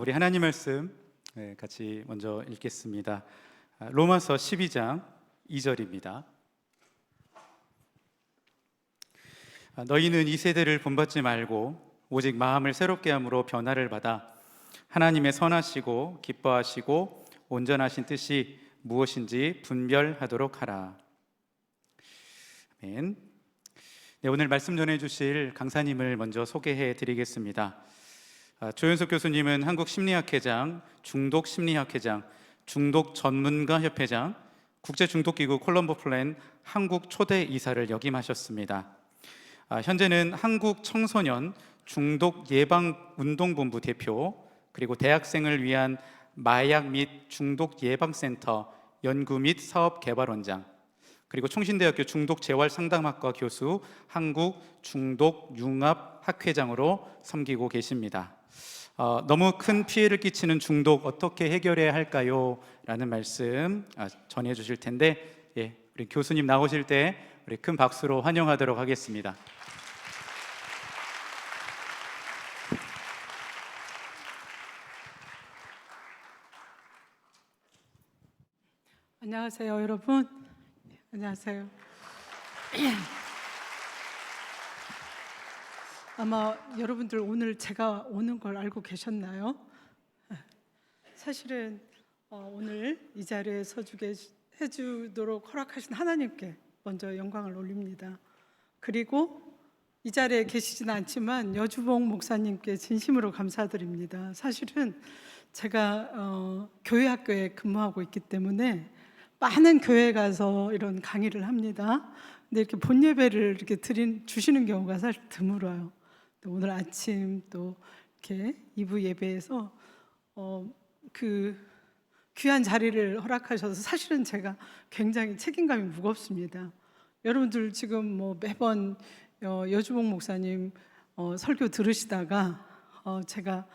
우리 하나님 말씀 같이 먼저 읽겠습니다. 로마서 12장 2절입니다. 너희는 이 세대를 본받지 말고 오직 마음을 새롭게 함으로 변화를 받아 하나님의 선하시고 기뻐하시고 온전하신 뜻이 무엇인지 분별하도록 하라. 아멘. 네, 오늘 말씀 전해주실 강사님을 먼저 소개해 드리겠습니다. 조윤석 교수님은 한국심리학회장, 중독심리학회장, 중독전문가협회장, 국제중독기구 콜럼보 플랜 한국 초대 이사를 역임하셨습니다. 현재는 한국청소년 중독예방운동본부 대표, 그리고 대학생을 위한 마약 및 중독예방센터 연구 및 사업개발원장, 그리고 총신대학교 중독재활상담학과 교수, 한국중독융합학회장으로 섬기고 계십니다. 너무 큰 피해를 끼치는 중독 어떻게 해결해야 할까요? 라는 말씀 전해 주실 텐데, 우리 교수님 나오실 때 우리 큰 박수로 환영하도록 하겠습니다. 안녕하세요, 여러분. 안녕하세요. 아마 여러분들 오늘 제가 오는 걸 알고 계셨나요? 사실은 오늘 이 자리에 서주게 해주도록 허락하신 하나님께 먼저 영광을 올립니다. 그리고 이 자리에 계시진 않지만 여주봉 목사님께 진심으로 감사드립니다. 사실은 제가 교회 학교에 근무하고 있기 때문에 많은 교회에 가서 이런 강의를 합니다. 근데 이렇게 본 예배를 이렇게 주시는 경우가 사실 드물어요. 오늘 아침 또 이렇게 2부 예배에서 그 귀한 자리를 허락하셔서 사실은 제가 굉장히 책임감이 무겁습니다. 여러분들 지금 뭐 매번 여주봉 목사님 설교 들으시다가 제가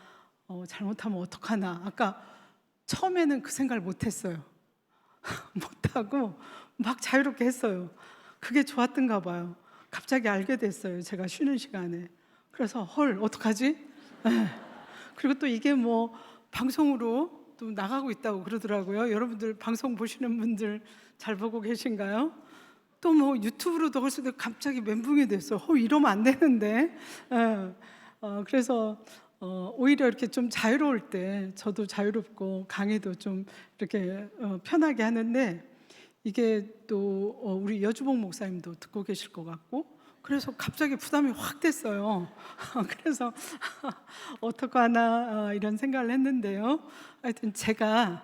잘못하면 어떡하나, 아까 처음에는 그 생각을 못했어요. 못하고 막 자유롭게 했어요. 그게 좋았던가 봐요. 갑자기 알게 됐어요, 제가 쉬는 시간에. 그래서 어떡하지? 그리고 또 이게 뭐 방송으로 또 나가고 있다고 그러더라고요. 여러분들 방송 보시는 분들 잘 보고 계신가요? 또 뭐 유튜브로도 할 수도 있고 갑자기 멘붕이 됐어요. 이러면 안 되는데. 그래서 오히려 이렇게 좀 자유로울 때 저도 자유롭고 강의도 좀 이렇게 편하게 하는데, 이게 또 우리 여주봉 목사님도 듣고 계실 것 같고, 그래서 갑자기 부담이 확 됐어요. 그래서 어떡하나 이런 생각을 했는데요. 하여튼 제가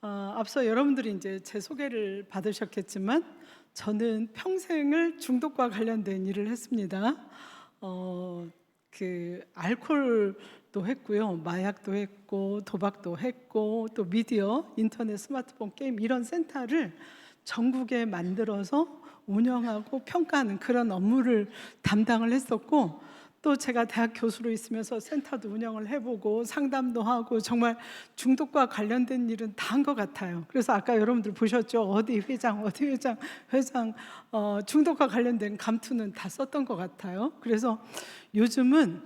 앞서 여러분들이 이제 제 소개를 받으셨겠지만 저는 평생을 중독과 관련된 일을 했습니다. 그 알코올도 했고요, 마약도 했고, 도박도 했고, 또 미디어, 인터넷, 스마트폰, 게임 이런 센터를 전국에 만들어서 운영하고 평가하는 그런 업무를 담당을 했었고, 또 제가 대학 교수로 있으면서 센터도 운영을 해보고 상담도 하고 정말 중독과 관련된 일은 다 한 것 같아요. 그래서 아까 여러분들 보셨죠? 어디 회장 중독과 관련된 감투는 다 썼던 것 같아요. 그래서 요즘은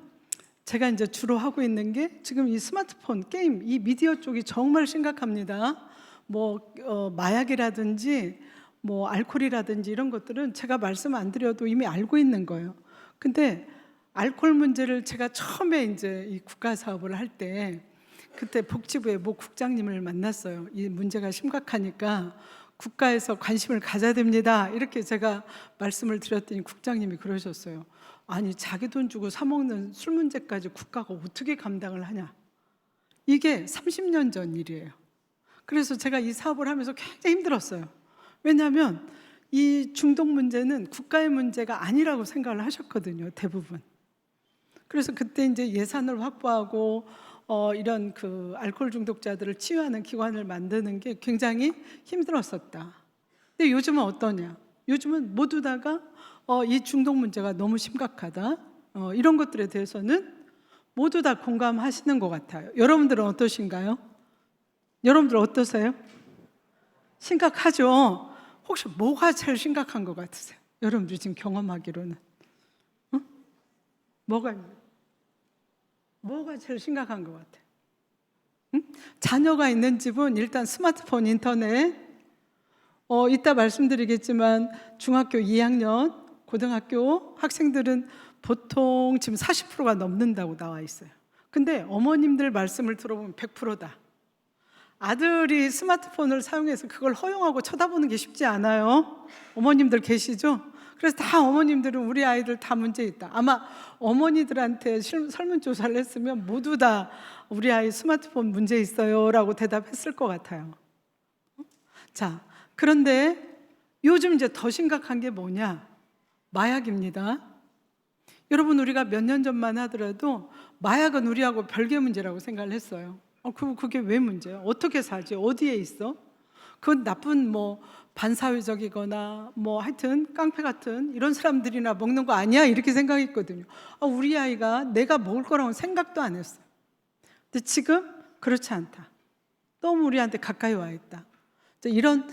제가 이제 주로 하고 있는 게 지금 이 스마트폰, 게임, 이 미디어 쪽이 정말 심각합니다. 마약이라든지 뭐 알코올이라든지 이런 것들은 제가 말씀 안 드려도 이미 알고 있는 거예요. 근데 알코올 문제를 제가 처음에 이제 이 국가 사업을 할 때 그때 복지부의 모 국장님을 만났어요. 이 문제가 심각하니까 국가에서 관심을 가져야 됩니다, 이렇게 제가 말씀을 드렸더니 국장님이 그러셨어요. 아니, 자기 돈 주고 사 먹는 술 문제까지 국가가 어떻게 감당을 하냐. 이게 30년 전 일이에요. 그래서 제가 이 사업을 하면서 굉장히 힘들었어요. 왜냐하면 이 중독 문제는 국가의 문제가 아니라고 생각을 하셨거든요, 대부분. 그래서 그때 이제 예산을 확보하고 이런 그 알코올 중독자들을 치유하는 기관을 만드는 게 굉장히 힘들었었다. 근데 요즘은 어떠냐? 요즘은 모두 다가 이 중독 문제가 너무 심각하다, 이런 것들에 대해서는 모두 다 공감하시는 것 같아요. 여러분들은 어떠신가요? 여러분들 어떠세요? 심각하죠? 혹시 뭐가 제일 심각한 것 같으세요? 여러분들 지금 경험하기로는 뭐가 제일 심각한 것 같아요? 자녀가 있는 집은 일단 스마트폰, 인터넷, 이따 말씀드리겠지만 중학교 2학년, 고등학교 학생들은 보통 지금 40%가 넘는다고 나와 있어요. 근데 어머님들 말씀을 들어보면 100%다. 아들이 스마트폰을 사용해서 그걸 허용하고 쳐다보는 게 쉽지 않아요. 어머님들 계시죠? 그래서 다 어머님들은 우리 아이들 다 문제 있다. 아마 어머니들한테 설문조사를 했으면 모두 다 우리 아이 스마트폰 문제 있어요 라고 대답했을 것 같아요. 자, 그런데 요즘 이제 더 심각한 게 뭐냐? 마약입니다. 여러분, 우리가 몇 년 전만 하더라도 마약은 우리하고 별개 문제라고 생각을 했어요. 그게 왜 문제야? 어떻게 사지? 어디에 있어? 그건 나쁜 반사회적이거나 하여튼 깡패 같은 이런 사람들이나 먹는 거 아니야? 이렇게 생각했거든요. 우리 아이가 내가 먹을 거라고는 생각도 안 했어요. 근데 지금 그렇지 않다. 너무 우리한테 가까이 와 있다. 이런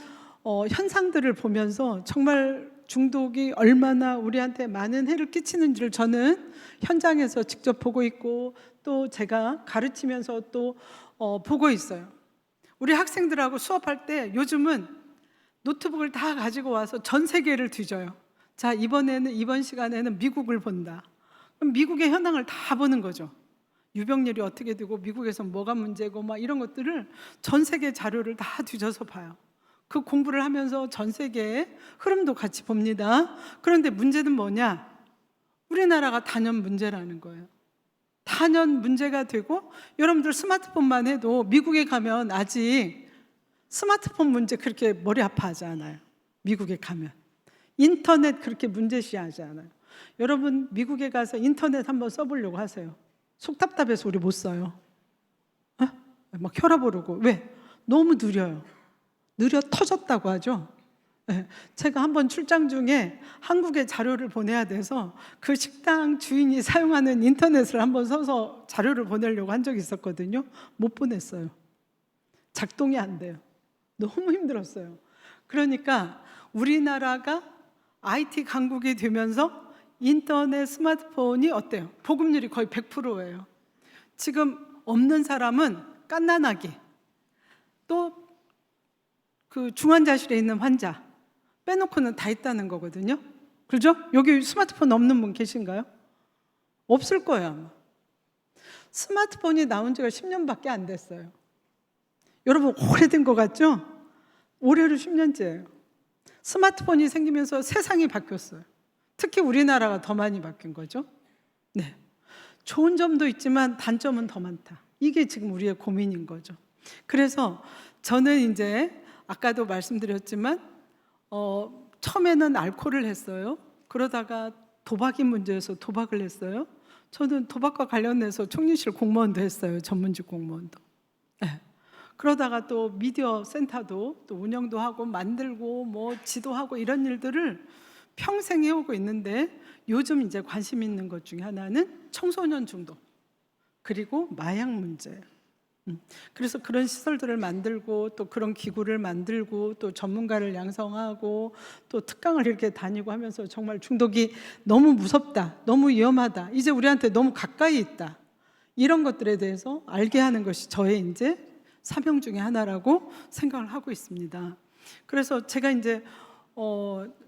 현상들을 보면서 정말 중독이 얼마나 우리한테 많은 해를 끼치는지를 저는 현장에서 직접 보고 있고 또 제가 가르치면서 또 보고 있어요. 우리 학생들하고 수업할 때 요즘은 노트북을 다 가지고 와서 전 세계를 뒤져요. 자, 이번 시간에는 미국을 본다. 그럼 미국의 현황을 다 보는 거죠. 유병률이 어떻게 되고 미국에서 뭐가 문제고 이런 것들을 전 세계 자료를 다 뒤져서 봐요. 그 공부를 하면서 전 세계의 흐름도 같이 봅니다. 그런데 문제는 뭐냐? 우리나라가 단연 문제라는 거예요. 단연 문제가 되고, 여러분들 스마트폰만 해도 미국에 가면 아직 스마트폰 문제 그렇게 머리 아파하지 않아요. 미국에 가면 인터넷 그렇게 문제시하지 않아요. 여러분 미국에 가서 인터넷 한번 써보려고 하세요. 속 답답해서 우리 못 써요. 막 혈압 오르고. 왜? 너무 느려요. 느려 터졌다고 하죠. 제가 한번 출장 중에 한국에 자료를 보내야 돼서 그 식당 주인이 사용하는 인터넷을 한번 써서 자료를 보내려고 한 적이 있었거든요. 못 보냈어요. 작동이 안 돼요. 너무 힘들었어요. 그러니까 우리나라가 IT 강국이 되면서 인터넷, 스마트폰이 어때요? 보급률이 거의 100%예요. 지금 없는 사람은 갓난아기, 또 그 중환자실에 있는 환자 빼놓고는 다 있다는 거거든요. 그죠? 여기 스마트폰 없는 분 계신가요? 없을 거예요, 아마. 스마트폰이 나온 지가 10년밖에 안 됐어요. 여러분 오래된 것 같죠? 올해로 10년째예요. 스마트폰이 생기면서 세상이 바뀌었어요. 특히 우리나라가 더 많이 바뀐 거죠. 네. 좋은 점도 있지만 단점은 더 많다. 이게 지금 우리의 고민인 거죠. 그래서 저는 이제 아까도 말씀드렸지만 처음에는 알코올을 했어요. 그러다가 도박이 문제여서 도박을 했어요. 저는 도박과 관련해서 총리실 공무원도 했어요. 전문직 공무원도. 네. 그러다가 또 미디어 센터도 또 운영도 하고 만들고 지도하고 이런 일들을 평생 해오고 있는데, 요즘 이제 관심 있는 것 중에 하나는 청소년 중독 그리고 마약 문제예요. 그래서 그런 시설들을 만들고 또 그런 기구를 만들고 또 전문가를 양성하고 또 특강을 이렇게 다니고 하면서 정말 중독이 너무 무섭다, 너무 위험하다, 이제 우리한테 너무 가까이 있다, 이런 것들에 대해서 알게 하는 것이 저의 이제 사명 중에 하나라고 생각을 하고 있습니다. 그래서 제가 이제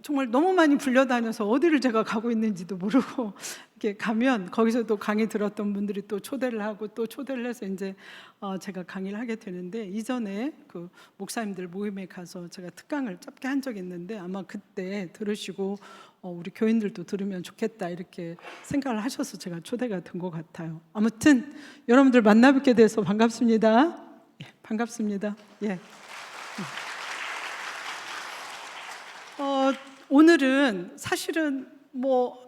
정말 너무 많이 불려다녀서 어디를 제가 가고 있는지도 모르고 이렇게 가면 거기서 또 강의 들었던 분들이 또 초대를 하고 또 초대를 해서 이제 제가 강의를 하게 되는데, 이전에 그 목사님들 모임에 가서 제가 특강을 짧게 한 적이 있는데 아마 그때 들으시고 우리 교인들도 들으면 좋겠다 이렇게 생각을 하셔서 제가 초대가 된 것 같아요. 아무튼 여러분들 만나뵙게 돼서 반갑습니다. 예, 반갑습니다. 예. 오늘은 사실은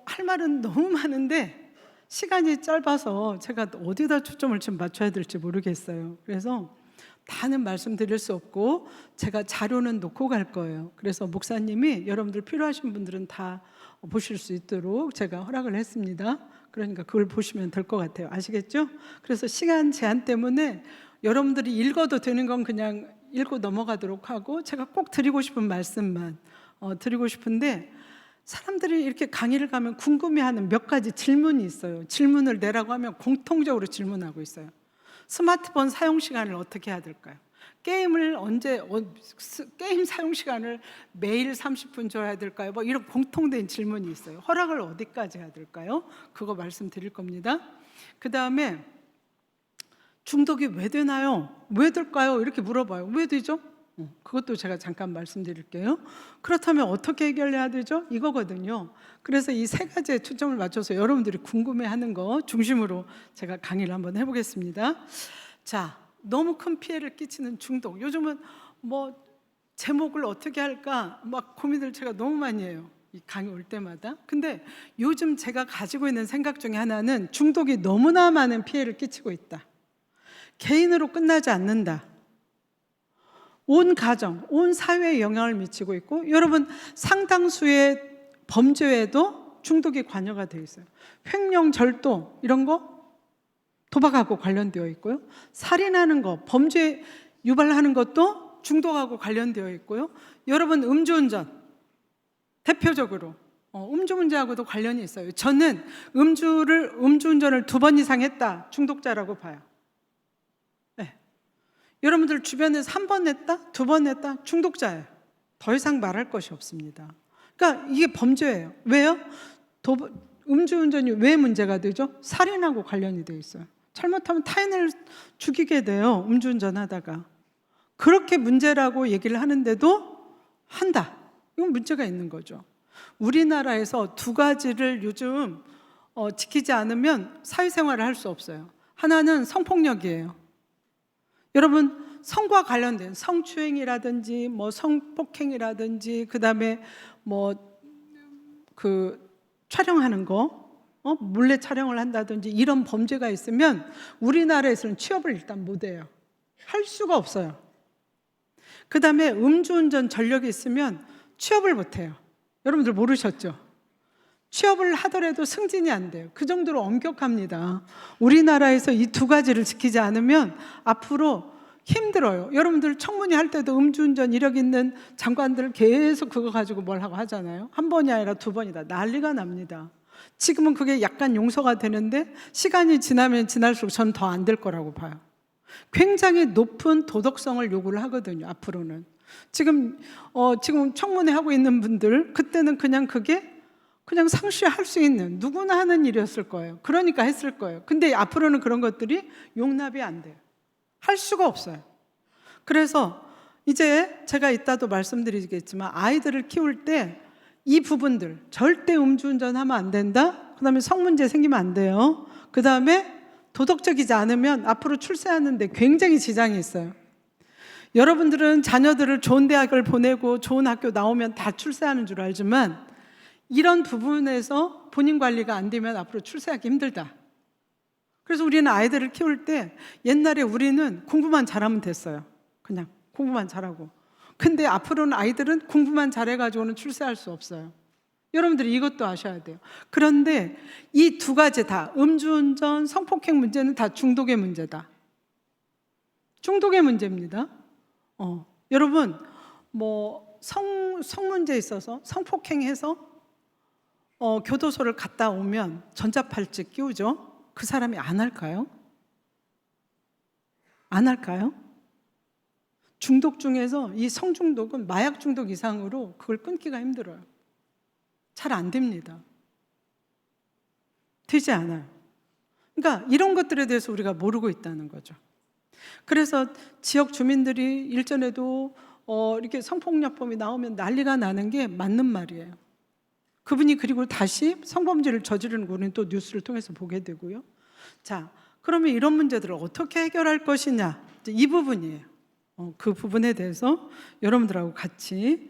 할 말은 너무 많은데 시간이 짧아서 제가 어디다 초점을 좀 맞춰야 될지 모르겠어요. 그래서 다는 말씀드릴 수 없고 제가 자료는 놓고 갈 거예요. 그래서 목사님이 여러분들 필요하신 분들은 다 보실 수 있도록 제가 허락을 했습니다. 그러니까 그걸 보시면 될 것 같아요. 아시겠죠? 그래서 시간 제한 때문에 여러분들이 읽어도 되는 건 그냥 읽고 넘어가도록 하고, 제가 꼭 드리고 싶은 말씀만 드리고 싶은데, 사람들이 이렇게 강의를 가면 궁금해하는 몇 가지 질문이 있어요. 질문을 내라고 하면 공통적으로 질문하고 있어요. 스마트폰 사용 시간을 어떻게 해야 될까요? 게임을 게임 사용 시간을 매일 30분 줘야 될까요? 뭐 이런 공통된 질문이 있어요. 허락을 어디까지 해야 될까요? 그거 말씀드릴 겁니다. 그 다음에 중독이 왜 되나요? 왜 될까요? 이렇게 물어봐요. 왜 되죠? 그것도 제가 잠깐 말씀드릴게요. 그렇다면 어떻게 해결해야 되죠? 이거거든요. 그래서 이 세 가지에 초점을 맞춰서 여러분들이 궁금해하는 거 중심으로 제가 강의를 한번 해보겠습니다. 자, 너무 큰 피해를 끼치는 중독. 요즘은 뭐 제목을 어떻게 할까 막 고민을 제가 너무 많이 해요. 이 강의 올 때마다. 근데 요즘 제가 가지고 있는 생각 중에 하나는 중독이 너무나 많은 피해를 끼치고 있다. 개인으로 끝나지 않는다. 온 가정, 온 사회에 영향을 미치고 있고, 여러분 상당수의 범죄에도 중독이 관여가 되어 있어요. 횡령, 절도 이런 거 도박하고 관련되어 있고요. 살인하는 거, 범죄 유발하는 것도 중독하고 관련되어 있고요. 여러분 음주운전 대표적으로 음주 문제하고도 관련이 있어요. 저는 음주운전을 2번 이상 했다 중독자라고 봐요. 네. 여러분들 주변에서 1번 했다, 2번 했다 중독자예요. 더 이상 말할 것이 없습니다. 그러니까 이게 범죄예요. 왜요? 음주운전이 왜 문제가 되죠? 살인하고 관련이 되어 있어요. 잘못하면 타인을 죽이게 돼요. 음주운전 하다가. 그렇게 문제라고 얘기를 하는데도 한다. 이건 문제가 있는 거죠. 우리나라에서 2가지를 요즘 지키지 않으면 사회생활을 할 수 없어요. 하나는 성폭력이에요. 여러분 성과 관련된 성추행이라든지 뭐 성폭행이라든지 그다음에 뭐 촬영하는 거 몰래 촬영을 한다든지 이런 범죄가 있으면 우리나라에서는 취업을 일단 못해요. 할 수가 없어요. 그 다음에 음주운전 전력이 있으면 취업을 못해요. 여러분들 모르셨죠? 취업을 하더라도 승진이 안 돼요. 그 정도로 엄격합니다. 우리나라에서 이 2가지를 지키지 않으면 앞으로 힘들어요. 여러분들 청문회 할 때도 음주운전 이력 있는 장관들 계속 그거 가지고 뭘 하고 하잖아요. 1번이 아니라 2번이다. 난리가 납니다. 지금은 그게 약간 용서가 되는데 시간이 지나면 지날수록 전 더 안 될 거라고 봐요. 굉장히 높은 도덕성을 요구를 하거든요. 앞으로는. 지금 청문회 하고 있는 분들 그때는 그게 그냥 상시할 수 있는 누구나 하는 일이었을 거예요. 그러니까 했을 거예요. 근데 앞으로는 그런 것들이 용납이 안 돼요. 할 수가 없어요. 그래서 이제 제가 이따도 말씀드리겠지만 아이들을 키울 때 이 부분들 절대 음주운전 하면 안 된다. 그 다음에 성문제 생기면 안 돼요. 그 다음에 도덕적이지 않으면 앞으로 출세하는데 굉장히 지장이 있어요. 여러분들은 자녀들을 좋은 대학을 보내고 좋은 학교 나오면 다 출세하는 줄 알지만 이런 부분에서 본인 관리가 안 되면 앞으로 출세하기 힘들다. 그래서 우리는 아이들을 키울 때 옛날에 우리는 공부만 잘하면 됐어요. 그냥 공부만 잘하고. 근데 앞으로는 아이들은 공부만 잘해가지고는 출세할 수 없어요. 여러분들이 이것도 아셔야 돼요. 그런데 이 2가지 다 음주운전, 성폭행 문제는 다 중독의 문제다. 중독의 문제입니다. 여러분 뭐 성문제에 있어서 성폭행해서 교도소를 갔다 오면 전자팔찌 끼우죠. 그 사람이 안 할까요? 안 할까요? 중독 중에서 이 성중독은 마약 중독 이상으로 그걸 끊기가 힘들어요. 잘 안 됩니다. 되지 않아요. 그러니까 이런 것들에 대해서 우리가 모르고 있다는 거죠. 그래서 지역 주민들이 일전에도 이렇게 성폭력범이 나오면 난리가 나는 게 맞는 말이에요. 그분이 그리고 다시 성범죄를 저지르는 거 우리는 또 뉴스를 통해서 보게 되고요. 자, 그러면 이런 문제들을 어떻게 해결할 것이냐, 이 부분이에요. 그 부분에 대해서 여러분들하고 같이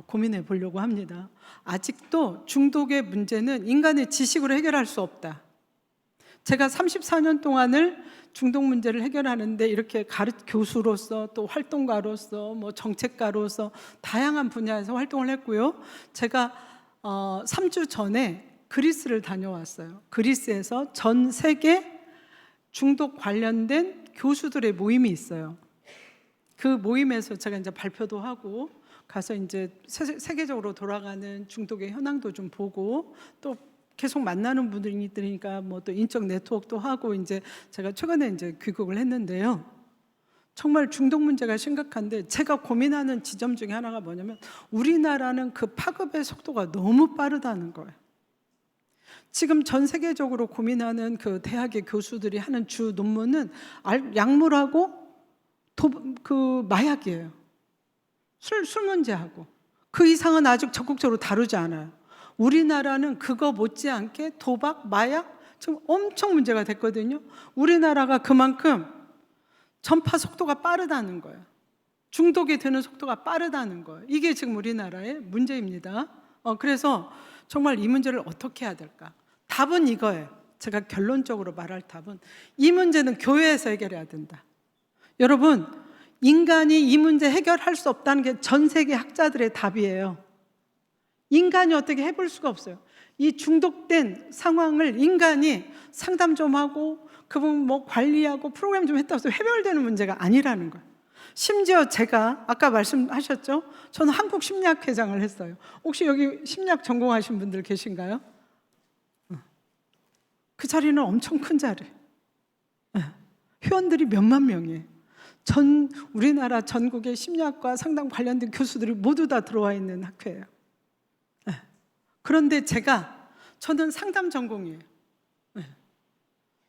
고민해 보려고 합니다. 아직도 중독의 문제는 인간의 지식으로 해결할 수 없다. 제가 34년 동안을 중독 문제를 해결하는데 이렇게 교수로서 또 활동가로서 뭐 정책가로서 다양한 분야에서 활동을 했고요. 제가 3주 전에 그리스를 다녀왔어요. 그리스에서 전 세계 중독 관련된 교수들의 모임이 있어요. 그 모임에서 제가 이제 발표도 하고 가서 이제 세계적으로 돌아가는 중독의 현황도 좀 보고 또 계속 만나는 분들이 있으니까 뭐 또 인적 네트워크도 하고 이제 제가 최근에 이제 귀국을 했는데요. 정말 중독 문제가 심각한데 제가 고민하는 지점 중에 하나가 뭐냐면 우리나라는 그 파급의 속도가 너무 빠르다는 거예요. 지금 전 세계적으로 고민하는 그 대학의 교수들이 하는 주 논문은 약물하고 그 마약이에요. 술 문제하고 그 이상은 아직 적극적으로 다루지 않아요. 우리나라는 그거 못지않게 도박, 마약 지금 엄청 문제가 됐거든요. 우리나라가 그만큼 전파 속도가 빠르다는 거예요. 중독이 되는 속도가 빠르다는 거예요. 이게 지금 우리나라의 문제입니다. 그래서 정말 이 문제를 어떻게 해야 될까? 답은 이거예요. 제가 결론적으로 말할 답은 이 문제는 교회에서 해결해야 된다. 여러분, 인간이 이 문제 해결할 수 없다는 게 전 세계 학자들의 답이에요. 인간이 어떻게 해볼 수가 없어요. 이 중독된 상황을 인간이 상담 좀 하고 그분 뭐 관리하고 프로그램 좀 했다고 해서 해결되는 문제가 아니라는 거예요. 심지어 제가 아까 말씀하셨죠? 저는 한국 심리학회장을 했어요. 혹시 여기 심리학 전공하신 분들 계신가요? 그 자리는 엄청 큰 자리. 회원들이 몇만 명이에요. 우리나라 전국의 심리학과 상담 관련된 교수들이 모두 다 들어와 있는 학회예요. 그런데 저는 상담 전공이에요.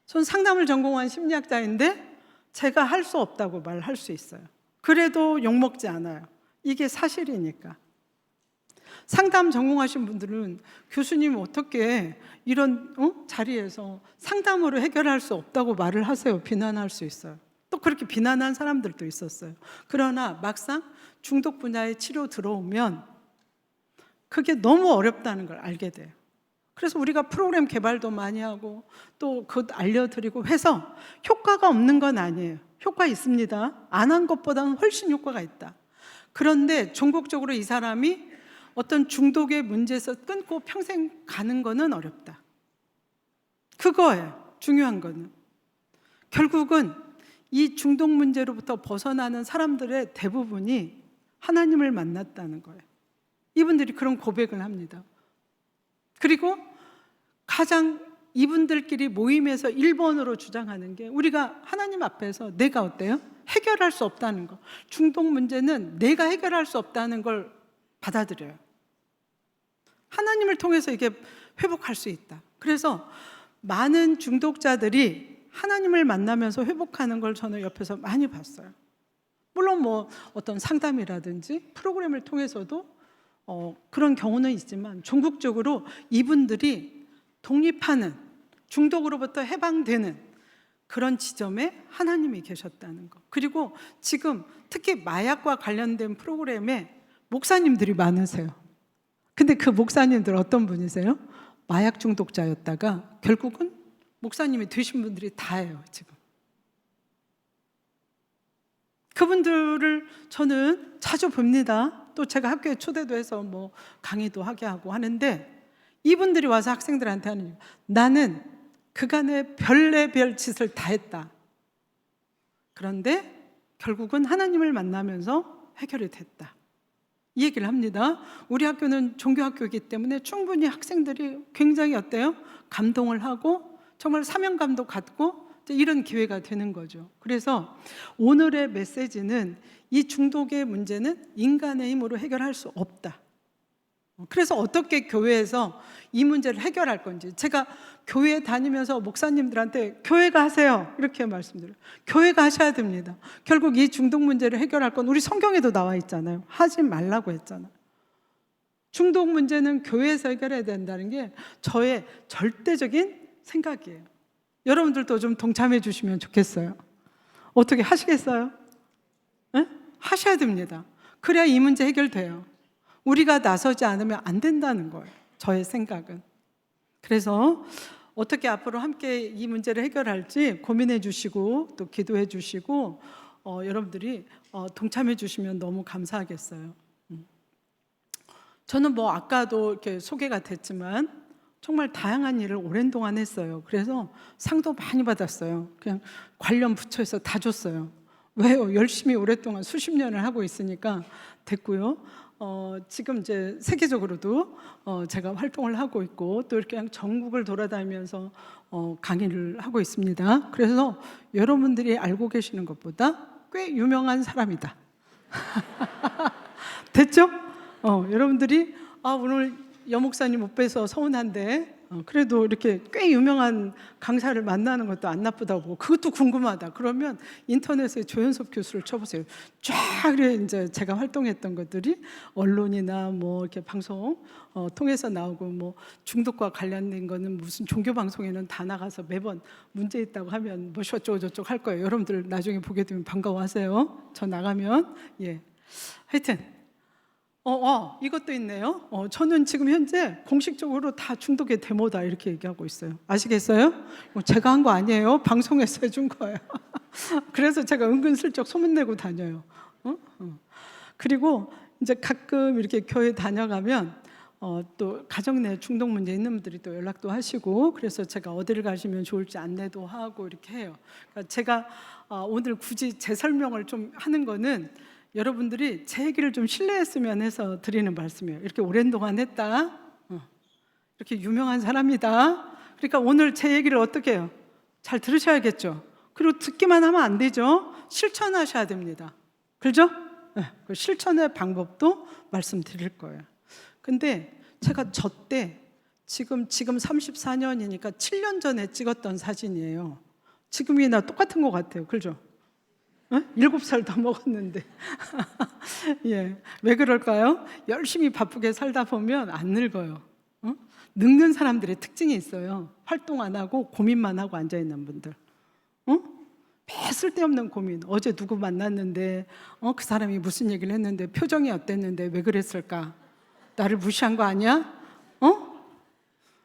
전 상담을 전공한 심리학자인데 제가 할 수 없다고 말할 수 있어요. 그래도 욕먹지 않아요. 이게 사실이니까. 상담 전공하신 분들은 교수님 어떻게 이런 자리에서 상담으로 해결할 수 없다고 말을 하세요. 비난할 수 있어요. 또 그렇게 비난한 사람들도 있었어요. 그러나 막상 중독 분야의 치료 들어오면 그게 너무 어렵다는 걸 알게 돼요. 그래서 우리가 프로그램 개발도 많이 하고 또 그것 알려드리고 해서 효과가 없는 건 아니에요. 효과 있습니다. 안 한 것보다는 훨씬 효과가 있다. 그런데 종국적으로 이 사람이 어떤 중독의 문제에서 끊고 평생 가는 거는 어렵다. 그거예요. 중요한 거는. 결국은 이 중독 문제로부터 벗어나는 사람들의 대부분이 하나님을 만났다는 거예요. 이분들이 그런 고백을 합니다. 그리고 가장 이분들끼리 모임에서 1번으로 주장하는 게 우리가 하나님 앞에서 내가 어때요? 해결할 수 없다는 거. 중독 문제는 내가 해결할 수 없다는 걸 받아들여요. 하나님을 통해서 이게 회복할 수 있다. 그래서 많은 중독자들이 하나님을 만나면서 회복하는 걸 저는 옆에서 많이 봤어요. 물론 뭐 어떤 상담이라든지 프로그램을 통해서도 그런 경우는 있지만 종국적으로 이분들이 독립하는, 중독으로부터 해방되는 그런 지점에 하나님이 계셨다는 거. 그리고 지금 특히 마약과 관련된 프로그램에 목사님들이 많으세요. 근데 그 목사님들 어떤 분이세요? 마약 중독자였다가 결국은 목사님이 되신 분들이 다예요, 지금. 그분들을 저는 자주 봅니다. 또 제가 학교에 초대도 해서 뭐 강의도 하게 하고 하는데 이분들이 와서 학생들한테 하는 얘기, 나는 그간의 별의별 짓을 다 했다. 그런데 결국은 하나님을 만나면서 해결이 됐다. 이 얘기를 합니다. 우리 학교는 종교학교이기 때문에 충분히 학생들이 굉장히 어때요? 감동을 하고 정말 사명감도 갖고 이런 기회가 되는 거죠. 그래서 오늘의 메시지는 이 중독의 문제는 인간의 힘으로 해결할 수 없다. 그래서 어떻게 교회에서 이 문제를 해결할 건지 제가 교회 다니면서 목사님들한테 교회가 하세요 이렇게 말씀드려요. 교회가 하셔야 됩니다. 결국 이 중독 문제를 해결할 건 우리 성경에도 나와 있잖아요. 하지 말라고 했잖아요. 중독 문제는 교회에서 해결해야 된다는 게 저의 절대적인 생각이에요. 여러분들도 좀 동참해 주시면 좋겠어요. 어떻게 하시겠어요? 네? 하셔야 됩니다. 그래야 이 문제 해결돼요. 우리가 나서지 않으면 안 된다는 거예요. 저의 생각은. 그래서 어떻게 앞으로 함께 이 문제를 해결할지 고민해 주시고 또 기도해 주시고 여러분들이 동참해 주시면 너무 감사하겠어요. 저는 뭐 아까도 이렇게 소개가 됐지만 정말 다양한 일을 오랜 동안 했어요. 그래서 상도 많이 받았어요. 그냥 관련 부처에서 다 줬어요. 왜요? 열심히 오랫동안 수십 년을 하고 있으니까 됐고요. 지금 이제 세계적으로도 제가 활동을 하고 있고 또 이렇게 그냥 전국을 돌아다니면서 강의를 하고 있습니다. 그래서 여러분들이 알고 계시는 것보다 꽤 유명한 사람이다. 됐죠? 여러분들이 오늘 여목사님 못 뵈서 서운한데 그래도 이렇게 꽤 유명한 강사를 만나는 것도 안 나쁘다고, 그것도 궁금하다 그러면 인터넷에 조현섭 교수를 쳐보세요. 쫙 이제 제가 활동했던 것들이 언론이나 뭐 이렇게 방송 통해서 나오고, 뭐 중독과 관련된 거는 무슨 종교 방송에는 다 나가서 매번 문제 있다고 하면 뭐 어쩌고 저쩌고 할 거예요. 여러분들 나중에 보게 되면 반가워하세요. 저 나가면. 하여튼 이것도 있네요. 저는 지금 현재 공식적으로 다 중독의 데모다 이렇게 얘기하고 있어요. 아시겠어요? 제가 한 거 아니에요. 방송에서 해준 거예요. 그래서 제가 은근슬쩍 소문내고 다녀요. 그리고 이제 가끔 이렇게 교회 다녀가면 또 가정 내 중독 문제 있는 분들이 또 연락도 하시고, 그래서 제가 어디를 가시면 좋을지 안내도 하고 이렇게 해요. 그러니까 제가 오늘 굳이 제 설명을 좀 하는 거는 여러분들이 제 얘기를 좀 신뢰했으면 해서 드리는 말씀이에요. 이렇게 오랜 동안 했다, 이렇게 유명한 사람이다, 그러니까 오늘 제 얘기를 어떻게 해요? 잘 들으셔야겠죠. 그리고 듣기만 하면 안 되죠. 실천하셔야 됩니다. 그렇죠? 그 실천의 방법도 말씀드릴 거예요. 근데 제가 저 때 지금 34년이니까 7년 전에 찍었던 사진이에요. 지금이나 똑같은 것 같아요. 그렇죠? 7살 더 먹었는데. 왜 그럴까요? 열심히 바쁘게 살다 보면 안 늙어요. 늙는 사람들의 특징이 있어요. 활동 안 하고 고민만 하고 앉아있는 분들. 매 쓸데없는 고민. 어제 누구 만났는데 그 사람이 무슨 얘기를 했는데 표정이 어땠는데 왜 그랬을까? 나를 무시한 거 아니야?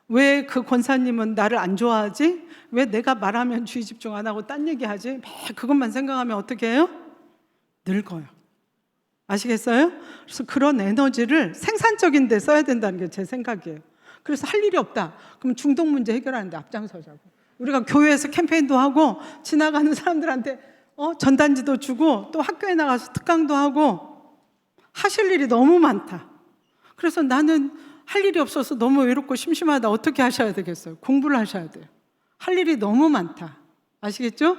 왜 그 권사님은 나를 안 좋아하지? 왜 내가 말하면 주의 집중 안 하고 딴 얘기하지? 매 그것만 생각하면 어떻게 해요? 늙어요. 아시겠어요? 그래서 그런 에너지를 생산적인 데 써야 된다는 게 제 생각이에요. 그래서 할 일이 없다. 그럼 중독 문제 해결하는데 앞장서자고. 우리가 교회에서 캠페인도 하고 지나가는 사람들한테 전단지도 주고 또 학교에 나가서 특강도 하고 하실 일이 너무 많다. 그래서 나는 할 일이 없어서 너무 외롭고 심심하다. 어떻게 하셔야 되겠어요? 공부를 하셔야 돼요. 할 일이 너무 많다. 아시겠죠?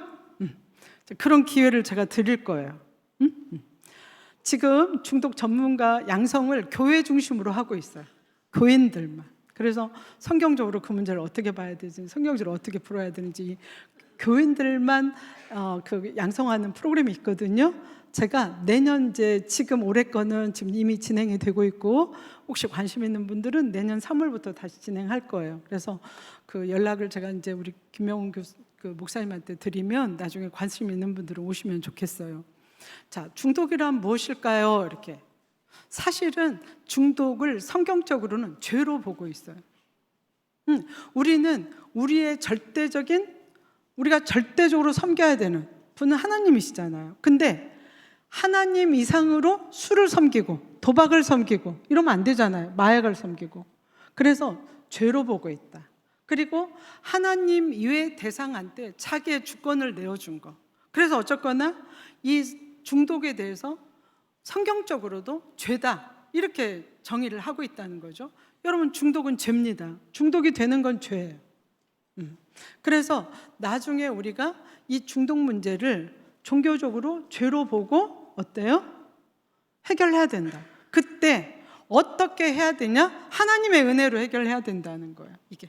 그런 기회를 제가 드릴 거예요. 지금 중독 전문가 양성을 교회 중심으로 하고 있어요. 교인들만. 그래서 성경적으로 그 문제를 어떻게 봐야 되지, 성경적으로 어떻게 풀어야 되는지 교인들만 그 양성하는 프로그램이 있거든요. 제가 내년 지금 올해 거는 지금 이미 진행이 되고 있고, 혹시 관심 있는 분들은 내년 3월부터 다시 진행할 거예요. 그래서 그 연락을 제가 이제 우리 김명훈 그 목사님한테 드리면 나중에 관심 있는 분들은 오시면 좋겠어요. 자, 중독이란 무엇일까요? 이렇게. 사실은 중독을 성경적으로는 죄로 보고 있어요. 우리는 우리가 절대적으로 섬겨야 되는 분은 하나님이시잖아요. 근데 하나님 이상으로 술을 섬기고 도박을 섬기고 이러면 안 되잖아요. 마약을 섬기고. 그래서 죄로 보고 있다. 그리고 하나님 이외의 대상한테 자기의 주권을 내어준 거. 그래서 어쨌거나 이 중독에 대해서 성경적으로도 죄다 이렇게 정의를 하고 있다는 거죠. 여러분, 중독은 죄입니다. 중독이 되는 건 죄예요. 그래서 나중에 우리가 이 중독 문제를 종교적으로 죄로 보고 어때요? 해결해야 된다. 그때 어떻게 해야 되냐? 하나님의 은혜로 해결해야 된다는 거예요. 이게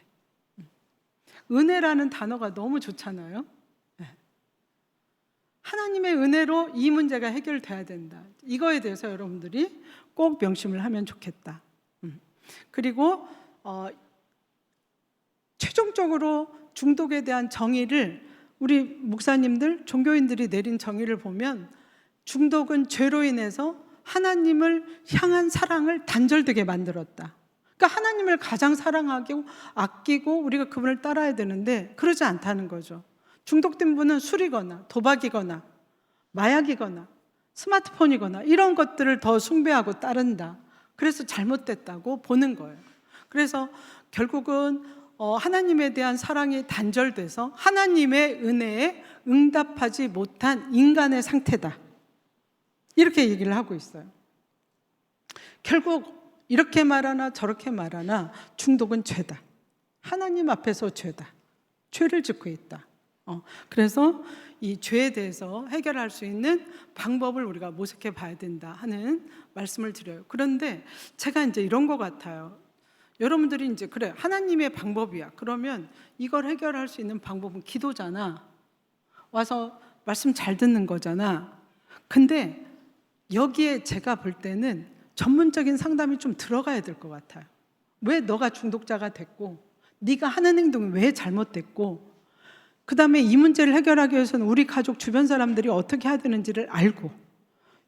은혜라는 단어가 너무 좋잖아요. 하나님의 은혜로 이 문제가 해결돼야 된다. 이거에 대해서 여러분들이 꼭 명심을 하면 좋겠다. 그리고 최종적으로 중독에 대한 정의를 우리 목사님들, 종교인들이 내린 정의를 보면 중독은 죄로 인해서 하나님을 향한 사랑을 단절되게 만들었다. 그러니까 하나님을 가장 사랑하고 아끼고 우리가 그분을 따라야 되는데 그러지 않다는 거죠. 중독된 분은 술이거나 도박이거나 마약이거나 스마트폰이거나 이런 것들을 더 숭배하고 따른다. 그래서 잘못됐다고 보는 거예요. 그래서 결국은 하나님에 대한 사랑이 단절돼서 하나님의 은혜에 응답하지 못한 인간의 상태다. 이렇게 얘기를 하고 있어요. 결국 이렇게 말하나 저렇게 말하나 중독은 죄다. 하나님 앞에서 죄다. 죄를 짓고 있다. 그래서 이 죄에 대해서 해결할 수 있는 방법을 우리가 모색해 봐야 된다 하는 말씀을 드려요. 그런데 제가 이제 이런 것 같아요. 여러분들이 이제 그래 하나님의 방법이야. 그러면 이걸 해결할 수 있는 방법은 기도잖아. 와서 말씀 잘 듣는 거잖아. 근데 여기에 제가 볼 때는 전문적인 상담이 좀 들어가야 될 것 같아요. 왜 너가 중독자가 됐고 네가 하는 행동이 왜 잘못됐고 그 다음에 이 문제를 해결하기 위해서는 우리 가족 주변 사람들이 어떻게 해야 되는지를 알고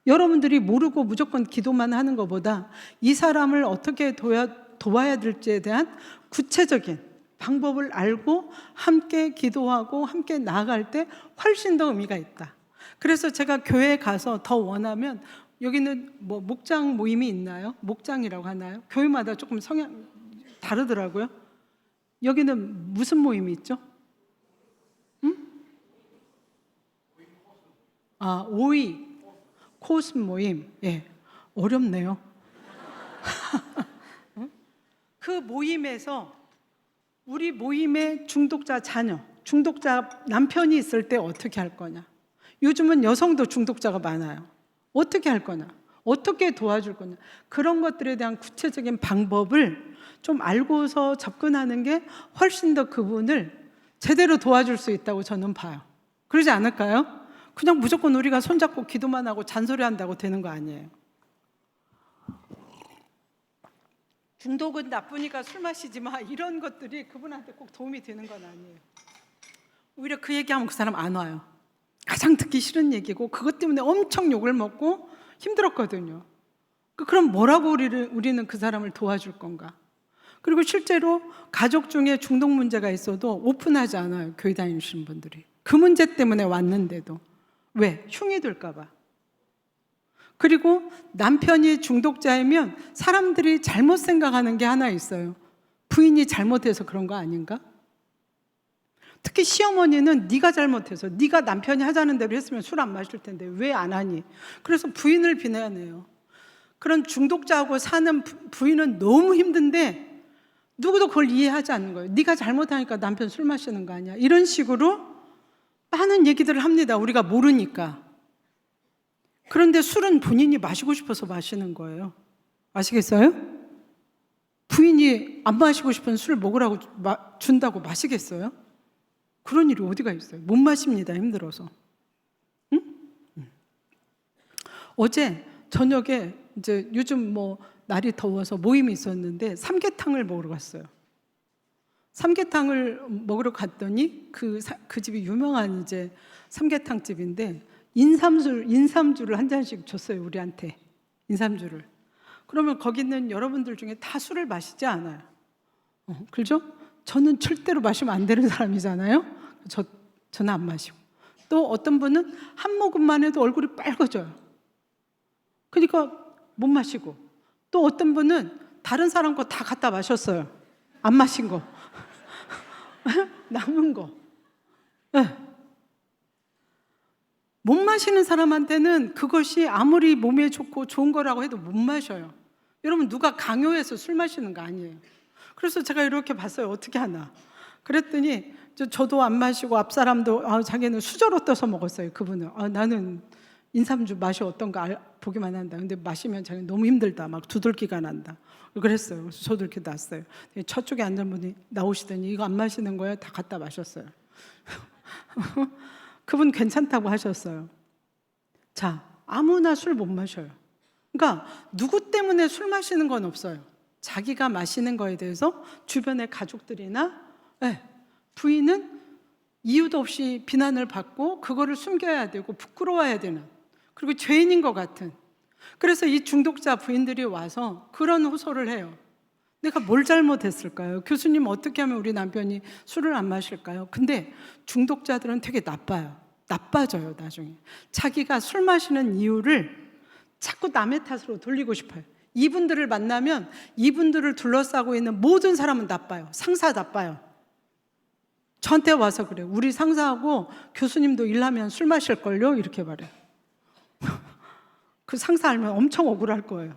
여러분들이 모르고 무조건 기도만 하는 것보다 이 사람을 어떻게 도와야 될지에 대한 구체적인 방법을 알고 함께 기도하고 함께 나아갈 때 훨씬 더 의미가 있다. 그래서 제가 교회에 가서 더 원하면 여기는 뭐 목장 모임이 있나요? 목장이라고 하나요? 교회마다 조금 성향 다르더라고요. 여기는 무슨 모임이 있죠? 오이 코스 모임. 예, 어렵네요. 그 모임에서 우리 모임의 중독자 자녀, 중독자 남편이 있을 때 어떻게 할 거냐? 요즘은 여성도 중독자가 많아요. 어떻게 할 거냐? 어떻게 도와줄 거냐? 그런 것들에 대한 구체적인 방법을 좀 알고서 접근하는 게 훨씬 더 그분을 제대로 도와줄 수 있다고 저는 봐요. 그러지 않을까요? 그냥 무조건 우리가 손잡고 기도만 하고 잔소리한다고 되는 거 아니에요. 중독은 나쁘니까 술 마시지 마 이런 것들이 그분한테 꼭 도움이 되는 건 아니에요. 오히려 그 얘기하면 그 사람 안 와요. 가장 듣기 싫은 얘기고 그것 때문에 엄청 욕을 먹고 힘들었거든요. 그럼 뭐라고 우리는 그 사람을 도와줄 건가? 그리고 실제로 가족 중에 중독 문제가 있어도 오픈하지 않아요. 교회 다니시는 분들이. 그 문제 때문에 왔는데도. 왜? 흉이 될까 봐. 그리고 남편이 중독자이면 사람들이 잘못 생각하는 게 하나 있어요. 부인이 잘못해서 그런 거 아닌가? 특히 시어머니는 네가 잘못해서 네가 남편이 하자는 대로 했으면 술 안 마실 텐데 왜 안 하니? 그래서 부인을 비난해요. 그런 중독자하고 사는 부인은 너무 힘든데 누구도 그걸 이해하지 않는 거예요. 네가 잘못하니까 남편 술 마시는 거 아니야? 이런 식으로 많은 얘기들을 합니다. 우리가 모르니까. 그런데 술은 본인이 마시고 싶어서 마시는 거예요. 아시겠어요? 부인이 안 마시고 싶은 술 먹으라고 준다고 마시겠어요? 그런 일이 어디가 있어요? 못 마십니다. 힘들어서. 응? 어제 저녁에 이제 요즘 뭐 날이 더워서 모임이 있었는데 삼계탕을 먹으러 갔어요. 삼계탕을 먹으러 갔더니 그 집이 유명한 이제 삼계탕 집인데 인삼주를 한 잔씩 줬어요. 우리한테 인삼주를. 그러면 거기 있는 여러분들 중에 다 술을 마시지 않아요. 그렇죠? 저는 절대로 마시면 안 되는 사람이잖아요. 저는 안 마시고. 또 어떤 분은 한 모금만 해도 얼굴이 빨개져요. 그러니까 못 마시고. 또 어떤 분은 다른 사람 거 다 갖다 마셨어요. 안 마신 거. 남은 거. 네. 못 마시는 사람한테는 그것이 아무리 몸에 좋고 좋은 거라고 해도 못 마셔요. 여러분 누가 강요해서 술 마시는 거 아니에요. 그래서 제가 이렇게 봤어요. 어떻게 하나. 그랬더니 저도 안 마시고 앞사람도 자기는 수저로 떠서 먹었어요. 그분은 나는 인삼주 맛이 어떤가 보기만 한다. 근데 마시면 자기는 너무 힘들다. 막 두들기가 난다. 그랬어요. 그래서 저도 이렇게 놨어요. 저쪽에 앉은 분이 나오시더니 이거 안 마시는 거예요? 다 갖다 마셨어요. 그분 괜찮다고 하셨어요. 자, 아무나 술 못 마셔요. 그러니까 누구 때문에 술 마시는 건 없어요. 자기가 마시는 거에 대해서 주변의 가족들이나 부인은 이유도 없이 비난을 받고 그거를 숨겨야 되고 부끄러워야 되는, 그리고 죄인인 것 같은. 그래서 이 중독자 부인들이 와서 그런 호소를 해요. 내가 뭘 잘못했을까요? 교수님 어떻게 하면 우리 남편이 술을 안 마실까요? 근데 중독자들은 되게 나빠져요. 나중에 자기가 술 마시는 이유를 자꾸 남의 탓으로 돌리고 싶어요. 이분들을 만나면 이분들을 둘러싸고 있는 모든 사람은 나빠요. 상사 나빠요. 저한테 와서 그래요. 우리 상사하고 교수님도 일하면 술 마실걸요? 이렇게 말해요. 그 상사 알면 엄청 억울할 거예요.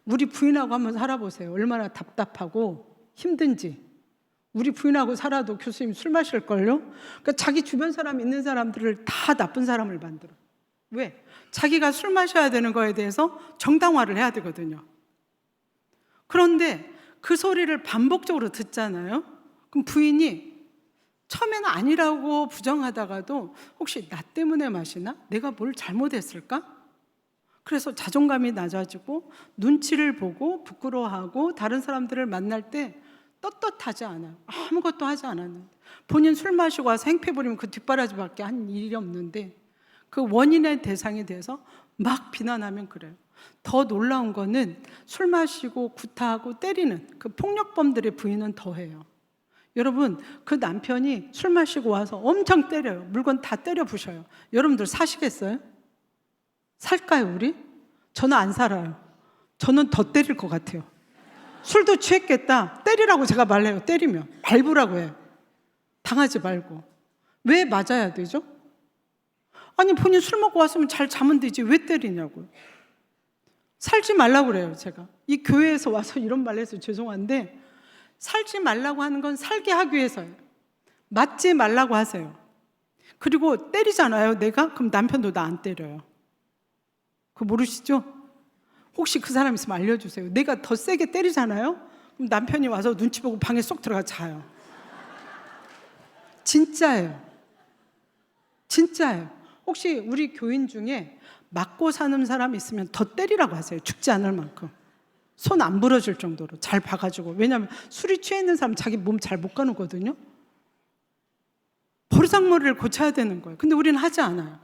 우리 부인하고 한번 살아보세요. 얼마나 답답하고 힘든지. 우리 부인하고 살아도 교수님 술 마실걸요? 그러니까 자기 주변 사람 있는 사람들을 다 나쁜 사람을 만들어. 왜? 자기가 술 마셔야 되는 거에 대해서 정당화를 해야 되거든요. 그런데 그 소리를 반복적으로 듣잖아요. 그럼 부인이 처음에는 아니라고 부정하다가도 혹시 나 때문에 마시나? 내가 뭘 잘못했을까? 그래서 자존감이 낮아지고 눈치를 보고 부끄러워하고 다른 사람들을 만날 때 떳떳하지 않아요. 아무것도 하지 않았는데 본인 술 마시고 와서 행패 부리면 그 뒷바라지밖에 한 일이 없는데 그 원인의 대상이 돼서 막 비난하면 그래요. 더 놀라운 거는 술 마시고 구타하고 때리는 그 폭력범들의 부인은 더해요. 여러분, 그 남편이 술 마시고 와서 엄청 때려요. 물건 다 때려 부셔요. 여러분들 사시겠어요? 살까요, 우리? 저는 안 살아요. 저는 더 때릴 것 같아요. 술도 취했겠다. 때리라고 제가 말해요. 때리면 밟으라고 해요. 당하지 말고. 왜 맞아야 되죠? 아니, 본인 술 먹고 왔으면 잘 자면 되지 왜 때리냐고요. 살지 말라고 그래요. 제가 이 교회에서 와서 이런 말 해서 죄송한데, 살지 말라고 하는 건 살게 하기 위해서예요. 맞지 말라고 하세요. 그리고 때리잖아요, 내가. 그럼 남편도 나 안 때려요. 그거 모르시죠? 혹시 그 사람 있으면 알려주세요. 내가 더 세게 때리잖아요? 그럼 남편이 와서 눈치 보고 방에 쏙 들어가 자요. 진짜예요. 진짜예요. 혹시 우리 교인 중에 맞고 사는 사람 있으면 더 때리라고 하세요. 죽지 않을 만큼. 손 안 부러질 정도로 잘 봐가지고. 왜냐하면 술이 취해 있는 사람 자기 몸 잘 못 가누거든요. 버르장머리를 고쳐야 되는 거예요. 근데 우리는 하지 않아요.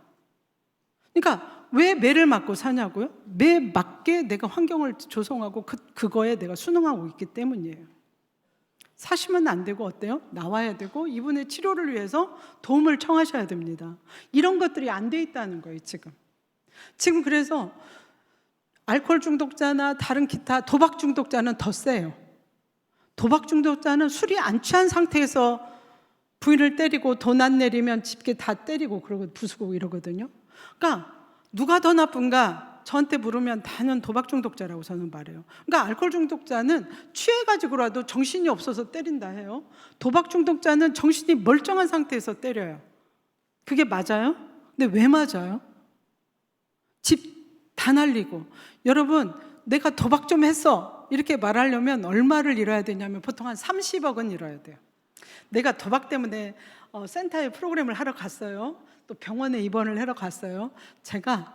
그러니까 왜 매를 맞고 사냐고요? 매 맞게 내가 환경을 조성하고 그거에 내가 순응하고 있기 때문이에요. 사시면 안 되고 어때요? 나와야 되고 이분의 치료를 위해서 도움을 청하셔야 됩니다. 이런 것들이 안 돼 있다는 거예요, 지금. 그래서 알코올 중독자나 다른 기타 도박 중독자는 더 세요. 도박 중독자는 술이 안 취한 상태에서 부인을 때리고 돈 안 내리면 집게 다 때리고 그러고 부수고 이러거든요. 그러니까 누가 더 나쁜가 저한테 물으면 단연 도박 중독자라고 저는 말해요. 그러니까 알코올 중독자는 취해가지고라도 정신이 없어서 때린다 해요. 도박 중독자는 정신이 멀쩡한 상태에서 때려요. 그게 맞아요? 근데 왜 맞아요? 집 다 날리고. 여러분, 내가 도박 좀 했어 이렇게 말하려면 얼마를 잃어야 되냐면 보통 한 30억은 잃어야 돼요. 내가 도박 때문에 센터에 프로그램을 하러 갔어요. 또 병원에 입원을 하러 갔어요. 제가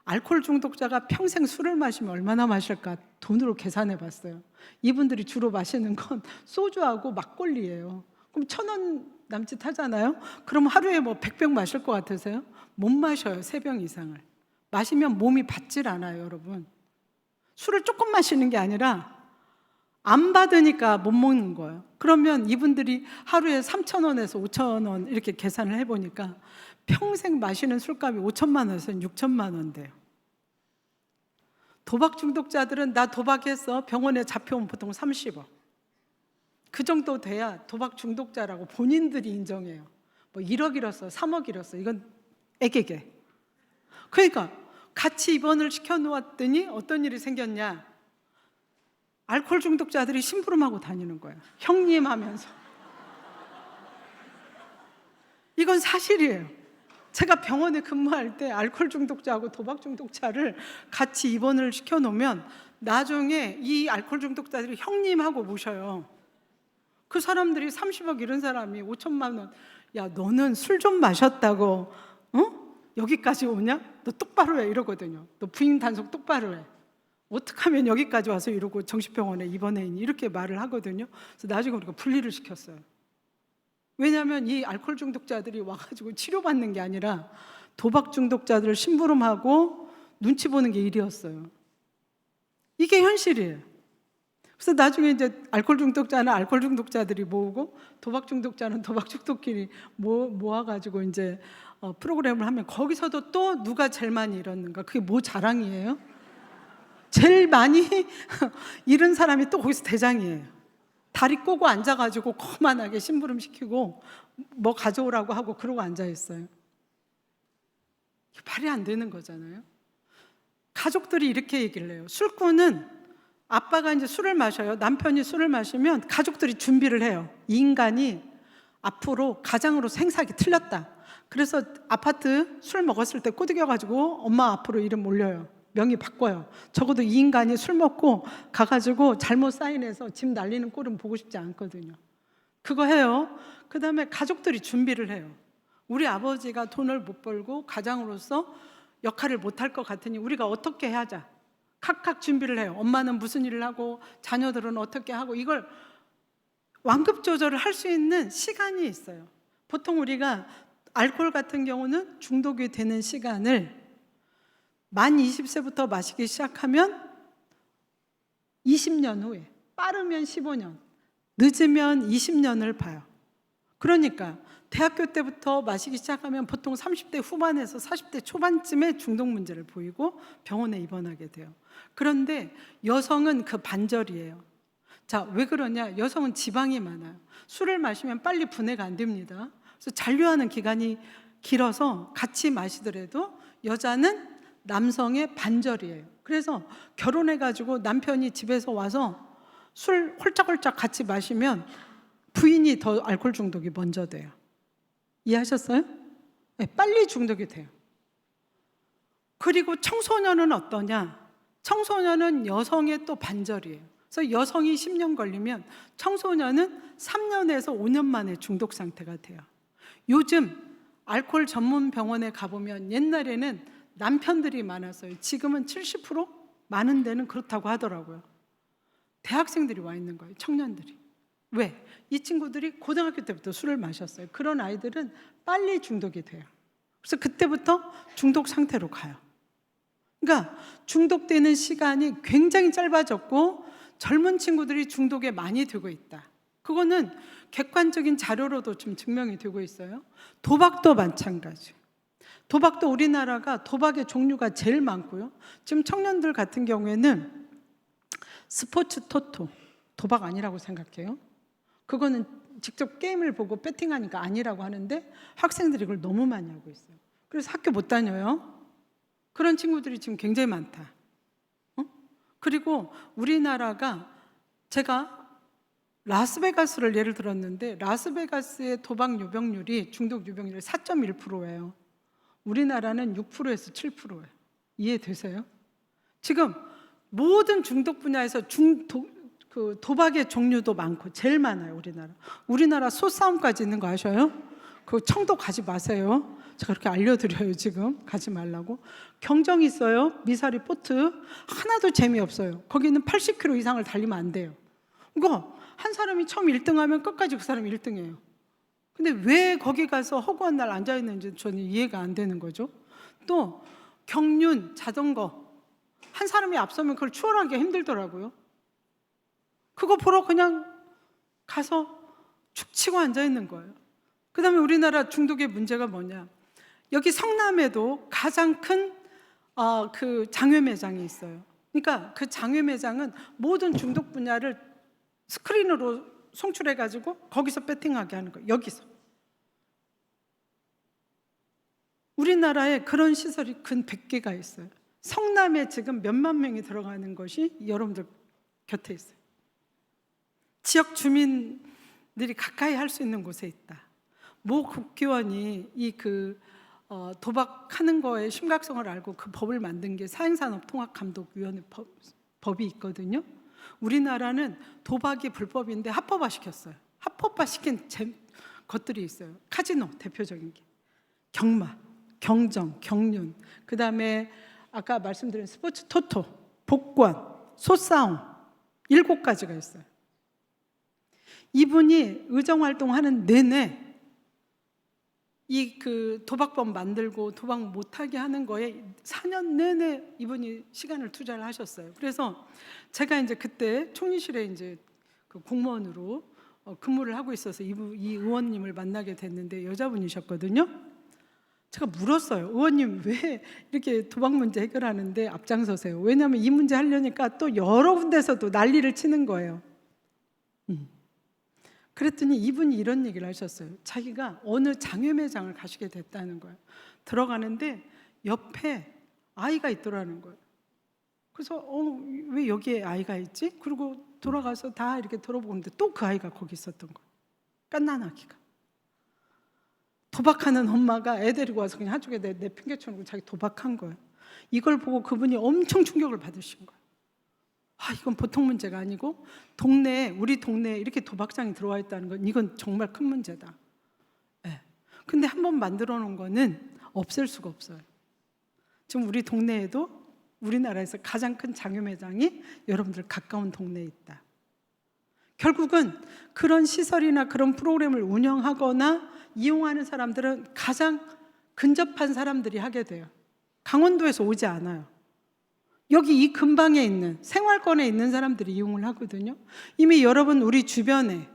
알코올 중독자가 평생 술을 마시면 얼마나 마실까 돈으로 계산해 봤어요. 이분들이 주로 마시는 건 소주하고 막걸리예요. 그럼 1,000원 남짓 하잖아요. 그럼 하루에 뭐 100병 마실 것 같으세요? 못 마셔요. 3병 이상을. 마시면 몸이 받질 않아요, 여러분. 술을 조금 마시는 게 아니라 안 받으니까 못 먹는 거예요. 그러면 이분들이 하루에 3,000원에서 5,000원 이렇게 계산을 해보니까 평생 마시는 술값이 5천만 원에서 6천만 원 돼요. 도박 중독자들은 나 도박했어 병원에 잡혀오면 보통 30억. 그 정도 돼야 도박 중독자라고 본인들이 인정해요. 뭐 1억 잃었어, 3억 잃었어, 이건 애개개. 그러니까 같이 입원을 시켜놓았더니 어떤 일이 생겼냐? 알코올 중독자들이 심부름하고 다니는 거예요. 형님 하면서. 이건 사실이에요. 제가 병원에 근무할 때 알코올 중독자하고 도박 중독자를 같이 입원을 시켜놓으면 나중에 이 알코올 중독자들이 형님하고 모셔요. 그 사람들이 30억 이런 사람이 5천만 원, 야 너는 술 좀 마셨다고 여기까지 오냐? 너 똑바로 해 이러거든요. 너 부인 단속 똑바로 해. 어떻게 하면 여기까지 와서 이러고 정신병원에 입원해 있니? 이렇게 말을 하거든요. 그래서 나중에 우리가 분리를 시켰어요. 왜냐하면 이 알코올 중독자들이 와가지고 치료받는 게 아니라 도박 중독자들을 심부름하고 눈치 보는 게 일이었어요. 이게 현실이에요. 그래서 나중에 이제 알코올 중독자는 알코올 중독자들이 모으고 도박 중독자는 도박 중독끼리 모아가지고 이제 프로그램을 하면 거기서도 또 누가 제일 많이 잃었는가? 그게 뭐 자랑이에요? 제일 많이 잃은 사람이 또 거기서 대장이에요. 다리 꼬고 앉아가지고 거만하게 심부름 시키고 뭐 가져오라고 하고 그러고 앉아있어요. 말이 안 되는 거잖아요. 가족들이 이렇게 얘기를 해요. 술꾼은 아빠가 이제 술을 마셔요. 남편이 술을 마시면 가족들이 준비를 해요. 이 인간이 앞으로 가장으로 생사하기 틀렸다. 그래서 아파트 술 먹었을 때 꼬드겨가지고 엄마 앞으로 이름 올려요. 명의 바꿔요. 적어도 이 인간이 술 먹고 가가지고 잘못 사인해서 집 날리는 꼴은 보고 싶지 않거든요. 그거 해요. 그 다음에 가족들이 준비를 해요. 우리 아버지가 돈을 못 벌고 가장으로서 역할을 못할 것 같으니 우리가 어떻게 하자. 각각 준비를 해요. 엄마는 무슨 일을 하고 자녀들은 어떻게 하고, 이걸 완급 조절을 할 수 있는 시간이 있어요. 보통 우리가 알코올 같은 경우는 중독이 되는 시간을 만 20세부터 마시기 시작하면 20년 후에, 빠르면 15년, 늦으면 20년을 봐요. 그러니까 대학교 때부터 마시기 시작하면 보통 30대 후반에서 40대 초반쯤에 중독 문제를 보이고 병원에 입원하게 돼요. 그런데 여성은 그 반절이에요. 자, 왜 그러냐? 여성은 지방이 많아요. 술을 마시면 빨리 분해가 안 됩니다. 그래서 잔류하는 기간이 길어서 같이 마시더라도 여자는 남성의 반절이에요. 그래서 결혼해가지고 남편이 집에서 와서 술 홀짝홀짝 같이 마시면 부인이 더 알코올 중독이 먼저 돼요. 이해하셨어요? 네, 빨리 중독이 돼요. 그리고 청소년은 어떠냐? 청소년은 여성의 또 반절이에요. 그래서 여성이 10년 걸리면 청소년은 3년에서 5년 만에 중독 상태가 돼요. 요즘 알코올 전문 병원에 가보면 옛날에는 남편들이 많았어요. 지금은 70%? 많은 데는 그렇다고 하더라고요. 대학생들이 와 있는 거예요. 청년들이. 왜? 이 친구들이 고등학교 때부터 술을 마셨어요. 그런 아이들은 빨리 중독이 돼요. 그래서 그때부터 중독 상태로 가요. 그러니까 중독되는 시간이 굉장히 짧아졌고 젊은 친구들이 중독에 많이 되고 있다. 그거는 객관적인 자료로도 좀 증명이 되고 있어요. 도박도 마찬가지. 도박도 우리나라가 도박의 종류가 제일 많고요. 지금 청년들 같은 경우에는 스포츠 토토, 도박 아니라고 생각해요. 그거는 직접 게임을 보고 배팅하니까 아니라고 하는데 학생들이 그걸 너무 많이 하고 있어요. 그래서 학교 못 다녀요. 그런 친구들이 지금 굉장히 많다. 그리고 우리나라가, 제가 라스베가스를 예를 들었는데 라스베가스의 도박 유병률이, 중독 유병률이 4.1%예요. 우리나라는 6%에서 7%예요. 이해되세요? 지금 모든 중독 분야에서 도박의 종류도 많고 제일 많아요. 우리나라 소싸움까지 있는 거 아셔요? 그 청도 가지 마세요. 제가 그렇게 알려드려요. 지금 가지 말라고. 경정 있어요. 미사리 포트 하나도 재미없어요. 거기는 80km 이상을 달리면 안 돼요. 그러니까 한 사람이 처음 1등하면 끝까지 그 사람이 1등이에요. 근데 왜 거기 가서 허구한 날 앉아 있는지 저는 이해가 안 되는 거죠. 또 경륜, 자전거 한 사람이 앞서면 그걸 추월하기가 힘들더라고요. 그거 보러 그냥 가서 축 치고 앉아 있는 거예요. 그 다음에 우리나라 중독의 문제가 뭐냐? 여기 성남에도 가장 큰 그 장외 매장이 있어요. 그러니까 그 장외 매장은 모든 중독 분야를 스크린으로 송출해가지고 거기서 배팅하게 하는 거예요. 여기서. 우리나라에 그런 시설이 근 100개가 있어요. 성남에 지금 몇만 명이 들어가는 것이 여러분들 곁에 있어요. 지역 주민들이 가까이 할 수 있는 곳에 있다. 모 국회의원이 도박하는 거의 심각성을 알고 그 법을 만든 게 사행산업통합감독위원회 법이 있거든요. 우리나라는 도박이 불법인데 합법화 시켰어요. 합법화 시킨 것들이 있어요. 카지노 대표적인 게, 경마, 경정, 경륜, 그 다음에 아까 말씀드린 스포츠 토토, 복권, 소싸움 7가지가 있어요. 이분이 의정활동하는 내내 도박법 만들고 도박 못하게 하는 거에 4년 내내 이분이 시간을 투자를 하셨어요. 그래서 제가 이제 그때 총리실에 이제 그 공무원으로 근무를 하고 있어서 이 의원님을 만나게 됐는데 여자분이셨거든요. 제가 물었어요. 의원님 왜 이렇게 도박 문제 해결하는데 앞장서세요? 왜냐하면 이 문제 하려니까 또 여러 군데서도 난리를 치는 거예요. 그랬더니 이분이 이런 얘기를 하셨어요. 자기가 어느 장외 매장을 가시게 됐다는 거예요. 들어가는데 옆에 아이가 있더라는 거예요. 그래서 왜 여기에 아이가 있지? 그리고 돌아가서 다 이렇게 돌아보는데 또 그 아이가 거기 있었던 거예요. 갓난아기가. 도박하는 엄마가 애 데리고 와서 그냥 한쪽에 내팽개 쳐놓고 자기 도박한 거예요. 이걸 보고 그분이 엄청 충격을 받으신 거예요. 이건 보통 문제가 아니고 우리 동네에 이렇게 도박장이 들어와 있다는 건 이건 정말 큰 문제다. 네. 근데 한번 만들어 놓은 거는 없앨 수가 없어요. 지금 우리 동네에도 우리나라에서 가장 큰 장유 매장이 여러분들 가까운 동네에 있다. 결국은 그런 시설이나 그런 프로그램을 운영하거나 이용하는 사람들은 가장 근접한 사람들이 하게 돼요. 강원도에서 오지 않아요. 여기 이 근방에 있는 생활권에 있는 사람들이 이용을 하거든요. 이미 여러분 우리 주변에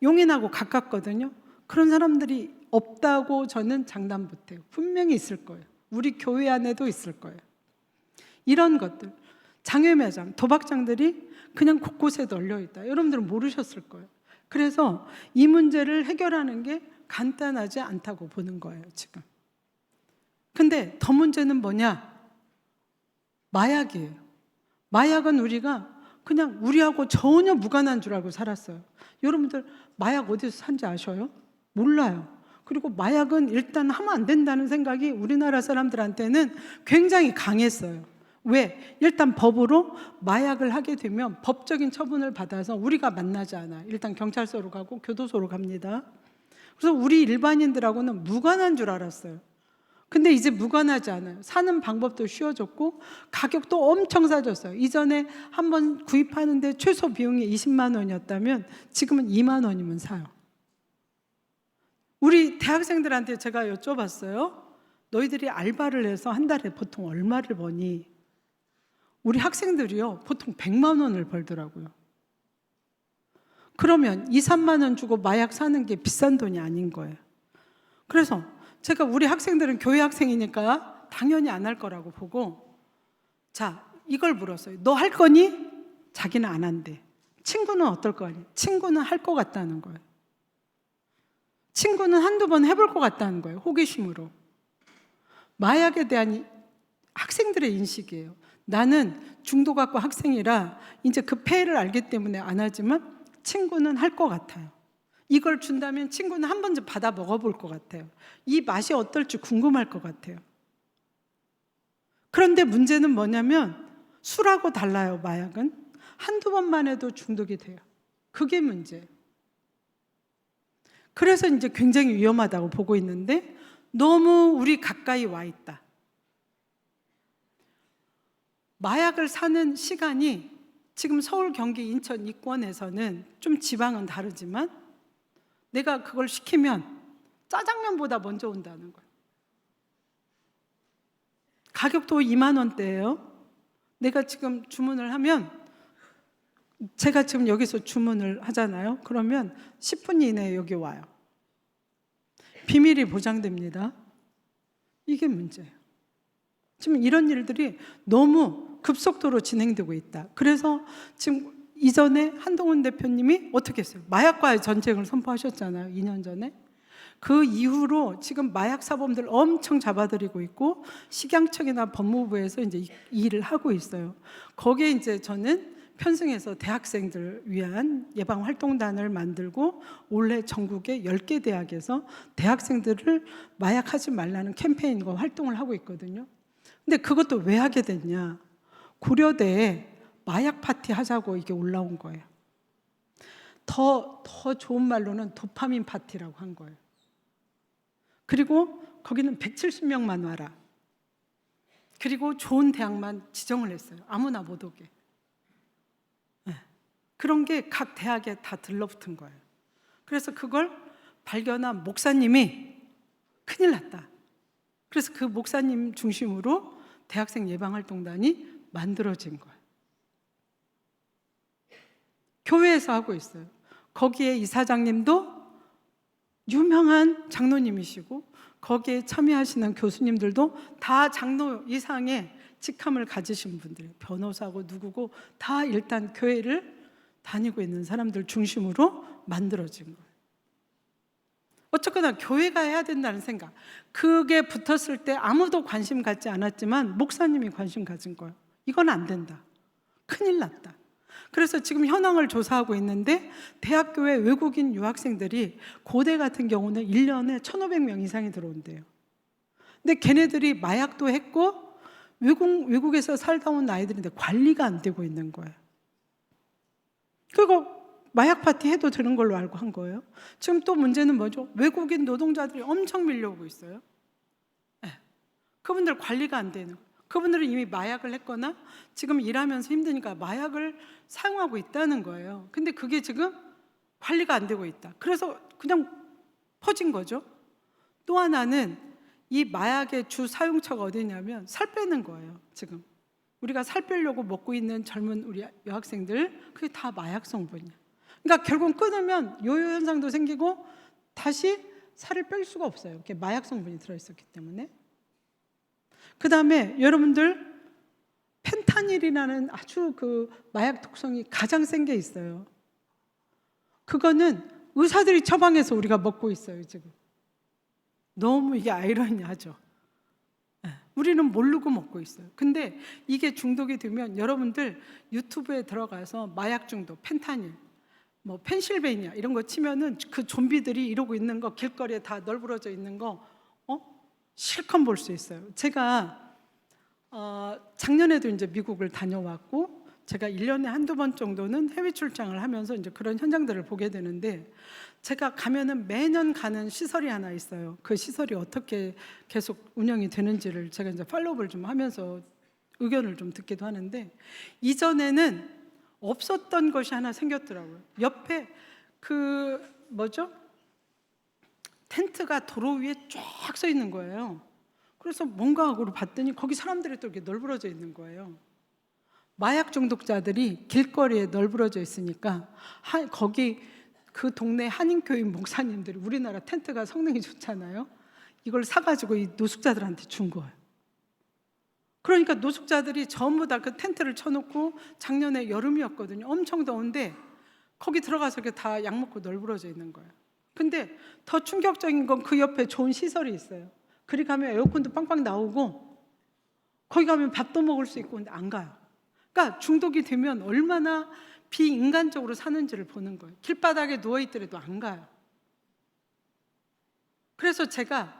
용인하고 가깝거든요. 그런 사람들이 없다고 저는 장담 못해요. 분명히 있을 거예요. 우리 교회 안에도 있을 거예요. 이런 것들, 장외매장, 도박장들이 그냥 곳곳에 널려 있다. 여러분들은 모르셨을 거예요. 그래서 이 문제를 해결하는 게 간단하지 않다고 보는 거예요, 지금. 근데 더 문제는 뭐냐? 마약이에요. 마약은 우리가 그냥 우리하고 전혀 무관한 줄 알고 살았어요. 여러분들 마약 어디서 산지 아셔요? 몰라요. 그리고 마약은 일단 하면 안 된다는 생각이 우리나라 사람들한테는 굉장히 강했어요. 왜? 일단 법으로 마약을 하게 되면 법적인 처분을 받아서 우리가 만나지 않아요. 일단 경찰서로 가고 교도소로 갑니다. 그래서 우리 일반인들하고는 무관한 줄 알았어요. 근데 이제 무관하지 않아요. 사는 방법도 쉬워졌고 가격도 엄청 싸졌어요. 이전에 한번 구입하는데 최소 비용이 20만 원이었다면 지금은 2만 원이면 사요. 우리 대학생들한테 제가 여쭤봤어요. 너희들이 알바를 해서 한 달에 보통 얼마를 버니? 우리 학생들이요 보통 100만 원을 벌더라고요. 그러면 2, 3만 원 주고 마약 사는 게 비싼 돈이 아닌 거예요. 그래서 제가 우리 학생들은 교회 학생이니까 당연히 안 할 거라고 보고 자 이걸 물었어요. 너 할 거니? 자기는 안 한대. 친구는 어떨 거 아니에요? 친구는 할 것 같다는 거예요. 친구는 한두 번 해볼 것 같다는 거예요. 호기심으로. 마약에 대한 학생들의 인식이에요. 나는 중도각과 학생이라 이제 그 폐해를 알기 때문에 안 하지만 친구는 할 것 같아요. 이걸 준다면 친구는 한 번쯤 받아 먹어볼 것 같아요. 이 맛이 어떨지 궁금할 것 같아요. 그런데 문제는 뭐냐면 술하고 달라요. 마약은 한두 번만 해도 중독이 돼요. 그게 문제예요. 그래서 이제 굉장히 위험하다고 보고 있는데 너무 우리 가까이 와 있다. 마약을 사는 시간이 지금 서울, 경기, 인천 이권에서는 좀 지방은 다르지만 내가 그걸 시키면 짜장면보다 먼저 온다는 거예요. 가격도 2만 원대예요. 내가 지금 주문을 하면 제가 지금 여기서 주문을 하잖아요. 그러면 10분 이내에 여기 와요. 비밀이 보장됩니다. 이게 문제예요. 지금 이런 일들이 너무 급속도로 진행되고 있다. 그래서 지금 이전에 한동훈 대표님이 어떻게 했어요? 마약과의 전쟁을 선포하셨잖아요. 2년 전에. 그 이후로 지금 마약 사범들 엄청 잡아들이고 있고 식양청이나 법무부에서 이제 이 일을 하고 있어요. 거기에 이제 저는 편승해서 대학생들 위한 예방활동단을 만들고 올해 전국의 10개 대학에서 대학생들을 마약하지 말라는 캠페인과 활동을 하고 있거든요. 근데 그것도 왜 하게 됐냐? 고려대에 마약 파티 하자고 이게 올라온 거예요. 더 좋은 말로는 도파민 파티라고 한 거예요. 그리고 거기는 170명만 와라. 그리고 좋은 대학만 지정을 했어요. 아무나 못 오게. 네. 그런 게 각 대학에 다 들러붙은 거예요. 그래서 그걸 발견한 목사님이 큰일 났다. 그래서 그 목사님 중심으로 대학생 예방활동단이 만들어진 거예요. 교회에서 하고 있어요. 거기에 이사장님도 유명한 장로님이시고 거기에 참여하시는 교수님들도 다 장로 이상의 직함을 가지신 분들, 변호사고 누구고 다 일단 교회를 다니고 있는 사람들 중심으로 만들어진 거예요. 어쨌거나 교회가 해야 된다는 생각, 그게 붙었을 때 아무도 관심 갖지 않았지만 목사님이 관심 가진 거예요. 이건 안 된다. 큰일 났다. 그래서 지금 현황을 조사하고 있는데 대학교에 외국인 유학생들이 고대 같은 경우는 1년에 1,500명 이상이 들어온대요. 근데 걔네들이 마약도 했고 외국에서 살다 온 아이들인데 관리가 안 되고 있는 거예요. 그리고 마약 파티 해도 되는 걸로 알고 한 거예요. 지금 또 문제는 뭐죠? 외국인 노동자들이 엄청 밀려오고 있어요. 네. 그분들 관리가 안 되는 거예요. 그분들은 이미 마약을 했거나 지금 일하면서 힘드니까 마약을 사용하고 있다는 거예요. 근데 그게 지금 관리가 안 되고 있다. 그래서 그냥 퍼진 거죠. 또 하나는 이 마약의 주 사용처가 어디냐면 살 빼는 거예요. 지금 우리가 살 빼려고 먹고 있는 젊은 우리 여학생들, 그게 다 마약 성분이야. 그러니까 결국 끊으면 요요 현상도 생기고 다시 살을 뺄 수가 없어요. 이렇게 마약 성분이 들어있었기 때문에. 그 다음에 여러분들 펜타닐이라는 아주 그 마약 독성이 가장 센 게 있어요. 그거는 의사들이 처방해서 우리가 먹고 있어요. 지금 너무 이게 아이러니하죠. 우리는 모르고 먹고 있어요. 근데 이게 중독이 되면 여러분들 유튜브에 들어가서 마약 중독, 펜타닐, 뭐 펜실베이니아 이런 거 치면은 그 좀비들이 이러고 있는 거, 길거리에 다 널브러져 있는 거 실컷 볼 수 있어요. 제가 작년에도 이제 미국을 다녀왔고 제가 1년에 한두 번 정도는 해외 출장을 하면서 이제 그런 현장들을 보게 되는데, 제가 가면은 매년 가는 시설이 하나 있어요. 그 시설이 어떻게 계속 운영이 되는지를 제가 이제 팔로우를 좀 하면서 의견을 좀 듣기도 하는데, 이전에는 없었던 것이 하나 생겼더라고요. 옆에 그 뭐죠? 텐트가 도로 위에 쫙 서 있는 거예요. 그래서 뭔가 하고 봤더니 거기 사람들이 또 이렇게 널브러져 있는 거예요. 마약 중독자들이 길거리에 널브러져 있으니까 거기 그 동네 한인교인 목사님들이, 우리나라 텐트가 성능이 좋잖아요. 이걸 사가지고 이 노숙자들한테 준 거예요. 그러니까 노숙자들이 전부 다 그 텐트를 쳐놓고, 작년에 여름이었거든요. 엄청 더운데 거기 들어가서 다 약 먹고 널브러져 있는 거예요. 근데 더 충격적인 건 그 옆에 좋은 시설이 있어요. 그리 가면 에어컨도 빵빵 나오고 거기 가면 밥도 먹을 수 있고, 근데 안 가요. 그러니까 중독이 되면 얼마나 비인간적으로 사는지를 보는 거예요. 길바닥에 누워있더라도 안 가요. 그래서 제가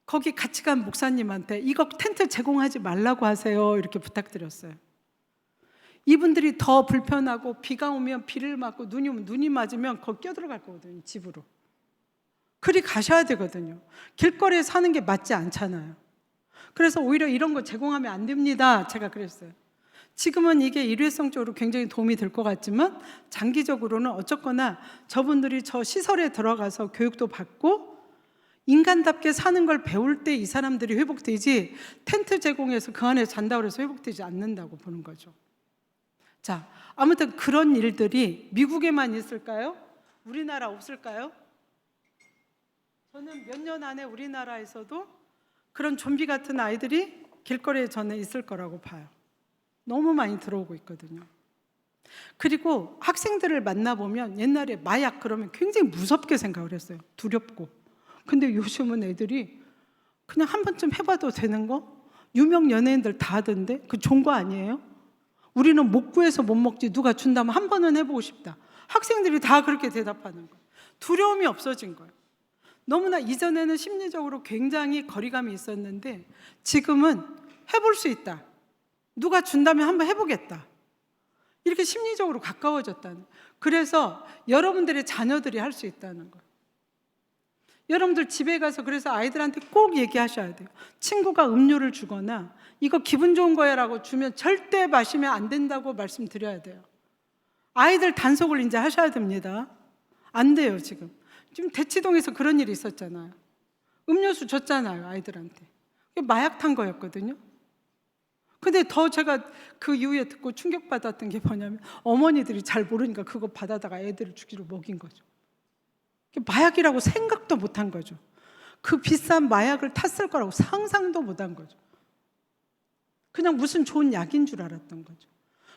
거기 같이 간 목사님한테 이거 텐트 제공하지 말라고 하세요 이렇게 부탁드렸어요. 이분들이 더 불편하고, 비가 오면 비를 맞고 눈이 오면 눈이 맞으면 거기 껴들어갈 거거든요. 집으로. 그리 가셔야 되거든요. 길거리에 사는 게 맞지 않잖아요. 그래서 오히려 이런 거 제공하면 안 됩니다 제가 그랬어요. 지금은 이게 일회성적으로 굉장히 도움이 될 것 같지만 장기적으로는 어쨌거나 저분들이 저 시설에 들어가서 교육도 받고 인간답게 사는 걸 배울 때 이 사람들이 회복되지, 텐트 제공해서 그 안에 잔다고 해서 회복되지 않는다고 보는 거죠. 자, 아무튼 그런 일들이 미국에만 있을까요? 우리나라 없을까요? 저는 몇 년 안에 우리나라에서도 그런 좀비 같은 아이들이 길거리에 저는 있을 거라고 봐요. 너무 많이 들어오고 있거든요. 그리고 학생들을 만나보면 옛날에 마약 그러면 굉장히 무섭게 생각을 했어요. 두렵고. 근데 요즘은 애들이 그냥 한 번쯤 해봐도 되는 거? 유명 연예인들 다 하던데? 그 좋은 거 아니에요? 우리는 못 구해서 못 먹지, 누가 준다면 한 번은 해보고 싶다. 학생들이 다 그렇게 대답하는 거예요. 두려움이 없어진 거예요. 너무나 이전에는 심리적으로 굉장히 거리감이 있었는데 지금은 해볼 수 있다. 누가 준다면 한번 해보겠다. 이렇게 심리적으로 가까워졌다는. 그래서 여러분들의 자녀들이 할 수 있다는 거예요. 여러분들 집에 가서 그래서 아이들한테 꼭 얘기하셔야 돼요. 친구가 음료를 주거나 이거 기분 좋은 거야 라고 주면 절대 마시면 안 된다고 말씀드려야 돼요. 아이들 단속을 이제 하셔야 됩니다. 안 돼요. 지금 대치동에서 그런 일이 있었잖아요. 음료수 줬잖아요 아이들한테. 마약 탄 거였거든요. 근데 더 제가 그 이후에 듣고 충격받았던 게 뭐냐면 어머니들이 잘 모르니까 그거 받아다가 애들을 주기로 먹인 거죠. 마약이라고 생각도 못한 거죠. 그 비싼 마약을 탔을 거라고 상상도 못한 거죠. 그냥 무슨 좋은 약인 줄 알았던 거죠.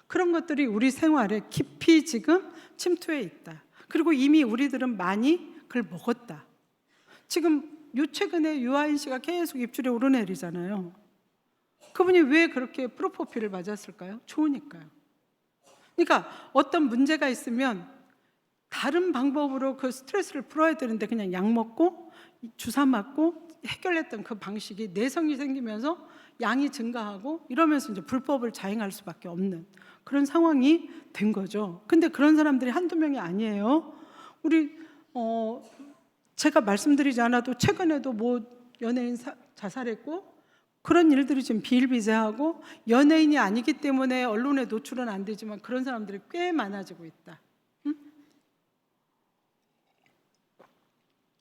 그런 것들이 우리 생활에 깊이 지금 침투해 있다. 그리고 이미 우리들은 많이 그걸 먹었다. 지금 최근에 유아인 씨가 계속 입줄에 오르내리잖아요. 그분이 왜 그렇게 프로포필을 맞았을까요? 좋으니까요. 그러니까 어떤 문제가 있으면 다른 방법으로 그 스트레스를 풀어야 되는데 그냥 약 먹고 주사 맞고 해결했던 그 방식이 내성이 생기면서 양이 증가하고 이러면서 이제 불법을 자행할 수밖에 없는 그런 상황이 된 거죠. 근데 그런 사람들이 한두 명이 아니에요. 우리 제가 말씀드리지 않아도 최근에도 뭐 연예인 자살했고 그런 일들이 지금 비일비재하고 연예인이 아니기 때문에 언론에 노출은 안 되지만 그런 사람들이 꽤 많아지고 있다.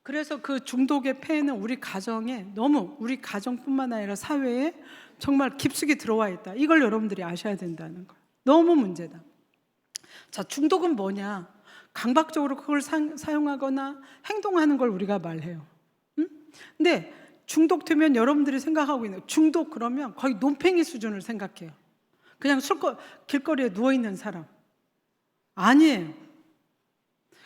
그래서 그 중독의 폐해는 우리 가정에 너무 우리 가정뿐만 아니라 사회에 정말 깊숙이 들어와 있다. 이걸 여러분들이 아셔야 된다는 거예요. 너무 문제다. 자, 중독은 뭐냐? 강박적으로 그걸 사용하거나 행동하는 걸 우리가 말해요. 근데 중독되면 여러분들이 생각하고 있는 중독 그러면 거의 논팽이 수준을 생각해요. 그냥 길거리에 누워있는 사람. 아니에요.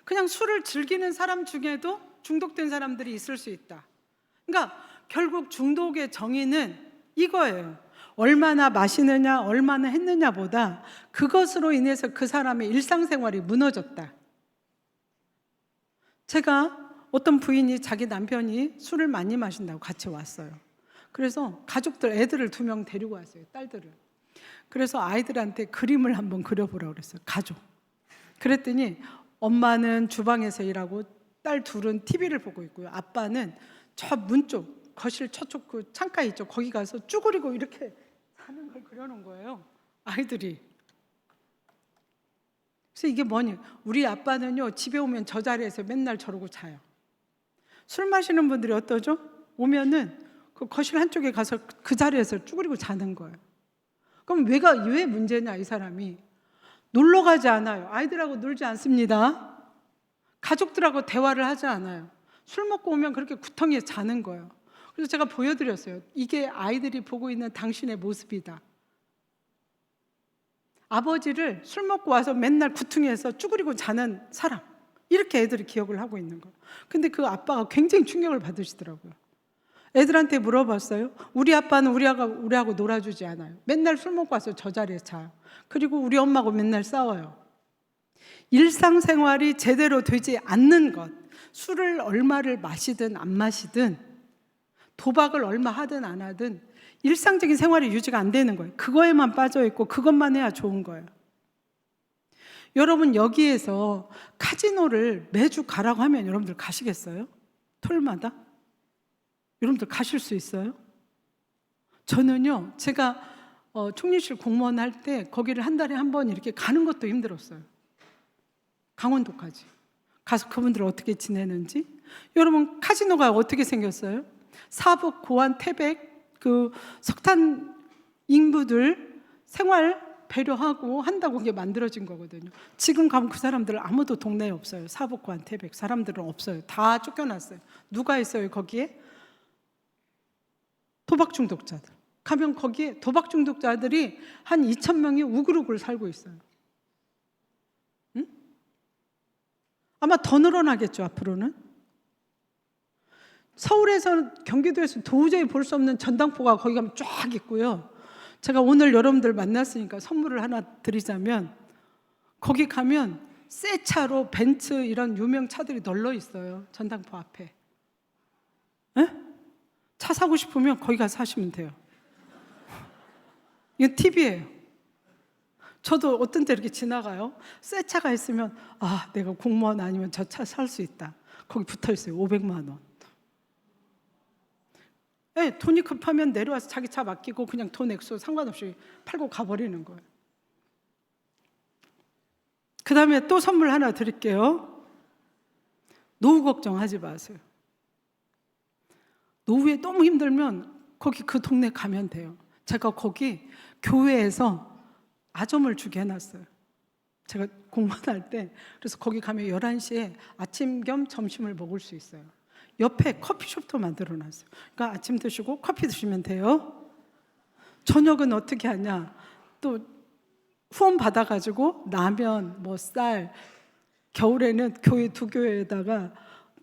그냥 술을 즐기는 사람 중에도 중독된 사람들이 있을 수 있다. 그러니까 결국 중독의 정의는 이거예요. 얼마나 마시느냐, 얼마나 했느냐보다 그것으로 인해서 그 사람의 일상생활이 무너졌다. 제가 어떤 부인이 자기 남편이 술을 많이 마신다고 같이 왔어요. 그래서 가족들, 애들을 2명 데리고 왔어요. 딸들을. 그래서 아이들한테 그림을 한번 그려보라고 그랬어요. 가족. 그랬더니 엄마는 주방에서 일하고 딸 둘은 TV를 보고 있고요. 아빠는 저 문 쪽, 거실 저쪽 그 창가 있죠. 거기 가서 쭈그리고 이렇게 사는 걸 그려놓은 거예요. 아이들이. 그래서 이게 뭐냐? 우리 아빠는요, 집에 오면 저 자리에서 맨날 저러고 자요. 술 마시는 분들이 어떠죠? 오면은 그 거실 한쪽에 가서 그 자리에서 쭈그리고 자는 거예요. 그럼 왜 문제냐, 이 사람이? 놀러 가지 않아요. 아이들하고 놀지 않습니다. 가족들하고 대화를 하지 않아요. 술 먹고 오면 그렇게 구덩이에 자는 거예요. 그래서 제가 보여드렸어요. 이게 아이들이 보고 있는 당신의 모습이다. 아버지를 술 먹고 와서 맨날 구퉁이에서 쭈그리고 자는 사람, 이렇게 애들이 기억을 하고 있는 거예요. 근데 그 아빠가 굉장히 충격을 받으시더라고요. 애들한테 물어봤어요. 우리 아빠는 우리하고 놀아주지 않아요. 맨날 술 먹고 와서 저 자리에 자요. 그리고 우리 엄마하고 맨날 싸워요. 일상생활이 제대로 되지 않는 것, 술을 얼마를 마시든 안 마시든 도박을 얼마 하든 안 하든 일상적인 생활이 유지가 안 되는 거예요. 그거에만 빠져 있고 그것만 해야 좋은 거예요. 여러분 여기에서 카지노를 매주 가라고 하면 여러분들 가시겠어요? 토요일마다? 여러분들 가실 수 있어요? 저는요, 제가 총리실 공무원 할 때 거기를 한 달에 한 번 이렇게 가는 것도 힘들었어요. 강원도까지 가서 그분들 어떻게 지내는지. 여러분 카지노가 어떻게 생겼어요? 사북, 고안, 태백 그 석탄 인부들 생활 배려하고 한다고 그게 만들어진 거거든요. 지금 가면 그 사람들 아무도 동네에 없어요. 사북, 고안, 태백 사람들은 없어요. 다 쫓겨났어요. 누가 있어요 거기에? 도박 중독자들. 가면 거기에 도박 중독자들이 한 2,000명이 우글우글 살고 있어요. 아마 더 늘어나겠죠, 앞으로는. 서울에서, 경기도에서 도저히 볼 수 없는 전당포가 거기 가면 쫙 있고요. 제가 오늘 여러분들 만났으니까 선물을 하나 드리자면, 거기 가면 새 차로 벤츠 이런 유명 차들이 널려 있어요. 전당포 앞에. 에? 차 사고 싶으면 거기 가서 사시면 돼요. 이건 팁이에요. 저도 어떤 때 이렇게 지나가요. 새 차가 있으면 아, 내가 공무원 아니면 저 차 살 수 있다. 거기 붙어 있어요. 500만 원. 네, 돈이 급하면 내려와서 자기 차 맡기고 그냥 돈 액수 상관없이 팔고 가버리는 거예요. 그 다음에 또 선물 하나 드릴게요. 노후 걱정하지 마세요. 노후에 너무 힘들면 거기 그 동네 가면 돼요. 제가 거기 교회에서 아점을 주게 해놨어요. 제가 공부할 때. 그래서 거기 가면 11시에 아침 겸 점심을 먹을 수 있어요. 옆에 커피숍도 만들어놨어요. 그러니까 아침 드시고 커피 드시면 돼요. 저녁은 어떻게 하냐, 또 후원 받아가지고 라면, 뭐 쌀, 겨울에는 교회 두 교회에다가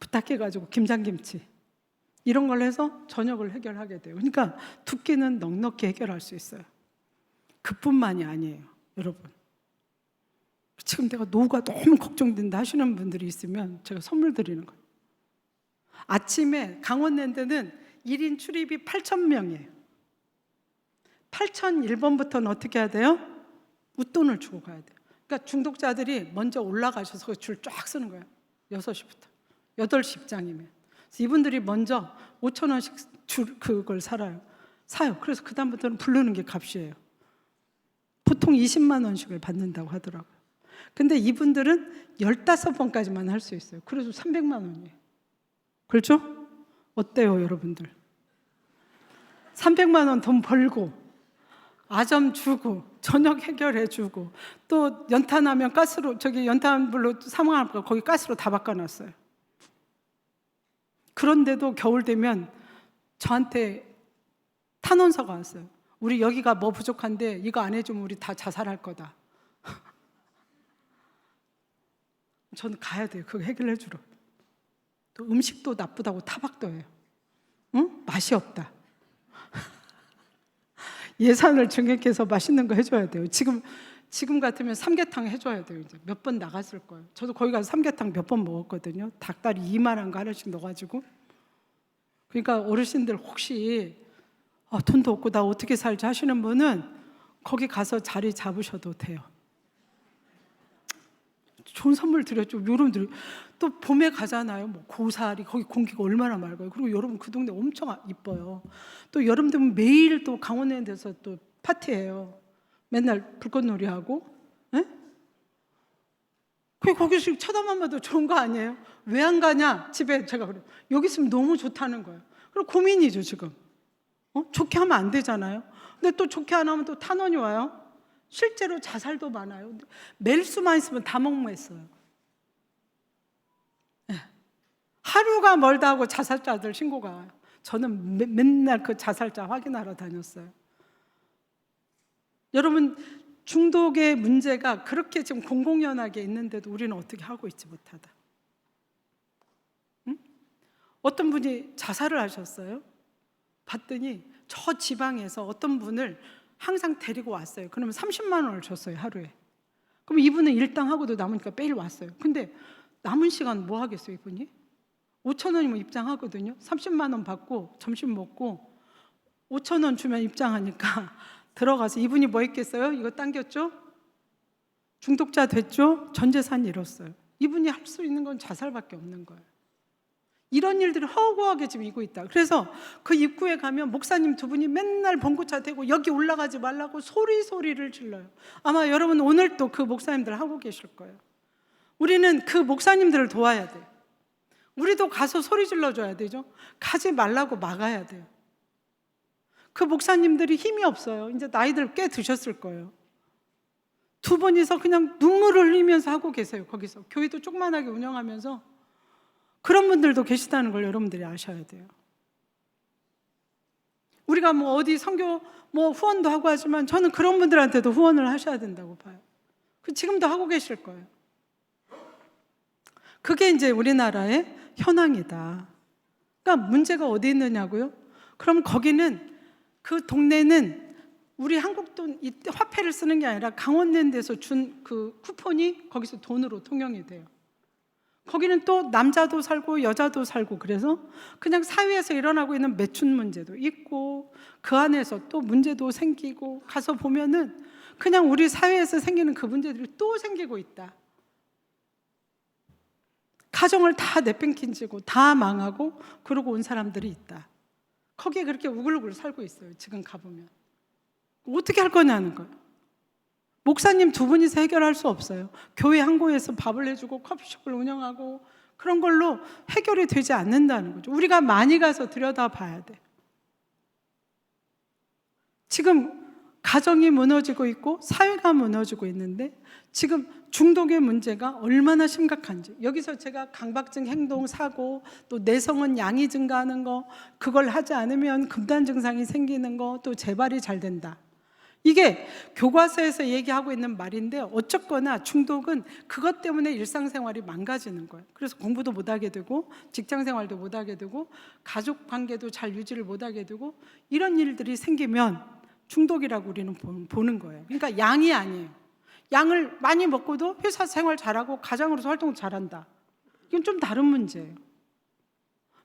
부탁해가지고 김장김치 이런 걸 해서 저녁을 해결하게 돼요. 그러니까 두 끼는 넉넉히 해결할 수 있어요. 그뿐만이 아니에요, 여러분. 지금 내가 노후가 너무 걱정된다 하시는 분들이 있으면 제가 선물 드리는 거예요. 아침에 강원랜드는 1인 출입이 8,000명이에요. 8,001번부터는 어떻게 해야 돼요? 웃돈을 주고 가야 돼요. 그러니까 중독자들이 먼저 올라가셔서 줄 쫙 서는 거예요. 6시부터 8시 입장이면. 그래서 이분들이 먼저 5,000원씩 그걸 사요. 그래서 그 다음부터는 부르는 게 값이에요. 보통 20만 원씩을 받는다고 하더라고요. 근데 이분들은 15번까지만 할 수 있어요. 그래도 300만 원이에요. 그렇죠? 어때요, 여러분들? 300만 원 돈 벌고 아점 주고 저녁 해결해 주고 또 연탄하면 가스로 연탄불로 사망할까 거기 가스로 다 바꿔놨어요. 그런데도 겨울 되면 저한테 탄원서가 왔어요. 우리 여기가 뭐 부족한데 이거 안 해주면 우리 다 자살할 거다. 저는 가야 돼요. 그거 해결해 주러. 또 음식도 나쁘다고 타박도 해요. 응? 맛이 없다. 예산을 증액해서 맛있는 거 해줘야 돼요. 지금 같으면 삼계탕 해줘야 돼요. 이제 몇 번 나갔을 거예요. 저도 거기 가서 삼계탕 몇 번 먹었거든요. 닭다리 이만한 거 하나씩 넣어가지고. 그러니까 어르신들 혹시 돈도 없고 나 어떻게 살지 하시는 분은 거기 가서 자리 잡으셔도 돼요. 좋은 선물 드렸죠. 여러분들 또 봄에 가잖아요. 뭐 고사리 거기 공기가 얼마나 맑아요. 그리고 여러분 그 동네 엄청 이뻐요. 또 여름 되면 매일 또 강원랜드에서 또 파티해요. 맨날 불꽃놀이 하고. 예? 그 거기서 쳐다만 봐도 좋은 거 아니에요? 왜 안 가냐? 집에 제가 그래요. 여기 있으면 너무 좋다는 거예요. 그리고 고민이죠 지금. 좋게 하면 안 되잖아요. 근데 또 좋게 안 하면 또 탄원이 와요. 실제로 자살도 많아요. 매일 수만 있으면 다 먹먹했어요. 네. 하루가 멀다 하고 자살자들 신고가 와요. 저는 맨날 그 자살자 확인하러 다녔어요. 여러분 중독의 문제가 그렇게 지금 공공연하게 있는데도 우리는 어떻게 하고 있지 못하다. 응? 어떤 분이 자살을 하셨어요. 봤더니 저 지방에서 어떤 분을 항상 데리고 왔어요. 그러면 30만 원을 줬어요, 하루에. 그럼 이분은 일당하고도 남으니까 매일 왔어요. 근데 남은 시간 뭐 하겠어요, 이분이? 5천 원이면 입장하거든요. 30만 원 받고 점심 먹고 5천 원 주면 입장하니까 들어가서 이분이 뭐 했겠어요? 이거 당겼죠? 중독자 됐죠? 전 재산 잃었어요. 이분이 할 수 있는 건 자살밖에 없는 거예요. 이런 일들이 허구하게 지금 이고 있다. 그래서 그 입구에 가면 목사님 두 분이 맨날 봉고차 대고 여기 올라가지 말라고 소리를 질러요. 아마 여러분 오늘 또 그 목사님들 하고 계실 거예요. 우리는 그 목사님들을 도와야 돼요. 우리도 가서 소리 질러줘야 되죠. 가지 말라고 막아야 돼요. 그 목사님들이 힘이 없어요. 이제 나이들 꽤 드셨을 거예요. 두 분이서 그냥 눈물을 흘리면서 하고 계세요. 거기서 교회도 조그만하게 운영하면서 그런 분들도 계시다는 걸 여러분들이 아셔야 돼요. 우리가 뭐 어디 선교 뭐 후원도 하고 하지만 저는 그런 분들한테도 후원을 하셔야 된다고 봐요. 지금도 하고 계실 거예요. 그게 이제 우리나라의 현황이다. 그러니까 문제가 어디 있느냐고요? 그럼 거기는 그 동네는 우리 한국 돈 화폐를 쓰는 게 아니라 강원랜드에서 준 그 쿠폰이 거기서 돈으로 통용이 돼요. 거기는 또 남자도 살고 여자도 살고 그래서 그냥 사회에서 일어나고 있는 매춘 문제도 있고 그 안에서 또 문제도 생기고 가서 보면은 그냥 우리 사회에서 생기는 그 문제들이 또 생기고 있다. 가정을 다 내팽개치고 다 망하고 그러고 온 사람들이 있다. 거기에 그렇게 우글우글 살고 있어요. 지금 가보면. 어떻게 할 거냐는 거예요. 목사님 두 분이서 해결할 수 없어요. 교회 한 곳에서 밥을 해주고 커피숍을 운영하고 그런 걸로 해결이 되지 않는다는 거죠. 우리가 많이 가서 들여다봐야 돼. 지금 가정이 무너지고 있고 사회가 무너지고 있는데 지금 중독의 문제가 얼마나 심각한지 여기서 제가 강박증 행동 사고 또 내성은 양이 증가하는 거 그걸 하지 않으면 금단 증상이 생기는 거 또 재발이 잘 된다. 이게 교과서에서 얘기하고 있는 말인데 어쨌거나 중독은 그것 때문에 일상생활이 망가지는 거예요. 그래서 공부도 못하게 되고 직장생활도 못하게 되고 가족관계도 잘 유지를 못하게 되고 이런 일들이 생기면 중독이라고 우리는 보는 거예요. 그러니까 양이 아니에요. 양을 많이 먹고도 회사 생활 잘하고 가장으로서 활동 잘한다. 이건 좀 다른 문제예요.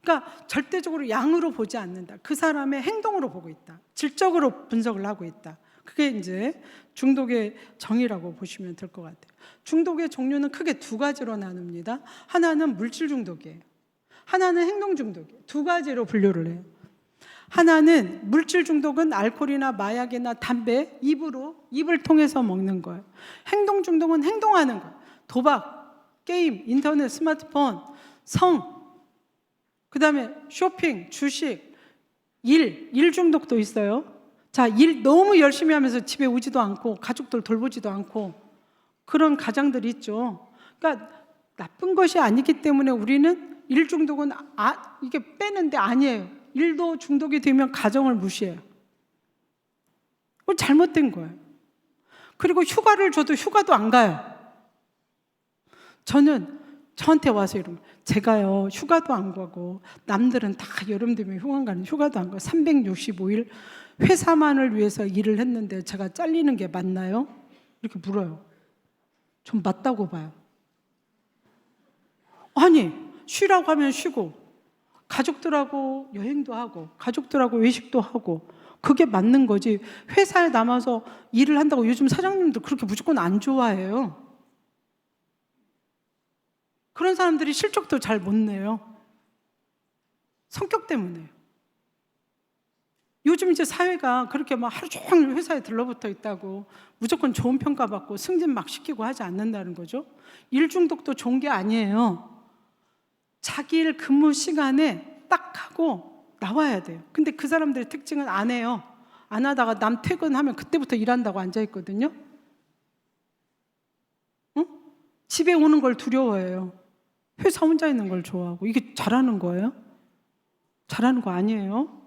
그러니까 절대적으로 양으로 보지 않는다. 그 사람의 행동으로 보고 있다. 질적으로 분석을 하고 있다. 그게 이제 중독의 정의라고 보시면 될 것 같아요. 중독의 종류는 크게 두 가지로 나눕니다. 하나는 물질 중독이에요. 하나는 행동 중독이에요. 두 가지로 분류를 해요. 하나는 물질 중독은 알코올이나 마약이나 담배, 입을 통해서 먹는 거예요. 행동 중독은 행동하는 거예요. 도박, 게임, 인터넷, 스마트폰, 성, 그 다음에 쇼핑, 주식, 일 중독도 있어요. 자, 일 너무 열심히 하면서 집에 오지도 않고 가족들 돌보지도 않고 그런 가장들이 있죠. 그러니까 나쁜 것이 아니기 때문에 우리는 일 중독은 이게 빼는데 아니에요. 일도 중독이 되면 가정을 무시해요. 그건 잘못된 거예요. 그리고 휴가를 줘도 휴가도 안 가요. 저한테 와서 이런 거예요. 제가요 휴가도 안 가고 남들은 다 여름 되면 휴가 가는 휴가도 안 가고 365일 회사만을 위해서 일을 했는데 제가 잘리는 게 맞나요? 이렇게 물어요. 전 맞다고 봐요. 아니 쉬라고 하면 쉬고 가족들하고 여행도 하고 가족들하고 외식도 하고 그게 맞는 거지. 회사에 남아서 일을 한다고 요즘 사장님도 그렇게 무조건 안 좋아해요. 그런 사람들이 실적도 잘 못 내요. 성격 때문에요. 요즘 이제 사회가 그렇게 막 하루 종일 회사에 들러붙어 있다고 무조건 좋은 평가 받고 승진 막 시키고 하지 않는다는 거죠. 일 중독도 좋은 게 아니에요. 자기 일 근무 시간에 딱 하고 나와야 돼요. 근데 그 사람들의 특징은 안 해요. 안 하다가 남 퇴근하면 그때부터 일한다고 앉아 있거든요. 응? 집에 오는 걸 두려워해요. 회사 혼자 있는 걸 좋아하고. 이게 잘하는 거예요? 잘하는 거 아니에요.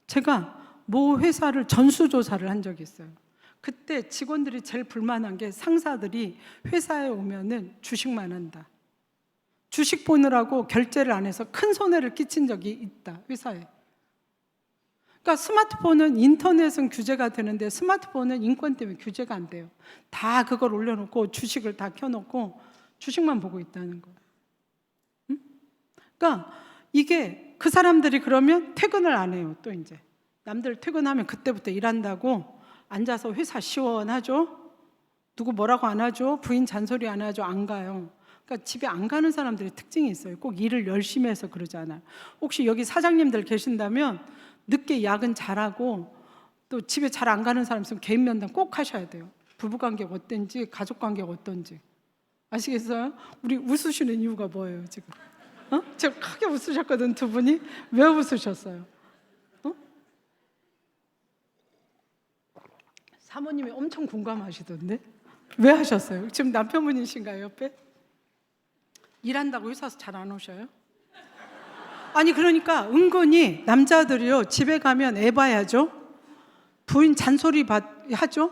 제가 모 회사를 전수조사를 한 적이 있어요. 그때 직원들이 제일 불만한 게 상사들이 회사에 오면은 주식만 한다. 주식 보느라고 결제를 안 해서 큰 손해를 끼친 적이 있다, 회사에. 그러니까 스마트폰은 인터넷은 규제가 되는데 스마트폰은 인권 때문에 규제가 안 돼요. 다 그걸 올려놓고 주식을 다 켜놓고 주식만 보고 있다는 거예요. 응? 그러니까 이게 그 사람들이 그러면 퇴근을 안 해요. 또 이제 남들 퇴근하면 그때부터 일한다고 앉아서 회사 시원하죠? 누구 뭐라고 안 하죠? 부인 잔소리 안 하죠? 안 가요. 그러니까 집에 안 가는 사람들의 특징이 있어요. 꼭 일을 열심히 해서 그러지 않아요. 혹시 여기 사장님들 계신다면 늦게 야근 잘하고 또 집에 잘 안 가는 사람 있으면 개인 면담 꼭 하셔야 돼요. 부부관계가 어떤지 가족관계가 어떤지. 아시겠어요? 우리 웃으시는 이유가 뭐예요 지금? 제가 크게 웃으셨거든 두 분이. 왜 웃으셨어요? 사모님이 엄청 공감하시던데? 왜 하셨어요? 지금 남편분이신가요 옆에? 일한다고 회사에서 잘 안 오셔요? 아니 그러니까 은근히 남자들이요 집에 가면 애 봐야죠. 부인 잔소리 하죠.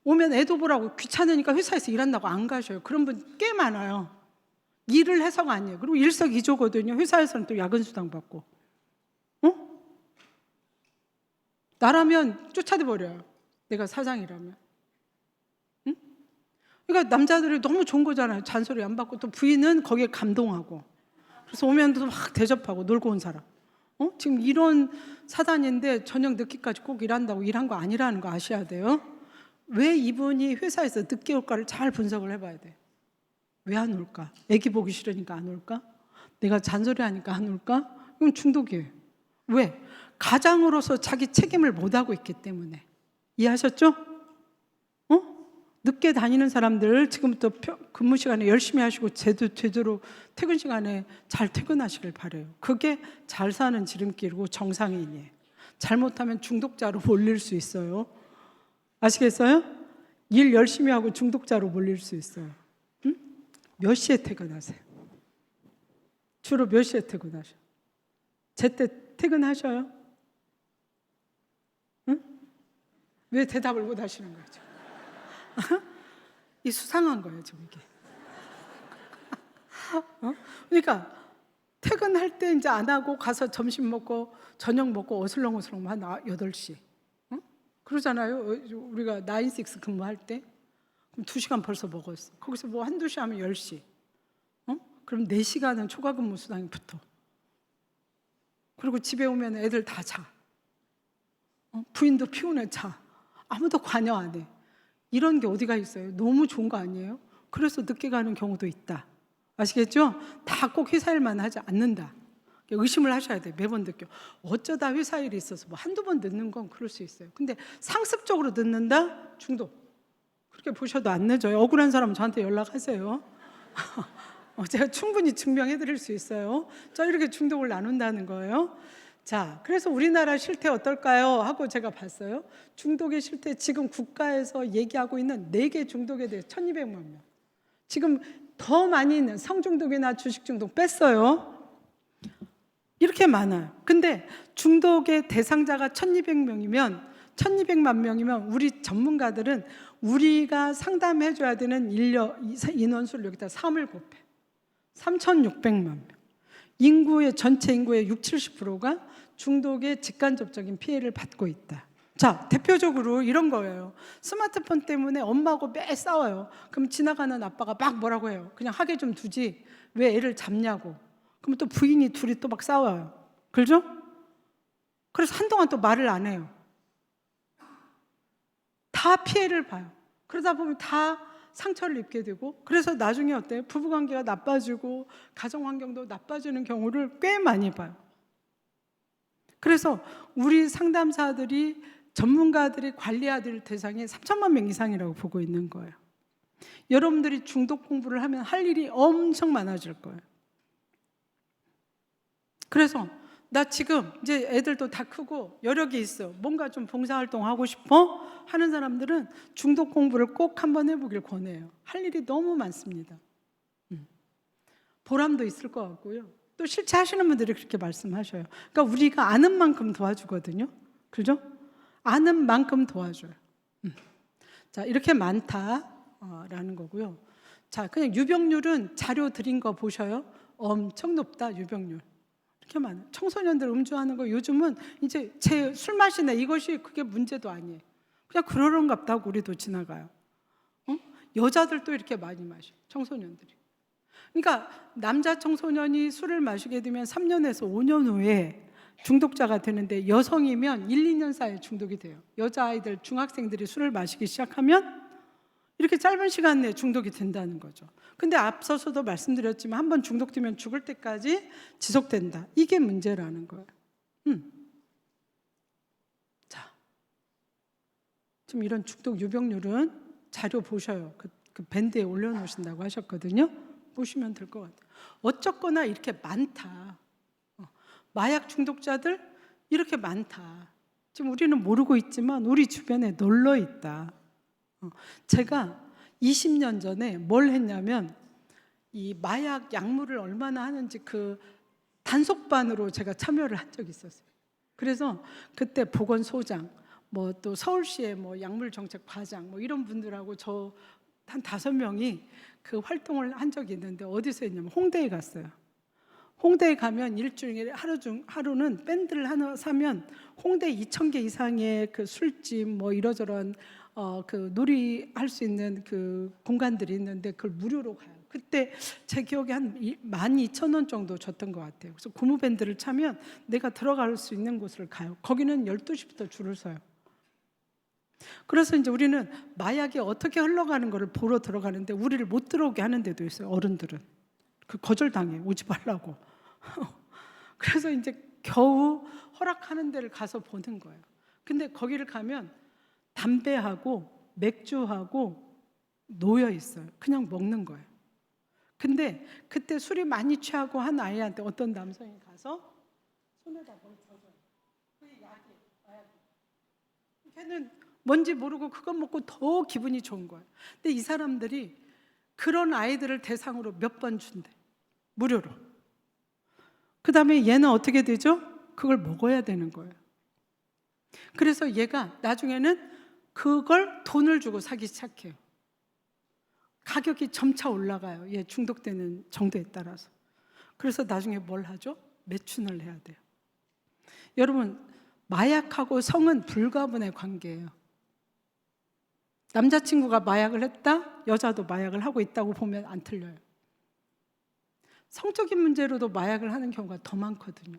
오면 애도 보라고 귀찮으니까 회사에서 일한다고 안 가셔요. 그런 분 꽤 많아요. 일을 해서가 아니에요. 그리고 일석이조거든요. 회사에서는 또 야근 수당 받고. 나라면 쫓아내 버려요. 내가 사장이라면. 응? 그러니까 남자들이 너무 좋은 거잖아요. 잔소리 안 받고 또 부인은 거기에 감동하고. 그래서 오면 또 막 대접하고 놀고 온 사람. 지금 이런 사단인데 저녁 늦게까지 꼭 일한다고 일한 거 아니라는 거 아셔야 돼요. 왜 이분이 회사에서 늦게 올까를 잘 분석을 해봐야 돼요. 왜 안 올까? 애기 보기 싫으니까 안 올까? 내가 잔소리 하니까 안 올까? 이건 중독이에요. 왜? 가장으로서 자기 책임을 못하고 있기 때문에. 이해하셨죠? 늦게 다니는 사람들 지금부터 근무 시간에 열심히 하시고 제대로 퇴근 시간에 잘 퇴근하시길 바라요. 그게 잘 사는 지름길이고 정상인이에요. 잘못하면 중독자로 몰릴 수 있어요. 아시겠어요? 일 열심히 하고 중독자로 몰릴 수 있어요. 응? 몇 시에 퇴근하세요? 주로 몇 시에 퇴근하셔요? 제때 퇴근하셔요? 응? 왜 대답을 못 하시는 거예요, 지금? 이 수상한 거예요, 지금 이게. 그러니까 퇴근할 때 이제 안 하고 가서 점심 먹고 저녁 먹고 어슬렁어슬렁 한 8시. 그러잖아요. 우리가 9-6 근무할 때. 그럼 2시간 벌써 먹었어. 거기서 뭐 한두 시 하면 10시. 그럼 4시간은 초과 근무 수당이 붙어. 그리고 집에 오면 애들 다 자. 부인도 피곤해 자. 아무도 관여 안 해. 이런 게 어디가 있어요? 너무 좋은 거 아니에요? 그래서 늦게 가는 경우도 있다. 아시겠죠? 다 꼭 회사 일만 하지 않는다. 의심을 하셔야 돼요. 매번 느껴. 어쩌다 회사 일이 있어서 뭐 한두 번 늦는 건 그럴 수 있어요. 근데 상습적으로 늦는다? 중독. 그렇게 보셔도 안 늦어요. 억울한 사람은 저한테 연락하세요. 제가 충분히 증명해 드릴 수 있어요. 저 이렇게 중독을 나눈다는 거예요. 자, 그래서 우리나라 실태 어떨까요? 하고 제가 봤어요. 중독의 실태, 지금 국가에서 얘기하고 있는 4개 중독에 대해 1200만 명. 지금 더 많이 있는 성중독이나 주식중독 뺐어요. 이렇게 많아요. 근데 중독의 대상자가 1200명이면 1200만 명이면 우리 전문가들은 우리가 상담해 줘야 되는 인원수를 여기다 3을 곱해. 3600만 명. 인구의 전체 인구의 60-70%가 중독의 직간접적인 피해를 받고 있다. 자, 대표적으로 이런 거예요. 스마트폰 때문에 엄마하고 매 싸워요. 그럼 지나가는 아빠가 막 뭐라고 해요. 그냥 하게 좀 두지 왜 애를 잡냐고. 그럼 또 부인이 둘이 또 막 싸워요. 그렇죠? 그래서 한동안 또 말을 안 해요. 다 피해를 봐요. 그러다 보면 다 상처를 입게 되고, 그래서 나중에 어때요? 부부관계가 나빠지고 가정환경도 나빠지는 경우를 꽤 많이 봐요. 그래서 우리 상담사들이 전문가들이 관리해야 될 대상이 3천만 명 이상이라고 보고 있는 거예요. 여러분들이 중독 공부를 하면 할 일이 엄청 많아질 거예요. 그래서 나 지금 이제 애들도 다 크고 여력이 있어. 뭔가 좀 봉사활동 하고 싶어? 하는 사람들은 중독 공부를 꼭 한번 해보길 권해요. 할 일이 너무 많습니다. 보람도 있을 것 같고요. 또 실제 하시는 분들이 그렇게 말씀하셔요. 그러니까 우리가 아는 만큼 도와주거든요. 그죠? 아는 만큼 도와줘요. 자, 이렇게 많다라는 거고요. 자, 그냥 유병률은 자료 드린 거 보셔요. 엄청 높다, 유병률. 이렇게 많아요. 청소년들 음주하는 거 요즘은 이제 제 술 마시네 이것이 그게 문제도 아니에요. 그냥 그러는갑다 하고 우리도 지나가요. 여자들도 이렇게 많이 마셔, 청소년들이. 그러니까 남자 청소년이 술을 마시게 되면 3년에서 5년 후에 중독자가 되는데 여성이면 1-2년 사이에 중독이 돼요. 여자아이들, 중학생들이 술을 마시기 시작하면 이렇게 짧은 시간 내에 중독이 된다는 거죠. 근데 앞서서도 말씀드렸지만 한번 중독되면 죽을 때까지 지속된다. 이게 문제라는 거예요. 자, 지금 이런 중독 유병률은 자료 보셔요. 그 밴드에 올려놓으신다고 하셨거든요. 보시면 될 것 같아요. 어쨌거나 이렇게 많다. 마약 중독자들 이렇게 많다. 지금 우리는 모르고 있지만 우리 주변에 널려 있다. 제가 20년 전에 뭘 했냐면 이 마약 약물을 얼마나 하는지 그 단속반으로 제가 참여를 한 적이 있었어요. 그래서 그때 보건소장, 뭐 또 서울시의 뭐 약물정책 과장 뭐 이런 분들하고 저 한 5명이 그 활동을 한 적이 있는데 어디서 했냐면 홍대에 갔어요. 홍대에 가면 일주일에 하루는 밴드를 하나 사면 홍대 2,000개 이상의 그 술집 뭐 이러저런 그 놀이할 수 있는 그 공간들이 있는데 그걸 무료로 가요. 그때 제 기억에 한 12,000원 정도 줬던 것 같아요. 그래서 고무밴드를 차면 내가 들어갈 수 있는 곳을 가요. 거기는 12시부터 줄을 서요. 그래서 이제 우리는 마약이 어떻게 흘러가는 거를 보러 들어가는데 우리를 못 들어오게 하는 데도 있어요. 어른들은 그 거절당해, 오지 말라고. 그래서 이제 겨우 허락하는 데를 가서 보는 거예요. 근데 거기를 가면 담배하고 맥주하고 놓여 있어요. 그냥 먹는 거예요. 근데 그때 술이 많이 취하고 한 아이한테 어떤 남성이 가서 손에다 뭘 줘줘요. 그게 마약이. 걔는 뭔지 모르고 그거 먹고 더 기분이 좋은 거예요. 근데 이 사람들이 그런 아이들을 대상으로 몇 번 준대. 무료로. 그 다음에 얘는 어떻게 되죠? 그걸 먹어야 되는 거예요. 그래서 얘가 나중에는 그걸 돈을 주고 사기 시작해요. 가격이 점차 올라가요. 얘 중독되는 정도에 따라서. 그래서 나중에 뭘 하죠? 매춘을 해야 돼요. 여러분, 마약하고 성은 불가분의 관계예요. 남자친구가 마약을 했다? 여자도 마약을 하고 있다고 보면 안 틀려요. 성적인 문제로도 마약을 하는 경우가 더 많거든요.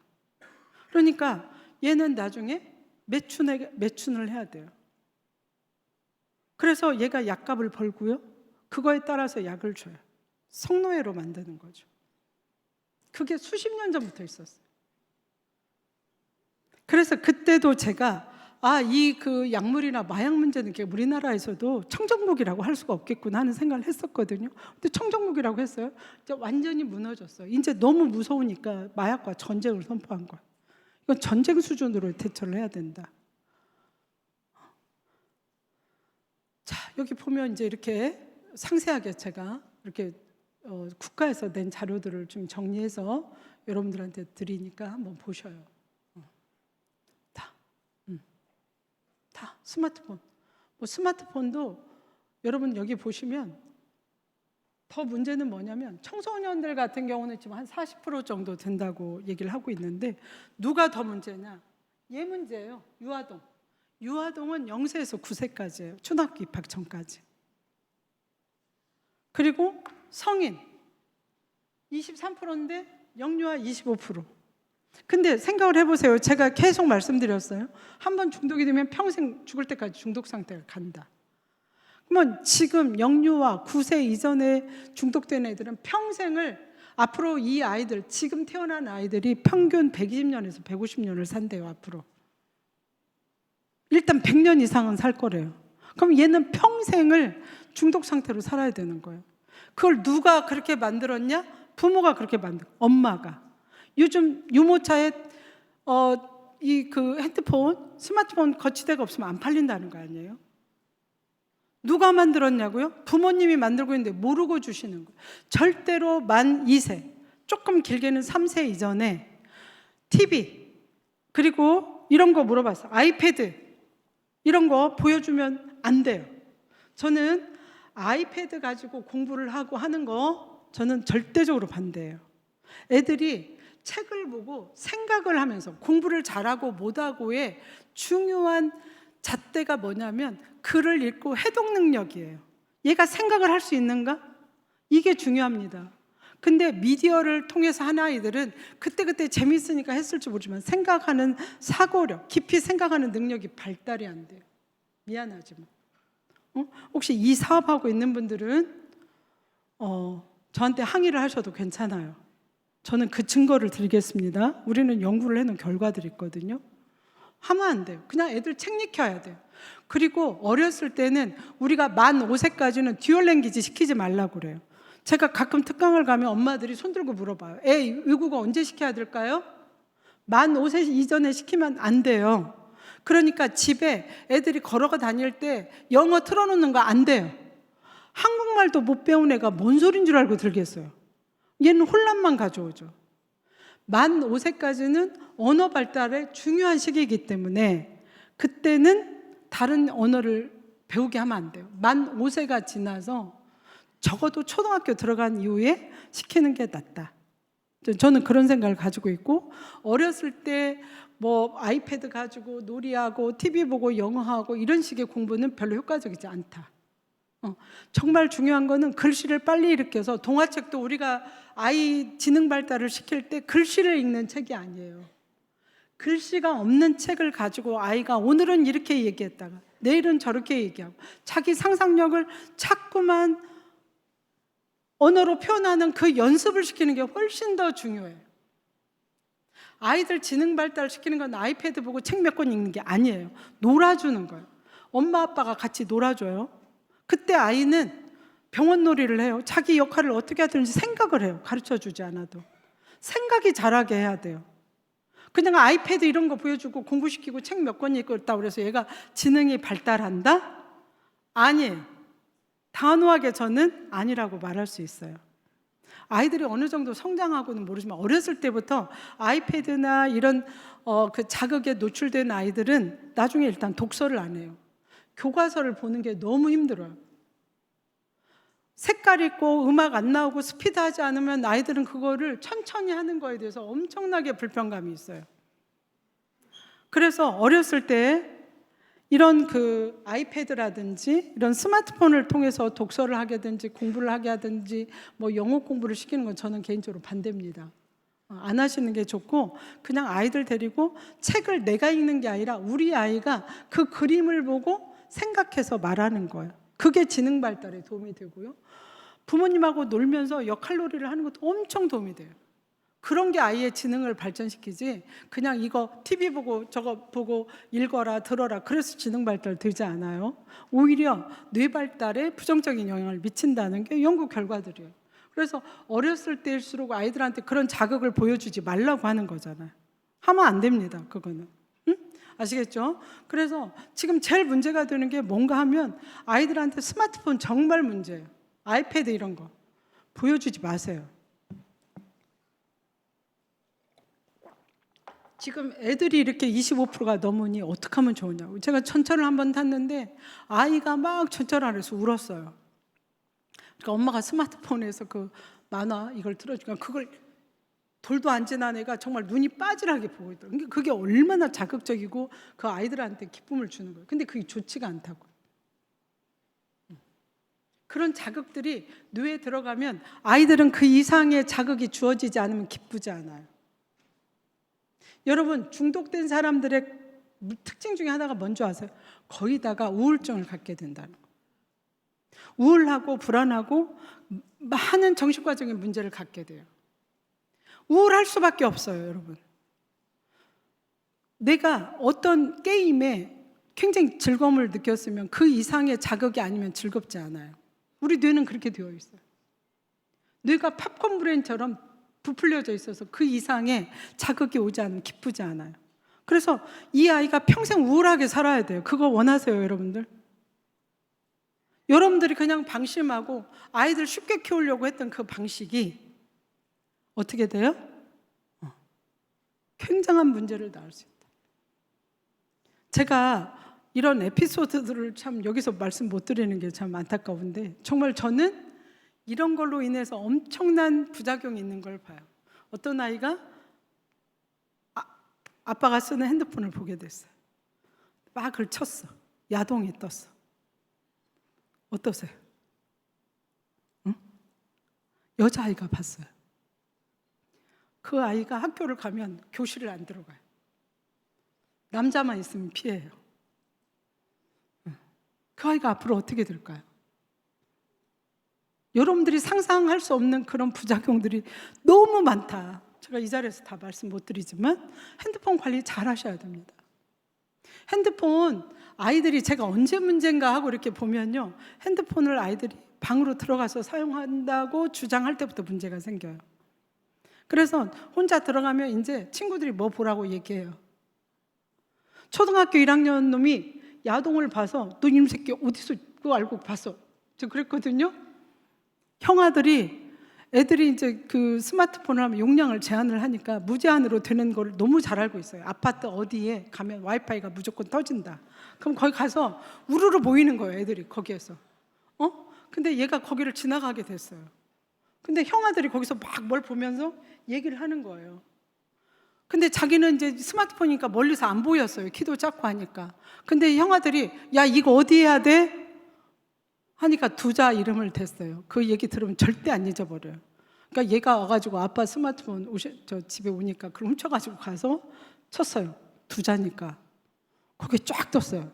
그러니까 얘는 나중에 매춘을 해야 돼요. 그래서 얘가 약값을 벌고요. 그거에 따라서 약을 줘요. 성노예로 만드는 거죠. 그게 수십 년 전부터 있었어요. 그래서 그때도 제가 이 그 약물이나 마약 문제는 우리나라에서도 청정국이라고 할 수가 없겠구나 하는 생각을 했었거든요. 근데 청정국이라고 했어요. 이제 완전히 무너졌어요. 이제 너무 무서우니까 마약과 전쟁을 선포한 거예요. 이건 전쟁 수준으로 대처를 해야 된다. 자, 여기 보면 이제 이렇게 상세하게 제가 이렇게 국가에서 낸 자료들을 좀 정리해서 여러분들한테 드리니까 한번 보셔요. 다 스마트폰. 스마트폰도 여러분 여기 보시면 더 문제는 뭐냐면 청소년들 같은 경우는 지금 한 40% 정도 된다고 얘기를 하고 있는데 누가 더 문제냐? 얘 문제예요. 유아동. 유아동은 0세에서 9세까지예요. 초등학교 입학 전까지. 그리고 성인 23%인데 영유아 25%. 근데 생각을 해보세요. 제가 계속 말씀드렸어요. 한번 중독이 되면 평생 죽을 때까지 중독 상태가 간다. 그러면 지금 영유아 9세 이전에 중독된 애들은 평생을 앞으로 이 아이들, 지금 태어난 아이들이 평균 120년에서 150년을 산대요. 앞으로 일단 100년 이상은 살 거래요. 그럼 얘는 평생을 중독 상태로 살아야 되는 거예요. 그걸 누가 그렇게 만들었냐? 부모가 그렇게 엄마가. 요즘 유모차에 이 그 핸드폰, 스마트폰 거치대가 없으면 안 팔린다는 거 아니에요? 누가 만들었냐고요? 부모님이 만들고 있는데 모르고 주시는 거예요. 절대로 만 2세, 조금 길게는 3세 이전에 TV, 그리고 이런 거 물어봤어요. 아이패드, 이런 거 보여주면 안 돼요. 저는 아이패드 가지고 공부를 하고 하는 거 저는 절대적으로 반대해요. 애들이 책을 보고 생각을 하면서 공부를 잘하고 못하고의 중요한 잣대가 뭐냐면 글을 읽고 해독 능력이에요. 얘가 생각을 할 수 있는가? 이게 중요합니다. 근데 미디어를 통해서 한 아이들은 그때그때 재밌으니까 했을지 모르지만 생각하는 사고력, 깊이 생각하는 능력이 발달이 안 돼요. 미안하지만 혹시 이 사업하고 있는 분들은 저한테 항의를 하셔도 괜찮아요. 저는 그 증거를 드리겠습니다. 우리는 연구를 해놓은 결과들이 있거든요. 하면 안 돼요. 그냥 애들 책 익혀야 돼요. 그리고 어렸을 때는 우리가 만 5세까지는 듀얼랭귀지 시키지 말라고 그래요. 제가 가끔 특강을 가면 엄마들이 손들고 물어봐요. 애 외국어 언제 시켜야 될까요? 만 5세 이전에 시키면 안 돼요. 그러니까 집에 애들이 걸어가 다닐 때 영어 틀어놓는 거 안 돼요. 한국말도 못 배운 애가 뭔 소린 줄 알고 들겠어요. 얘는 혼란만 가져오죠. 만 5세까지는 언어 발달의 중요한 시기이기 때문에 그때는 다른 언어를 배우게 하면 안 돼요. 만 5세가 지나서 적어도 초등학교 들어간 이후에 시키는 게 낫다. 저는 그런 생각을 가지고 있고, 어렸을 때 뭐 아이패드 가지고 놀이하고 TV 보고 영어하고 이런 식의 공부는 별로 효과적이지 않다. 정말 중요한 거는 글씨를 빨리 일으켜서, 동화책도 우리가 아이 지능 발달을 시킬 때 글씨를 읽는 책이 아니에요. 글씨가 없는 책을 가지고 아이가 오늘은 이렇게 얘기했다가 내일은 저렇게 얘기하고 자기 상상력을 자꾸만 언어로 표현하는 그 연습을 시키는 게 훨씬 더 중요해요. 아이들 지능 발달 시키는 건 아이패드 보고 책 몇 권 읽는 게 아니에요. 놀아주는 거예요. 엄마 아빠가 같이 놀아줘요. 그때 아이는 병원 놀이를 해요. 자기 역할을 어떻게 하든지 생각을 해요. 가르쳐주지 않아도. 생각이 자라게 해야 돼요. 그냥 아이패드 이런 거 보여주고 공부시키고 책 몇 권 읽었다고 그래서 얘가 지능이 발달한다? 아니에요. 단호하게 저는 아니라고 말할 수 있어요. 아이들이 어느 정도 성장하고는 모르지만 어렸을 때부터 아이패드나 이런 그 자극에 노출된 아이들은 나중에 일단 독서를 안 해요. 교과서를 보는 게 너무 힘들어요. 색깔 있고 음악 안 나오고 스피드하지 않으면 아이들은 그거를 천천히 하는 거에 대해서 엄청나게 불편감이 있어요. 그래서 어렸을 때 이런 그 아이패드라든지 이런 스마트폰을 통해서 독서를 하게든지 공부를 하게 하든지 뭐 영어 공부를 시키는 건 저는 개인적으로 반대입니다. 안 하시는 게 좋고, 그냥 아이들 데리고 책을 내가 읽는 게 아니라 우리 아이가 그 그림을 보고 생각해서 말하는 거예요. 그게 지능 발달에 도움이 되고요. 부모님하고 놀면서 역할놀이를 하는 것도 엄청 도움이 돼요. 그런 게 아이의 지능을 발전시키지, 그냥 이거 TV 보고 저거 보고 읽어라 들어라 그래서 지능 발달 되지 않아요. 오히려 뇌 발달에 부정적인 영향을 미친다는 게 연구 결과들이에요. 그래서 어렸을 때일수록 아이들한테 그런 자극을 보여주지 말라고 하는 거잖아요. 하면 안 됩니다, 그거는. 응? 아시겠죠? 그래서 지금 제일 문제가 되는 게 뭔가 하면 아이들한테 스마트폰 정말 문제예요. 아이패드 이런 거 보여주지 마세요. 지금 애들이 이렇게 25%가 넘으니 어떻게 하면 좋으냐고. 제가 전철을 한번 탔는데 아이가 막 전철 안에서 울었어요. 그러니까 엄마가 스마트폰에서 그 만화 이걸 틀어주니까 그걸 돌도 안 지난 애가 정말 눈이 빠지라게 보고 있더라고요. 그러니까 그게 얼마나 자극적이고 그 아이들한테 기쁨을 주는 거예요. 근데 그게 좋지가 않다고. 그런 자극들이 뇌에 들어가면 아이들은 그 이상의 자극이 주어지지 않으면 기쁘지 않아요. 여러분, 중독된 사람들의 특징 중에 하나가 뭔지 아세요? 거의다가 우울증을 갖게 된다는 거예요. 우울하고 불안하고 많은 정신과적인 문제를 갖게 돼요. 우울할 수밖에 없어요, 여러분. 내가 어떤 게임에 굉장히 즐거움을 느꼈으면 그 이상의 자극이 아니면 즐겁지 않아요. 우리 뇌는 그렇게 되어 있어요. 뇌가 팝콘 브레인처럼 부풀려져 있어서 그 이상의 자극이 오지 않으면 기쁘지 않아요. 그래서 이 아이가 평생 우울하게 살아야 돼요. 그거 원하세요, 여러분들? 여러분들이 그냥 방심하고 아이들 쉽게 키우려고 했던 그 방식이 어떻게 돼요? 굉장한 문제를 낳을 수 있다. 제가 이런 에피소드들을 참 여기서 말씀 못 드리는 게 참 안타까운데, 정말 저는 이런 걸로 인해서 엄청난 부작용이 있는 걸 봐요. 어떤 아이가 아빠가 쓰는 핸드폰을 보게 됐어요. 막 그걸 쳤어. 야동이 떴어. 어떠세요? 응? 여자아이가 봤어요. 그 아이가 학교를 가면 교실을 안 들어가요. 남자만 있으면 피해요. 그 아이가 앞으로 어떻게 될까요? 여러분들이 상상할 수 없는 그런 부작용들이 너무 많다. 제가 이 자리에서 다 말씀 못 드리지만 핸드폰 관리 잘 하셔야 됩니다. 핸드폰 아이들이 제가 언제 문제인가 하고 이렇게 보면요, 핸드폰을 아이들이 방으로 들어가서 사용한다고 주장할 때부터 문제가 생겨요. 그래서 혼자 들어가면 이제 친구들이 뭐 보라고 얘기해요. 초등학교 1학년 놈이 야동을 봐서 너 이놈 새끼 어디서 그거 알고 봤어? 저 그랬거든요. 형아들이 애들이 이제 그 스마트폰을 하면 용량을 제한을 하니까 무제한으로 되는 걸 너무 잘 알고 있어요. 아파트 어디에 가면 와이파이가 무조건 터진다. 그럼 거기 가서 우르르 모이는 거예요, 애들이 거기에서. 근데 얘가 거기를 지나가게 됐어요. 근데 형아들이 거기서 막 뭘 보면서 얘기를 하는 거예요. 근데 자기는 이제 스마트폰이니까 멀리서 안 보였어요. 키도 작고 하니까. 근데 형아들이 야 이거 어디 해야 돼? 하니까 두자 이름을 댔어요. 그 얘기 들으면 절대 안 잊어버려요. 그러니까 얘가 와가지고 아빠 스마트폰 저 집에 오니까 그걸 훔쳐가지고 가서 쳤어요. 두자니까. 거기에 쫙 떴어요.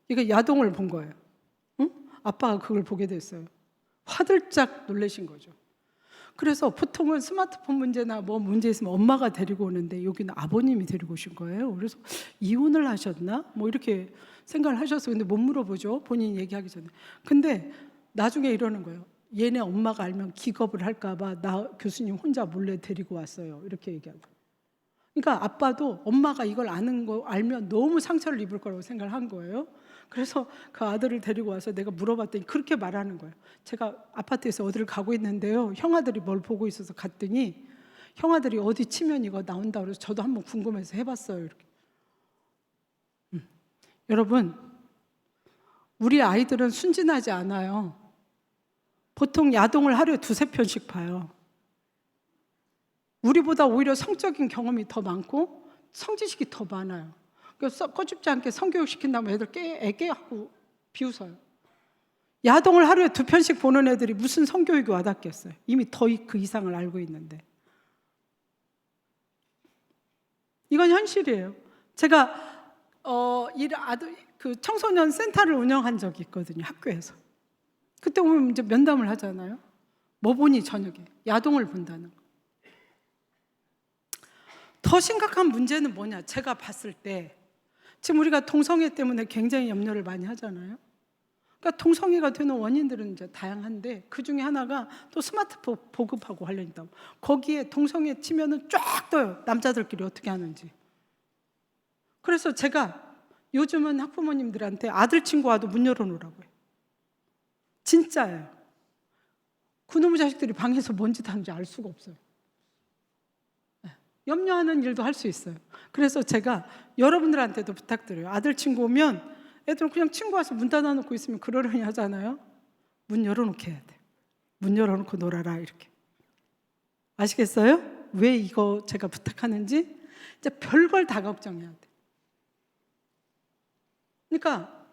이거 야동을 본 거예요. 응? 아빠가 그걸 보게 됐어요. 화들짝 놀라신 거죠. 그래서 보통은 스마트폰 문제나 뭐 문제 있으면 엄마가 데리고 오는데 여기는 아버님이 데리고 오신 거예요. 그래서 이혼을 하셨나? 뭐 이렇게 생각을 하셨어요. 근데 못 물어보죠. 본인이 얘기하기 전에. 근데 나중에 이러는 거예요. 얘네 엄마가 알면 기겁을 할까 봐 나 교수님 혼자 몰래 데리고 왔어요. 이렇게 얘기하고. 그러니까 아빠도 엄마가 이걸 아는 거 알면 너무 상처를 입을 거라고 생각을 한 거예요. 그래서 그 아들을 데리고 와서 내가 물어봤더니 그렇게 말하는 거예요. 제가 아파트에서 어디를 가고 있는데요, 형아들이 뭘 보고 있어서 갔더니 형아들이 어디 치면 이거 나온다고 그래서 저도 한번 궁금해서 해봤어요. 이렇게. 여러분, 우리 아이들은 순진하지 않아요. 보통 야동을 하루에 2-3편씩 봐요. 우리보다 오히려 성적인 경험이 더 많고 성지식이 더 많아요. 그래서 꺼집지 않게 성교육 시킨다면 애들 애게하고 비웃어요. 야동을 하루에 2편씩 보는 애들이 무슨 성교육이 와닿겠어요. 이미 더 그 이상을 알고 있는데. 이건 현실이에요. 제가 그 청소년 센터를 운영한 적이 있거든요, 학교에서. 그때 오면 이제 면담을 하잖아요. 뭐 보니 저녁에 야동을 본다는 거. 더 심각한 문제는 뭐냐? 제가 봤을 때 지금 우리가 동성애 때문에 굉장히 염려를 많이 하잖아요. 그러니까 동성애가 되는 원인들은 이제 다양한데 그 중에 하나가 또 스마트폰 보급하고 관련이다. 거기에 동성애 치면은 쫙 떠요. 남자들끼리 어떻게 하는지. 그래서 제가 요즘은 학부모님들한테 아들 친구 와도 문 열어놓으라고 해요. 진짜예요. 그놈의 자식들이 방에서 뭔 짓 하는지 알 수가 없어요. 염려하는 일도 할 수 있어요. 그래서 제가 여러분들한테도 부탁드려요. 아들 친구 오면 애들은 그냥 친구 와서 문 닫아놓고 있으면 그러려니 하잖아요. 문 열어놓게 해야 돼요. 문 열어놓고 놀아라 이렇게. 아시겠어요? 왜 이거 제가 부탁하는지? 이제 별걸 다 걱정해야 돼. 그러니까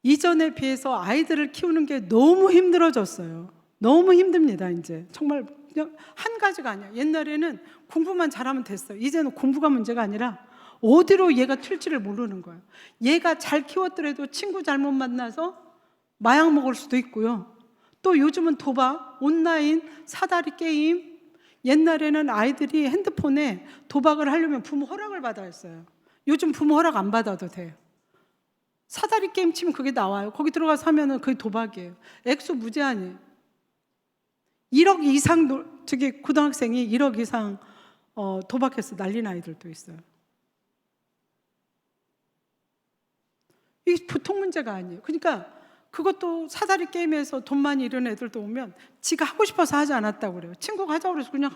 이전에 비해서 아이들을 키우는 게 너무 힘들어졌어요. 너무 힘듭니다. 이제 정말 그냥 한 가지가 아니야. 옛날에는 공부만 잘하면 됐어요. 이제는 공부가 문제가 아니라 어디로 얘가 튈지를 모르는 거예요. 얘가 잘 키웠더라도 친구 잘못 만나서 마약 먹을 수도 있고요. 또 요즘은 도박, 온라인, 사다리 게임. 옛날에는 아이들이 핸드폰에 도박을 하려면 부모 허락을 받아야 했어요. 요즘 부모 허락 안 받아도 돼요. 사다리 게임 치면 그게 나와요. 거기 들어가서 하면은 그게 도박이에요. 액수 무제한이에요. 1억 이상 저기 고등학생이 1억 이상 도박해서 날린 아이들도 있어요. 이게 보통 문제가 아니에요. 그러니까 그것도 사다리 게임에서 돈 많이 잃은 애들도 오면 지가 하고 싶어서 하지 않았다고 그래요. 친구가 하자고 그래서 그냥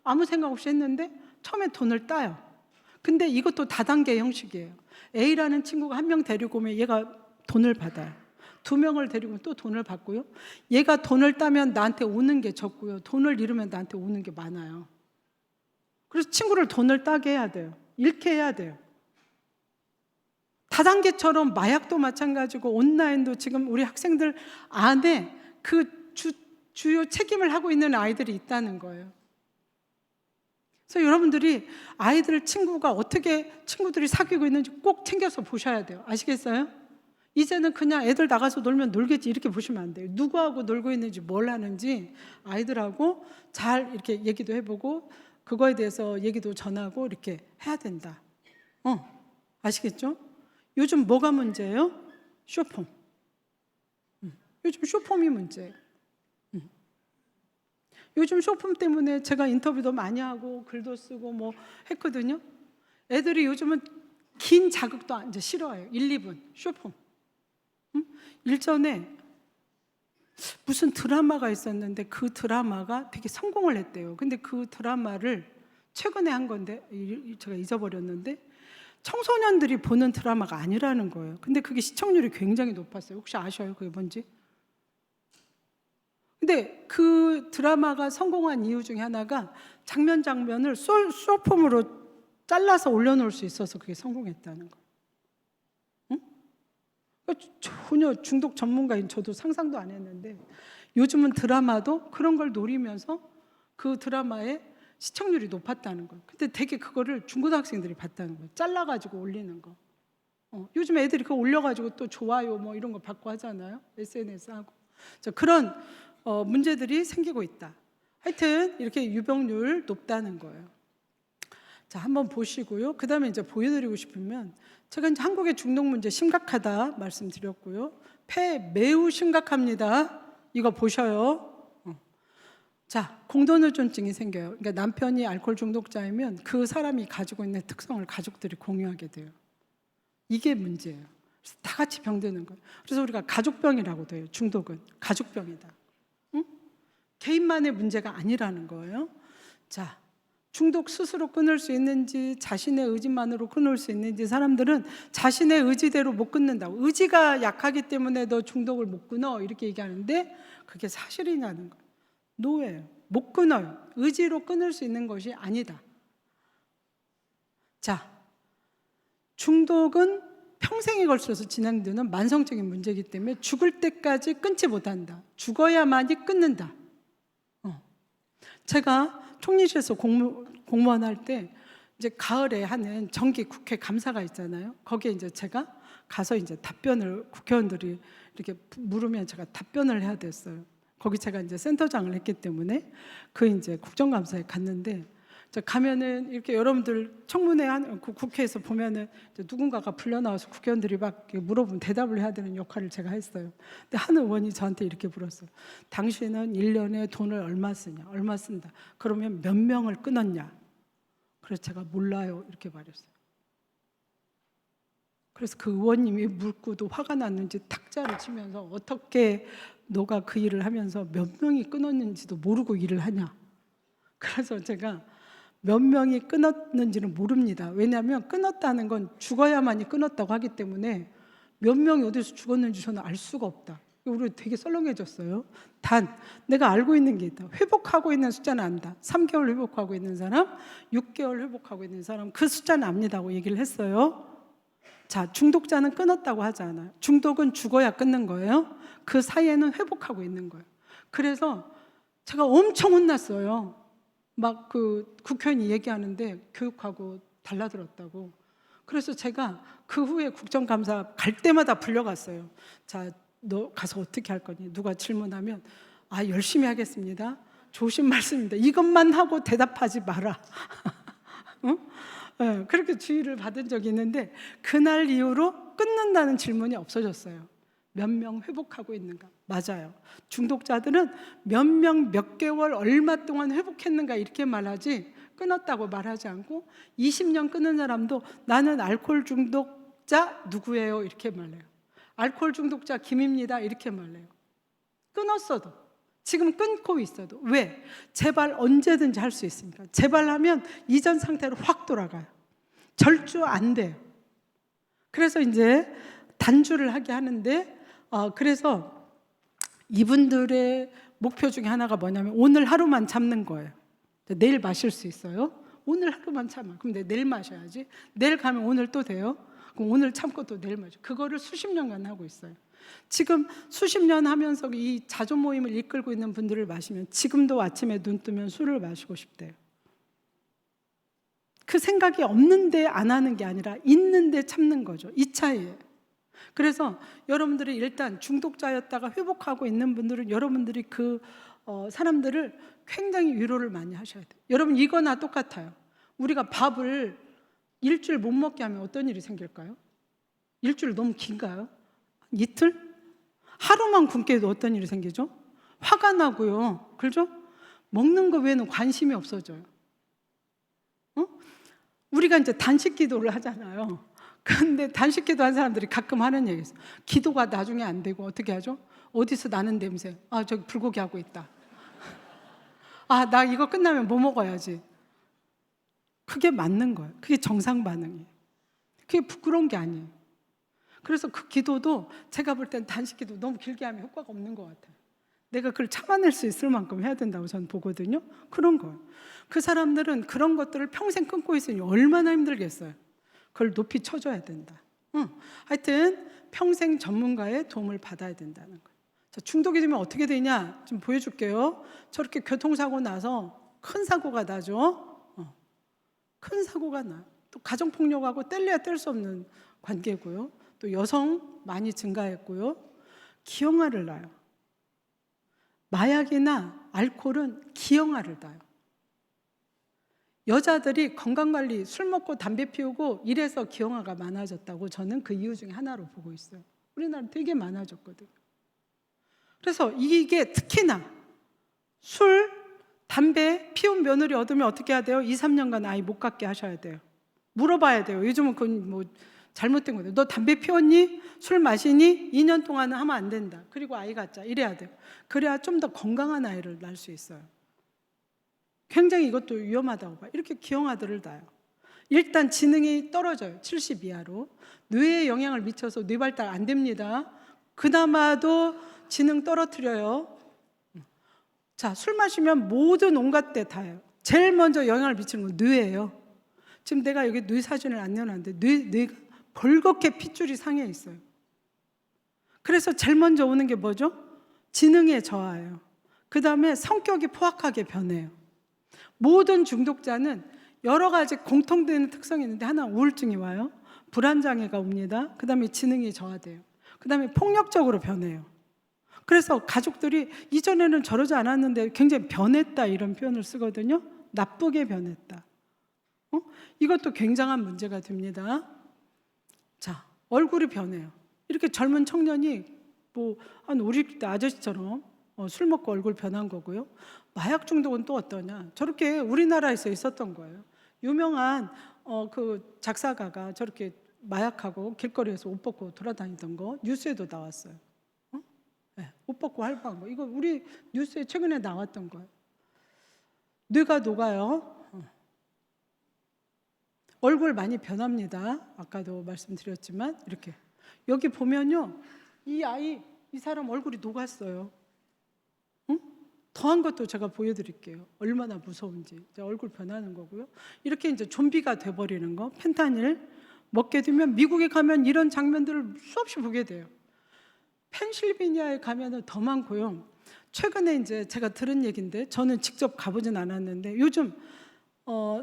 아무 생각 없이 했는데 처음에 돈을 따요. 근데 이것도 다단계 형식이에요. A라는 친구가 한 명 데리고 오면 얘가 돈을 받아요. 2명을 데리고 오면 또 돈을 받고요. 얘가 돈을 따면 나한테 오는 게 적고요. 돈을 잃으면 나한테 오는 게 많아요. 그래서 친구를 돈을 따게 해야 돼요. 잃게 해야 돼요. 다단계처럼 마약도 마찬가지고 온라인도 지금 우리 학생들 안에 그 주요 책임을 하고 있는 아이들이 있다는 거예요. 그래서 여러분들이 아이들 친구가 어떻게 친구들이 사귀고 있는지 꼭 챙겨서 보셔야 돼요. 아시겠어요? 이제는 그냥 애들 나가서 놀면 놀겠지 이렇게 보시면 안 돼요. 누구하고 놀고 있는지 뭘 하는지 아이들하고 잘 이렇게 얘기도 해보고 그거에 대해서 얘기도 전하고 이렇게 해야 된다. 아시겠죠? 요즘 뭐가 문제예요? 쇼폼. 요즘 쇼폼이 문제예요. 요즘 쇼폼 때문에 제가 인터뷰도 많이 하고 글도 쓰고 뭐 했거든요. 애들이 요즘은 긴 자극도 이제 싫어해요. 1-2분 쇼폼. 일전에 무슨 드라마가 있었는데 그 드라마가 되게 성공을 했대요. 근데 그 드라마를 최근에 한 건데 제가 잊어버렸는데 청소년들이 보는 드라마가 아니라는 거예요. 근데 그게 시청률이 굉장히 높았어요. 혹시 아셔요? 그게 뭔지? 근데 그 드라마가 성공한 이유 중에 하나가 장면을 쇼폼으로 잘라서 올려놓을 수 있어서 그게 성공했다는 거예요. 전혀 중독 전문가인 저도 상상도 안 했는데 요즘은 드라마도 그런 걸 노리면서 그 드라마의 시청률이 높았다는 거예요. 근데 되게 그거를 중고등학생들이 봤다는 거예요. 잘라가지고 올리는 거. 요즘 애들이 그거 올려가지고 또 좋아요 뭐 이런 거 받고 하잖아요. SNS 하고. 그런 문제들이 생기고 있다. 하여튼 이렇게 유병률 높다는 거예요. 자, 한번 보시고요. 그 다음에 이제 보여드리고 싶으면 제가 이제 한국의 중독 문제 심각하다 말씀드렸고요. 폐 매우 심각합니다. 이거 보셔요. 자, 공동의존증이 생겨요. 그러니까 남편이 알코올 중독자이면 그 사람이 가지고 있는 특성을 가족들이 공유하게 돼요. 이게 문제예요. 그래서 다 같이 병드는 거예요. 그래서 우리가 가족병이라고도 해요. 중독은 가족병이다. 개인만의 문제가 아니라는 거예요. 자, 중독 스스로 끊을 수 있는지 자신의 의지만으로 끊을 수 있는지 사람들은 자신의 의지대로 못 끊는다고, 의지가 약하기 때문에 너 중독을 못 끊어 이렇게 얘기하는데 그게 사실이냐는 거예요. 노예예요. 못 끊어요. 의지로 끊을 수 있는 것이 아니다. 자, 중독은 평생에 걸쳐서 진행되는 만성적인 문제이기 때문에 죽을 때까지 끊지 못한다. 죽어야만이 끊는다. 제가 총리실에서 공무원 할 때 이제 가을에 하는 정기 국회 감사가 있잖아요. 거기에 이제 제가 가서 이제 답변을 국회의원들이 이렇게 물으면 제가 답변을 해야 됐어요. 거기 제가 이제 센터장을 했기 때문에 그 이제 국정감사에 갔는데 가면은 이렇게 여러분들 청문회 국회에서 보면은 이제 누군가가 불려 나와서 국회의원들이 막 물어보면 대답을 해야 되는 역할을 제가 했어요. 근데 한 의원이 저한테 이렇게 물었어요. 당신은 1년에 돈을 얼마 쓰냐? 얼마 쓴다. 그러면 몇 명을 끊었냐? 그래서 제가 몰라요. 이렇게 말했어요. 그래서 그 의원님이 묻고도 화가 났는지 탁자를 치면서 어떻게 너가 그 일을 하면서 몇 명이 끊었는지도 모르고 일을 하냐? 그래서 제가 몇 명이 끊었는지는 모릅니다. 왜냐하면 끊었다는 건 죽어야만이 끊었다고 하기 때문에 몇 명이 어디서 죽었는지 저는 알 수가 없다. 우리 되게 썰렁해졌어요. 단 내가 알고 있는 게 있다. 회복하고 있는 숫자는 안다. 3개월 회복하고 있는 사람, 6개월 회복하고 있는 사람, 그 숫자는 압니다고 얘기를 했어요. 자, 중독자는 끊었다고 하지 않아요. 중독은 죽어야 끊는 거예요. 그 사이에는 회복하고 있는 거예요. 그래서 제가 엄청 혼났어요. 막 그 국회의원이 얘기하는데 교육하고 달라들었다고. 그래서 제가 그 후에 국정감사 갈 때마다 불려갔어요. 자, 너 가서 어떻게 할 거니? 누가 질문하면 열심히 하겠습니다. 조심 말씀입니다. 이것만 하고 대답하지 마라. 응? 네, 그렇게 주의를 받은 적이 있는데 그날 이후로 끊는다는 질문이 없어졌어요. 몇 명 회복하고 있는가? 맞아요. 중독자들은 몇 명, 몇 개월, 얼마 동안 회복했는가 이렇게 말하지 끊었다고 말하지 않고 20년 끊은 사람도 나는 알코올 중독자 누구예요? 이렇게 말해요. 알코올 중독자 김입니다. 이렇게 말해요. 끊었어도, 지금 끊고 있어도. 왜? 재발 언제든지 할 수 있으니까. 재발하면 이전 상태로 확 돌아가요. 절주 안 돼요. 그래서 이제 단주를 하게 하는데 그래서 이분들의 목표 중에 하나가 뭐냐면 오늘 하루만 참는 거예요. 내일 마실 수 있어요? 오늘 하루만 참아. 그럼 내일 마셔야지. 내일 가면 오늘 또 돼요? 그럼 오늘 참고 또 내일 마셔. 그거를 수십 년간 하고 있어요. 지금 수십 년 하면서 이 자조 모임을 이끌고 있는 분들을 마시면 지금도 아침에 눈 뜨면 술을 마시고 싶대요. 그 생각이 없는데 안 하는 게 아니라 있는데 참는 거죠. 이 차이예요. 그래서 여러분들이 일단 중독자였다가 회복하고 있는 분들은 여러분들이 그 사람들을 굉장히 위로를 많이 하셔야 돼요. 여러분 이거나 똑같아요. 우리가 밥을 일주일 못 먹게 하면 어떤 일이 생길까요? 일주일 너무 긴가요? 이틀? 하루만 굶게 해도 어떤 일이 생기죠? 화가 나고요. 그렇죠? 먹는 거 외에는 관심이 없어져요. 우리가 이제 단식 기도를 하잖아요. 근데 단식 기도한 사람들이 가끔 하는 얘기 있어요. 기도가 나중에 안 되고 어떻게 하죠? 어디서 나는 냄새? 저기 불고기 하고 있다. 나 이거 끝나면 뭐 먹어야지. 그게 맞는 거예요. 그게 정상 반응이에요. 그게 부끄러운 게 아니에요. 그래서 그 기도도 제가 볼 땐 단식 기도 너무 길게 하면 효과가 없는 것 같아요. 내가 그걸 참아낼 수 있을 만큼 해야 된다고 저는 보거든요. 그런 거예요. 그 사람들은 그런 것들을 평생 끊고 있으니 얼마나 힘들겠어요. 그걸 높이 쳐줘야 된다. 하여튼 평생 전문가의 도움을 받아야 된다는 거예요. 자, 중독이 되면 어떻게 되냐 좀 보여줄게요. 저렇게 교통사고 나서 큰 사고가 나죠. 큰 사고가 나. 또 가정폭력하고 뗄래야 뗄 수 없는 관계고요. 또 여성 많이 증가했고요. 기형아를 낳아요. 마약이나 알코올은 기형아를 낳아요. 여자들이 건강관리, 술 먹고 담배 피우고 이래서 기형아가 많아졌다고 저는 그 이유 중에 하나로 보고 있어요. 우리나라 되게 많아졌거든요. 그래서 이게 특히나 술, 담배 피운 며느리 얻으면 어떻게 해야 돼요? 2, 3년간 아이 못 갖게 하셔야 돼요. 물어봐야 돼요. 요즘은 그건 뭐 잘못된 거예요. 너 담배 피웠니? 술 마시니? 2년 동안은 하면 안 된다. 그리고 아이 갖자. 이래야 돼요. 그래야 좀 더 건강한 아이를 낳을 수 있어요. 굉장히 이것도 위험하다고 봐요. 이렇게 기형아들을 낳아요. 일단 지능이 떨어져요. 70 이하로. 뇌에 영향을 미쳐서 뇌 발달 안 됩니다. 그나마도 지능 떨어뜨려요. 자, 술 마시면 모든 온갖 데 다예요. 제일 먼저 영향을 미치는 건 뇌예요. 지금 내가 여기 뇌 사진을 안 내놨는데 뇌가 벌겋게 핏줄이 상해 있어요. 그래서 제일 먼저 오는 게 뭐죠? 지능의 저하예요. 그 다음에 성격이 포악하게 변해요. 모든 중독자는 여러 가지 공통되는 특성이 있는데 하나 우울증이 와요. 불안장애가 옵니다. 그 다음에 지능이 저하돼요. 그 다음에 폭력적으로 변해요. 그래서 가족들이 이전에는 저러지 않았는데 굉장히 변했다 이런 표현을 쓰거든요. 나쁘게 변했다. 이것도 굉장한 문제가 됩니다. 자, 얼굴이 변해요. 이렇게 젊은 청년이 뭐 한 우리 때 아저씨처럼 술 먹고 얼굴 변한 거고요. 마약 중독은 또 어떠냐? 저렇게 우리나라에서 있었던 거예요. 유명한 그 작사가가 저렇게 마약하고 길거리에서 옷 벗고 돌아다니던 거 뉴스에도 나왔어요. 네, 옷 벗고 활보한 거. 이거 우리 뉴스에 최근에 나왔던 거예요. 뇌가 녹아요. 얼굴 많이 변합니다. 아까도 말씀드렸지만 이렇게 여기 보면요, 이 사람 얼굴이 녹았어요. 더한 것도 제가 보여드릴게요. 얼마나 무서운지. 이제 얼굴 변하는 거고요. 이렇게 이제 좀비가 돼버리는 거. 펜타닐 먹게 되면 미국에 가면 이런 장면들을 수없이 보게 돼요. 펜실베니아에 가면은 더 많고요. 최근에 이제 제가 들은 얘기인데 저는 직접 가보진 않았는데 요즘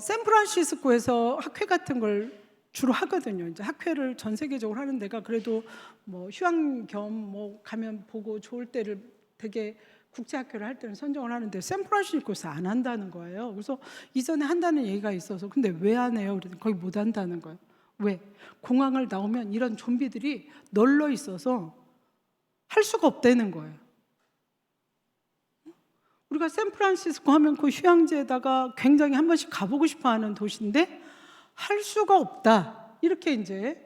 샌프란시스코에서 학회 같은 걸 주로 하거든요. 이제 학회를 전 세계적으로 하는 데가 그래도 뭐 휴양 겸 뭐 가면 보고 좋을 때를 되게 국제학교를 할 때는 선정을 하는데 샌프란시스코에서 안 한다는 거예요. 그래서 이전에 한다는 얘기가 있어서 근데 왜 안 해요? 그랬더니 거기 못 한다는 거예요. 왜? 공항을 나오면 이런 좀비들이 널려 있어서 할 수가 없다는 거예요. 우리가 샌프란시스코 하면 그 휴양지에다가 굉장히 한 번씩 가보고 싶어 하는 도시인데 할 수가 없다. 이렇게 이제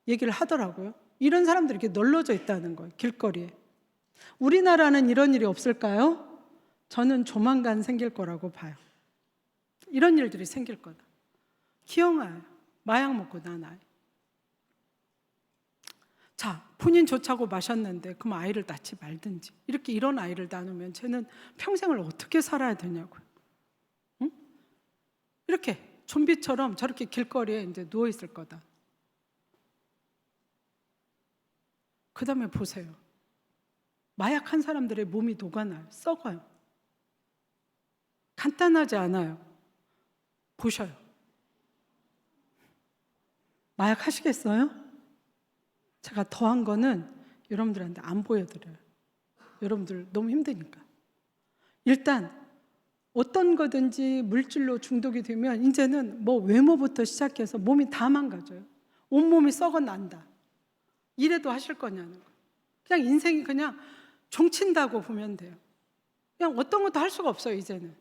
얘기를 하더라고요. 이런 사람들이 이렇게 널려져 있다는 거예요. 길거리에. 우리나라는 이런 일이 없을까요? 저는 조만간 생길 거라고 봐요. 이런 일들이 생길 거다. 기형아예요. 마약 먹고 난 아이. 자, 본인 좋자고 마셨는데 그럼 아이를 낳지 말든지. 이렇게 이런 아이를 낳으면 쟤는 평생을 어떻게 살아야 되냐고요. 응? 이렇게 좀비처럼 저렇게 길거리에 이제 누워 있을 거다. 그 다음에 보세요. 마약한 사람들의 몸이 녹아나요. 썩어요. 간단하지 않아요. 보셔요. 마약 하시겠어요? 제가 더한 거는 여러분들한테 안 보여드려요. 여러분들 너무 힘드니까. 일단 어떤 거든지 물질로 중독이 되면 이제는 뭐 외모부터 시작해서 몸이 다 망가져요. 온몸이 썩어난다. 이래도 하실 거냐는 거. 그냥 인생이 그냥 종친다고 보면 돼요. 그냥 어떤 것도 할 수가 없어요, 이제는.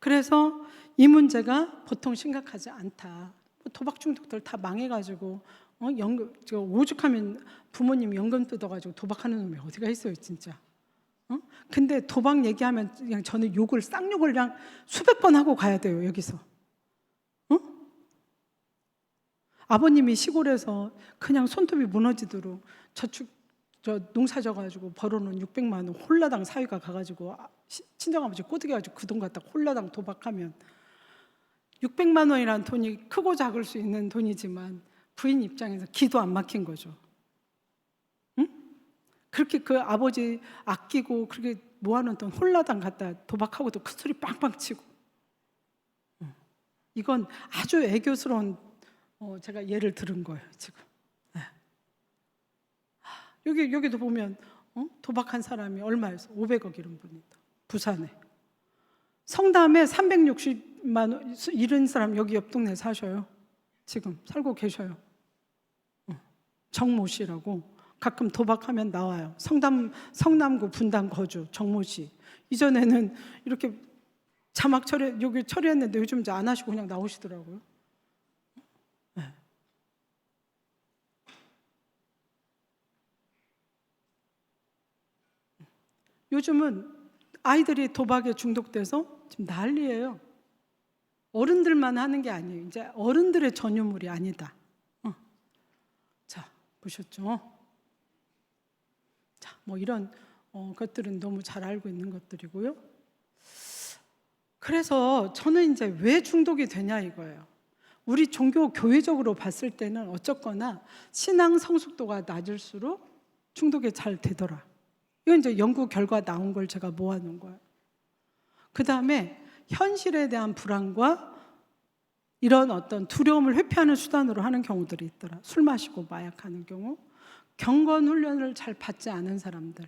그래서 이 문제가 보통 심각하지 않다. 도박 중독들 다 망해가지고 연금, 오죽하면 부모님 연금 뜯어가지고 도박하는 놈이 어디가 있어요, 진짜. 근데 도박 얘기하면 그냥 저는 욕을 쌍욕을 그냥 수백 번 하고 가야 돼요, 여기서. 아버님이 시골에서 그냥 손톱이 무너지도록 저 농사 져가지고 벌어놓은 600만 원 홀라당 사위가 가가지고 친정아버지 꼬드겨가지고 그 돈 갖다 홀라당 도박하면 600만 원이라는 돈이 크고 작을 수 있는 돈이지만 부인 입장에서 기도 안 막힌 거죠. 응? 그렇게 그 아버지 아끼고 그렇게 모아놓은 돈 홀라당 갖다 도박하고도 그 소리 빵빵 치고. 이건 아주 애교스러운 제가 예를 들은 거예요, 지금. 네. 여기도 보면 도박한 사람이 얼마였어? 500억 이런 분이 있다. 부산에. 성담에 360만 원 이런 사람 여기 옆 동네 사셔요. 지금 살고 계셔요. 정모 씨라고 가끔 도박하면 나와요. 성남구 분당 거주 정모 씨. 이전에는 이렇게 자막 여기 처리했는데 요즘 이제 안 하시고 그냥 나오시더라고요. 네. 요즘은 아이들이 도박에 중독돼서 지금 난리예요. 어른들만 하는 게 아니에요. 이제 어른들의 전유물이 아니다. 자, 보셨죠? 자, 뭐 이런 것들은 너무 잘 알고 있는 것들이고요. 그래서 저는 이제 왜 중독이 되냐 이거예요. 우리 종교 교회적으로 봤을 때는 어쨌거나 신앙 성숙도가 낮을수록 중독이 잘 되더라. 이건 이제 연구 결과 나온 걸 제가 모아놓은 거예요. 그 다음에 현실에 대한 불안과 이런 어떤 두려움을 회피하는 수단으로 하는 경우들이 있더라. 술 마시고 마약하는 경우, 경건 훈련을 잘 받지 않은 사람들,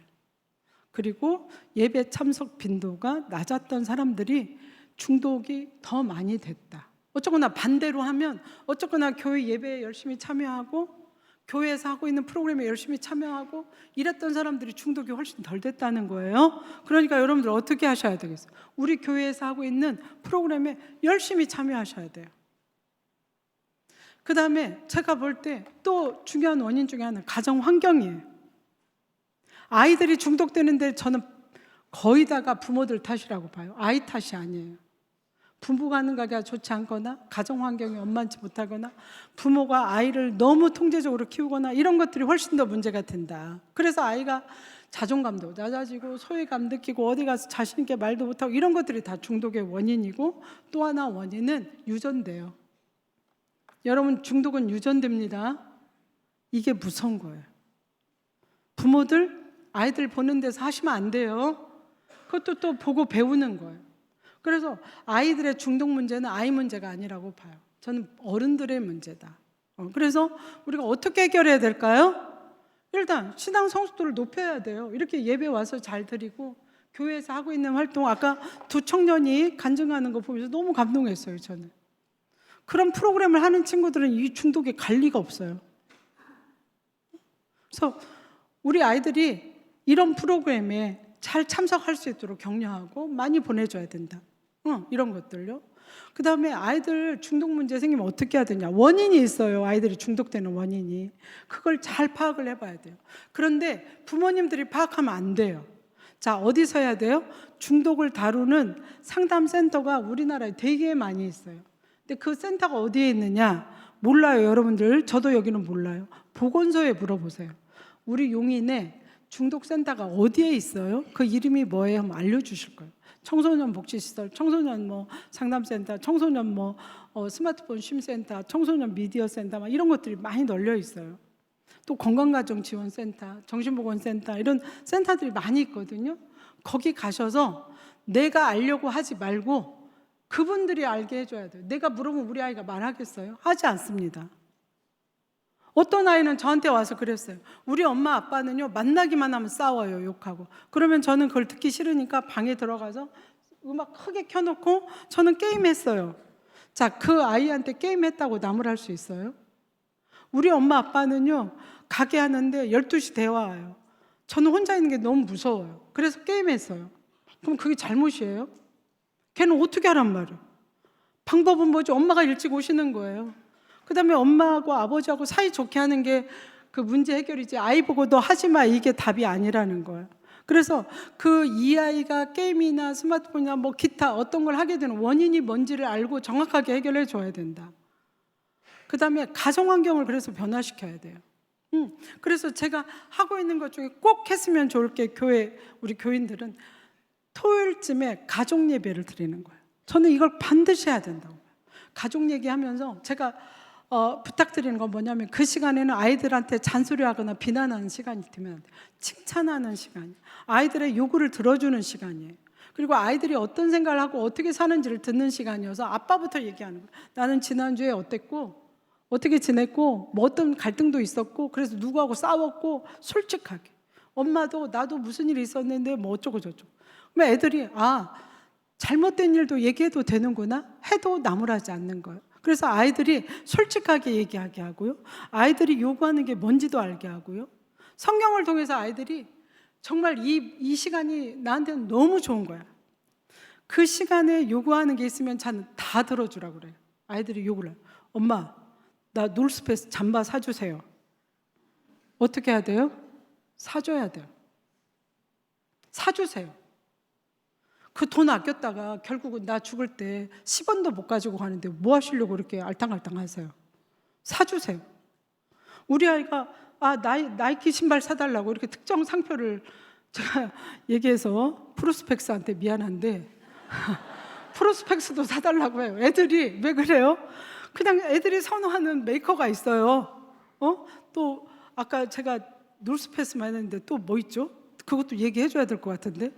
그리고 예배 참석 빈도가 낮았던 사람들이 중독이 더 많이 됐다. 어쨌거나 반대로 하면 어쨌거나 교회 예배에 열심히 참여하고 교회에서 하고 있는 프로그램에 열심히 참여하고 이랬던 사람들이 중독이 훨씬 덜 됐다는 거예요. 그러니까 여러분들 어떻게 하셔야 되겠어요? 우리 교회에서 하고 있는 프로그램에 열심히 참여하셔야 돼요. 그 다음에 제가 볼 때 또 중요한 원인 중에 하나는 가정 환경이에요. 아이들이 중독되는데 저는 거의 다가 부모들 탓이라고 봐요. 아이 탓이 아니에요. 부모가 하는 가게가 좋지 않거나 가정 환경이 원만치 못하거나 부모가 아이를 너무 통제적으로 키우거나 이런 것들이 훨씬 더 문제가 된다. 그래서 아이가 자존감도 낮아지고 소외감 느끼고 어디 가서 자신 있게 말도 못하고 이런 것들이 다 중독의 원인이고, 또 하나 원인은 유전돼요. 여러분, 중독은 유전됩니다. 이게 무서운 거예요. 부모들 아이들 보는 데서 하시면 안 돼요. 그것도 또 보고 배우는 거예요. 그래서 아이들의 중독 문제는 아이 문제가 아니라고 봐요. 저는 어른들의 문제다. 그래서 우리가 어떻게 해결해야 될까요? 일단 신앙 성숙도를 높여야 돼요. 이렇게 예배 와서 잘 드리고 교회에서 하고 있는 활동, 아까 두 청년이 간증하는 거 보면서 너무 감동했어요. 저는 그런 프로그램을 하는 친구들은 이 중독에 갈 리가 없어요. 그래서 우리 아이들이 이런 프로그램에 잘 참석할 수 있도록 격려하고 많이 보내줘야 된다. 이런 것들요. 그 다음에 아이들 중독 문제 생기면 어떻게 해야 되냐. 원인이 있어요. 아이들이 중독되는 원인이. 그걸 잘 파악을 해봐야 돼요. 그런데 부모님들이 파악하면 안 돼요. 자, 어디서 해야 돼요? 중독을 다루는 상담센터가 우리나라에 되게 많이 있어요. 근데 그 센터가 어디에 있느냐? 몰라요, 여러분들. 저도 여기는 몰라요. 보건소에 물어보세요. 우리 용인에 중독센터가 어디에 있어요? 그 이름이 뭐예요? 하면 알려주실 거예요. 청소년 복지시설, 청소년 뭐 상담센터, 청소년 뭐 스마트폰 쉼센터, 청소년 미디어센터 막 이런 것들이 많이 널려 있어요. 또 건강가정지원센터, 정신보건센터 이런 센터들이 많이 있거든요. 거기 가셔서 내가 알려고 하지 말고 그분들이 알게 해줘야 돼요. 내가 물어보면 우리 아이가 말하겠어요? 하지 않습니다. 어떤 아이는 저한테 와서 그랬어요. 우리 엄마 아빠는요 만나기만 하면 싸워요, 욕하고. 그러면 저는 그걸 듣기 싫으니까 방에 들어가서 음악 크게 켜놓고 저는 게임했어요. 자, 그 아이한테 게임했다고 나무랄 수 있어요? 우리 엄마 아빠는요 가게 하는데 12시 대화 와요. 저는 혼자 있는 게 너무 무서워요. 그래서 게임했어요. 그럼 그게 잘못이에요? 걔는 어떻게 하란 말이에요? 방법은 뭐죠? 엄마가 일찍 오시는 거예요. 그 다음에 엄마하고 아버지하고 사이좋게 하는 게 그 문제 해결이지, 아이 보고 너 하지 마 이게 답이 아니라는 거예요. 그래서 그 이 아이가 게임이나 스마트폰이나 뭐 기타 어떤 걸 하게 되는 원인이 뭔지를 알고 정확하게 해결해 줘야 된다. 그 다음에 가정 환경을 그래서 변화시켜야 돼요. 그래서 제가 하고 있는 것 중에 꼭 했으면 좋을 게 우리 교인들은 토요일쯤에 가족 예배를 드리는 거예요. 저는 이걸 반드시 해야 된다고. 가족 얘기하면서 제가 부탁드리는 건 뭐냐면 그 시간에는 아이들한테 잔소리하거나 비난하는 시간이 되면 안 돼요. 칭찬하는 시간이에요. 아이들의 요구를 들어주는 시간이에요. 그리고 아이들이 어떤 생각을 하고 어떻게 사는지를 듣는 시간이어서 아빠부터 얘기하는 거예요. 나는 지난주에 어땠고 어떻게 지냈고 뭐 어떤 갈등도 있었고 그래서 누구하고 싸웠고 솔직하게. 엄마도 나도 무슨 일이 있었는데 뭐 어쩌고 저쩌고. 그러면 애들이 잘못된 일도 얘기해도 되는구나 해도 나무라지 않는 거예요. 그래서 아이들이 솔직하게 얘기하게 하고요. 아이들이 요구하는 게 뭔지도 알게 하고요. 성경을 통해서 아이들이 정말 이 시간이 나한테는 너무 좋은 거야. 그 시간에 요구하는 게 있으면 저는 다 들어주라고 그래요. 아이들이 요구를 해요. 엄마, 나 놀스페이스 잠바 사주세요. 어떻게 해야 돼요? 사줘야 돼요. 사주세요. 그 돈 아꼈다가 결국은 나 죽을 때 10원도 못 가지고 가는데 뭐 하시려고 이렇게 알탕알탕 하세요? 사주세요. 우리 아이가 나이키 신발 사달라고 이렇게 특정 상표를 제가 얘기해서 프로스펙스한테 미안한데 프로스펙스도 사달라고 해요. 애들이 왜 그래요? 그냥 애들이 선호하는 메이커가 있어요. 또 아까 제가 노스페이스만 했는데 또 뭐 있죠? 그것도 얘기해 줘야 될 것 같은데.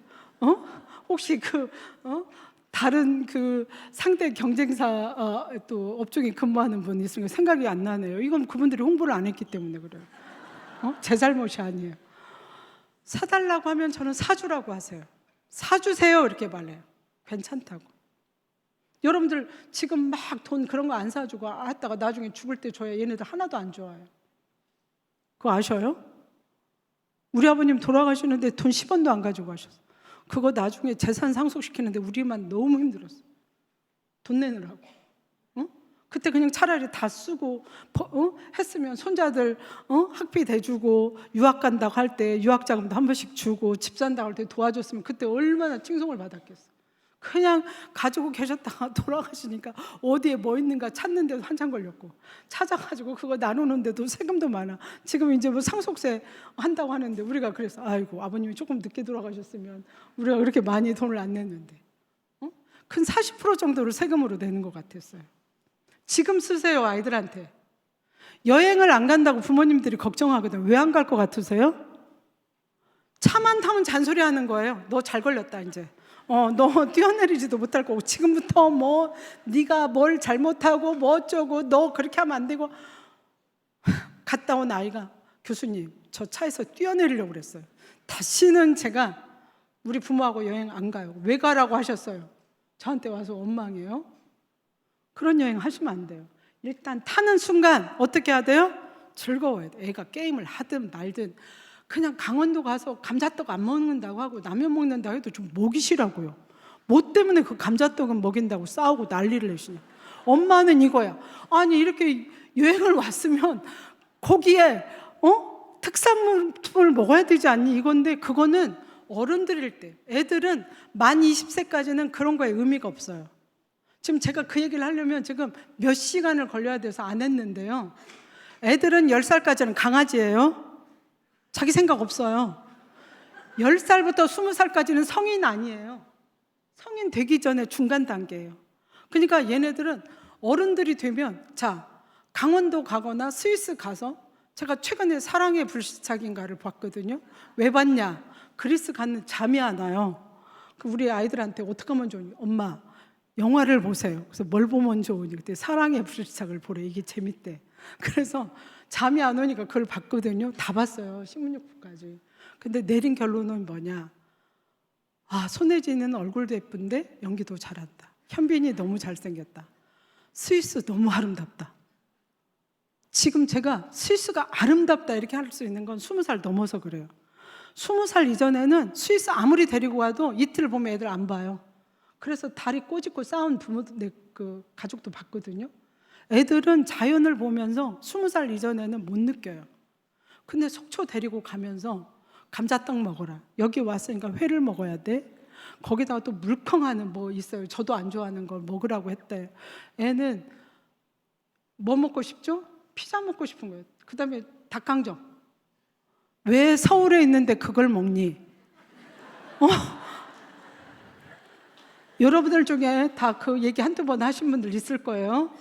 혹시 다른 그 상대 경쟁사 또 업종에 근무하는 분 있으면 생각이 안 나네요. 이건 그분들이 홍보를 안 했기 때문에 그래요. 제 잘못이 아니에요. 사달라고 하면 저는 사주라고 하세요. 사주세요 이렇게 말해요. 괜찮다고. 여러분들 지금 막 돈 그런 거 안 사주고 했다가 나중에 죽을 때 줘야 얘네들 하나도 안 좋아요. 그거 아셔요? 우리 아버님 돌아가시는데 돈 10원도 안 가지고 가셨어요. 그거 나중에 재산 상속시키는데 우리만 너무 힘들었어요. 돈 내느라고. 그때 그냥 차라리 다 쓰고 했으면 손자들 학비 대주고 유학 간다고 할 때 유학자금도 한 번씩 주고 집 산다고 할 때 도와줬으면 그때 얼마나 칭송을 받았겠어요. 그냥 가지고 계셨다가 돌아가시니까 어디에 뭐 있는가 찾는 데도 한참 걸렸고 찾아가지고 그거 나누는데도 세금도 많아. 지금 이제 뭐 상속세 한다고 하는데 우리가 그래서 아이고 아버님이 조금 늦게 돌아가셨으면 우리가 그렇게 많이 돈을 안 냈는데 큰 40% 정도를 세금으로 내는 것 같았어요. 지금 쓰세요. 아이들한테. 여행을 안 간다고 부모님들이 걱정하거든요. 왜 안 갈 것 같으세요? 차만 타면 잔소리 하는 거예요. 너 잘 걸렸다 이제. 너 뛰어내리지도 못할 거고 지금부터 뭐 네가 뭘 잘못하고 뭐 어쩌고 너 그렇게 하면 안 되고. 갔다 온 아이가 교수님 저 차에서 뛰어내리려고 그랬어요. 다시는 제가 우리 부모하고 여행 안 가요. 왜 가라고 하셨어요? 저한테 와서 원망해요. 그런 여행 하시면 안 돼요. 일단 타는 순간 어떻게 해야 돼요? 즐거워야 돼요. 애가 게임을 하든 말든 그냥 강원도 가서 감자떡 안 먹는다고 하고 라면 먹는다고 해도 좀 먹이시라고요. 뭐 때문에 그 감자떡은 먹인다고 싸우고 난리를 내시냐. 엄마는 이거야. 아니 이렇게 여행을 왔으면 거기에 특산물을 먹어야 되지 않니? 이건데 그거는 어른들일 때 애들은 만 20세까지는 그런 거에 의미가 없어요. 지금 제가 그 얘기를 하려면 지금 몇 시간을 걸려야 돼서 안 했는데요. 애들은 10살까지는 강아지예요. 자기 생각 없어요. 10살부터 20살까지는 성인 아니에요. 성인 되기 전에 중간 단계예요. 그러니까 얘네들은 어른들이 되면 자 강원도 가거나 스위스 가서 제가 최근에 사랑의 불시착인가를 봤거든요. 왜 봤냐? 그리스 가는 잠이 안 와요. 우리 아이들한테 어떻게 하면 좋으니? 엄마 영화를 보세요. 그래서 뭘 보면 좋으니? 그때 사랑의 불시착을 보래. 이게 재밌대. 그래서 잠이 안 오니까 그걸 봤거든요. 다 봤어요. 16부까지. 근데 내린 결론은 뭐냐? 손혜진은 얼굴도 예쁜데 연기도 잘한다. 현빈이 너무 잘생겼다. 스위스 너무 아름답다. 지금 제가 스위스가 아름답다 이렇게 할 수 있는 건 20살 넘어서 그래요. 20살 이전에는 스위스 아무리 데리고 와도 이틀 보면 애들 안 봐요. 그래서 다리 꼬집고 싸운 부모들, 그 가족도 봤거든요. 애들은 자연을 보면서 20살 이전에는 못 느껴요. 근데 속초 데리고 가면서 감자떡 먹어라. 여기 왔으니까 회를 먹어야 돼. 거기다가 또 물컹하는 뭐 있어요. 저도 안 좋아하는 걸 먹으라고 했대. 애는 뭐 먹고 싶죠? 피자 먹고 싶은 거예요. 그 다음에 닭강정. 왜 서울에 있는데 그걸 먹니? 여러분들 중에 다 그 얘기 한두 번 하신 분들 있을 거예요.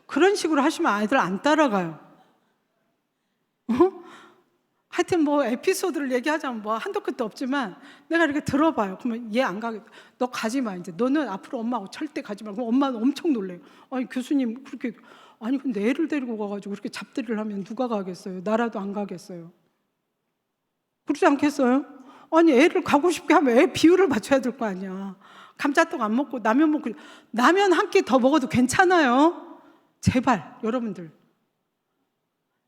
그런 식으로 하시면 아이들 안 따라가요. 하여튼 뭐 에피소드를 얘기하자면 뭐 한도 끝도 없지만 내가 이렇게 들어봐요. 그러면 얘 안 가겠다. 너 가지 마 이제. 너는 앞으로 엄마하고 절대 가지 말고. 엄마는 엄청 놀래요. 아니 교수님 그렇게 아니 근데 애를 데리고 가가지고 그렇게 잡들이를 하면 누가 가겠어요? 나라도 안 가겠어요. 그러지 않겠어요? 아니 애를 가고 싶게 하면 애 비율을 맞춰야 될 거 아니야. 감자떡 안 먹고 라면 먹고 라면 한 끼 더 먹어도 괜찮아요. 제발 여러분들.